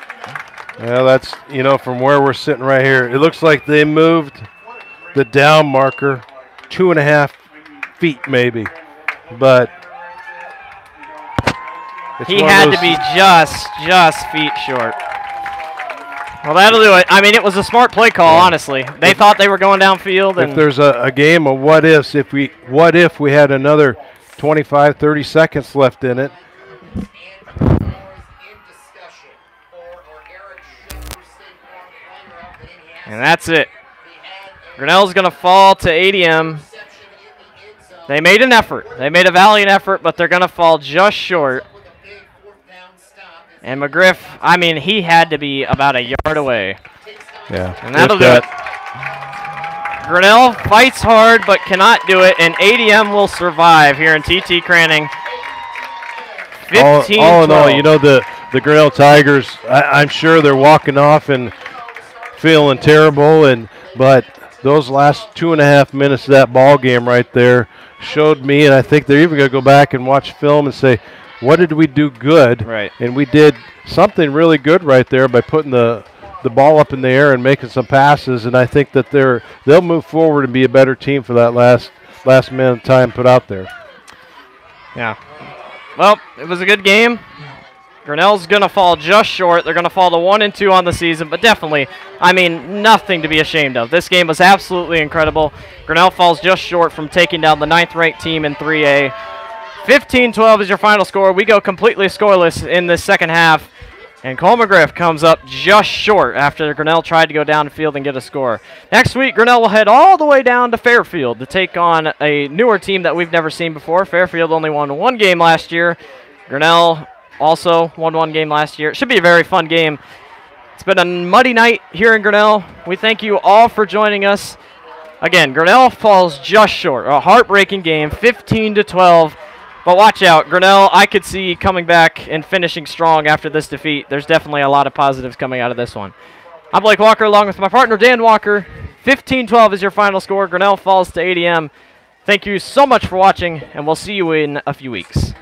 Yeah, that's, you know, from where we're sitting right here, it looks like they moved the down marker 2.5 feet maybe. But he had to be just feet short. Well, that'll do it. I mean, it was a smart play call, honestly. They thought they were going downfield. And if there's a game of what ifs, what if we had another 25, 30 seconds left in it? And that's it. Grinnell's going to fall to ADM. They made an effort. They made a valiant effort, but they're going to fall just short. And McGriff, I mean, he had to be about a yard away. Yeah. And that'll do it. Grinnell fights hard but cannot do it, and ADM will survive here in TT Cranning. 15-12. All in all, you know, the Grinnell Tigers, I'm sure they're walking off and feeling terrible, but those last 2.5 minutes of that ball game right there showed me, and I think they're even going to go back and watch film and say, what did we do good? Right. And we did something really good right there by putting the ball up in the air and making some passes, and I think that they'll move forward and be a better team for that last minute time put out there. Yeah. Well, it was a good game. Grinnell's going to fall just short. They're going to fall to 1-2 on the season, but definitely, I mean, nothing to be ashamed of. This game was absolutely incredible. Grinnell falls just short from taking down the 9th-ranked team in 3A. 15-12 is your final score. We go completely scoreless in the second half, and Cole McGriff comes up just short after Grinnell tried to go downfield and get a score. Next week, Grinnell will head all the way down to Fairfield to take on a newer team that we've never seen before. Fairfield only won one game last year. Grinnell also won one game last year. It should be a very fun game. It's been a muddy night here in Grinnell. We thank you all for joining us. Again, Grinnell falls just short. A heartbreaking game, 15-12. But watch out, Grinnell, I could see coming back and finishing strong after this defeat. There's definitely a lot of positives coming out of this one. I'm Blake Walker along with my partner, Dan Walker. 15-12 is your final score. Grinnell falls to ADM. Thank you so much for watching, and we'll see you in a few weeks.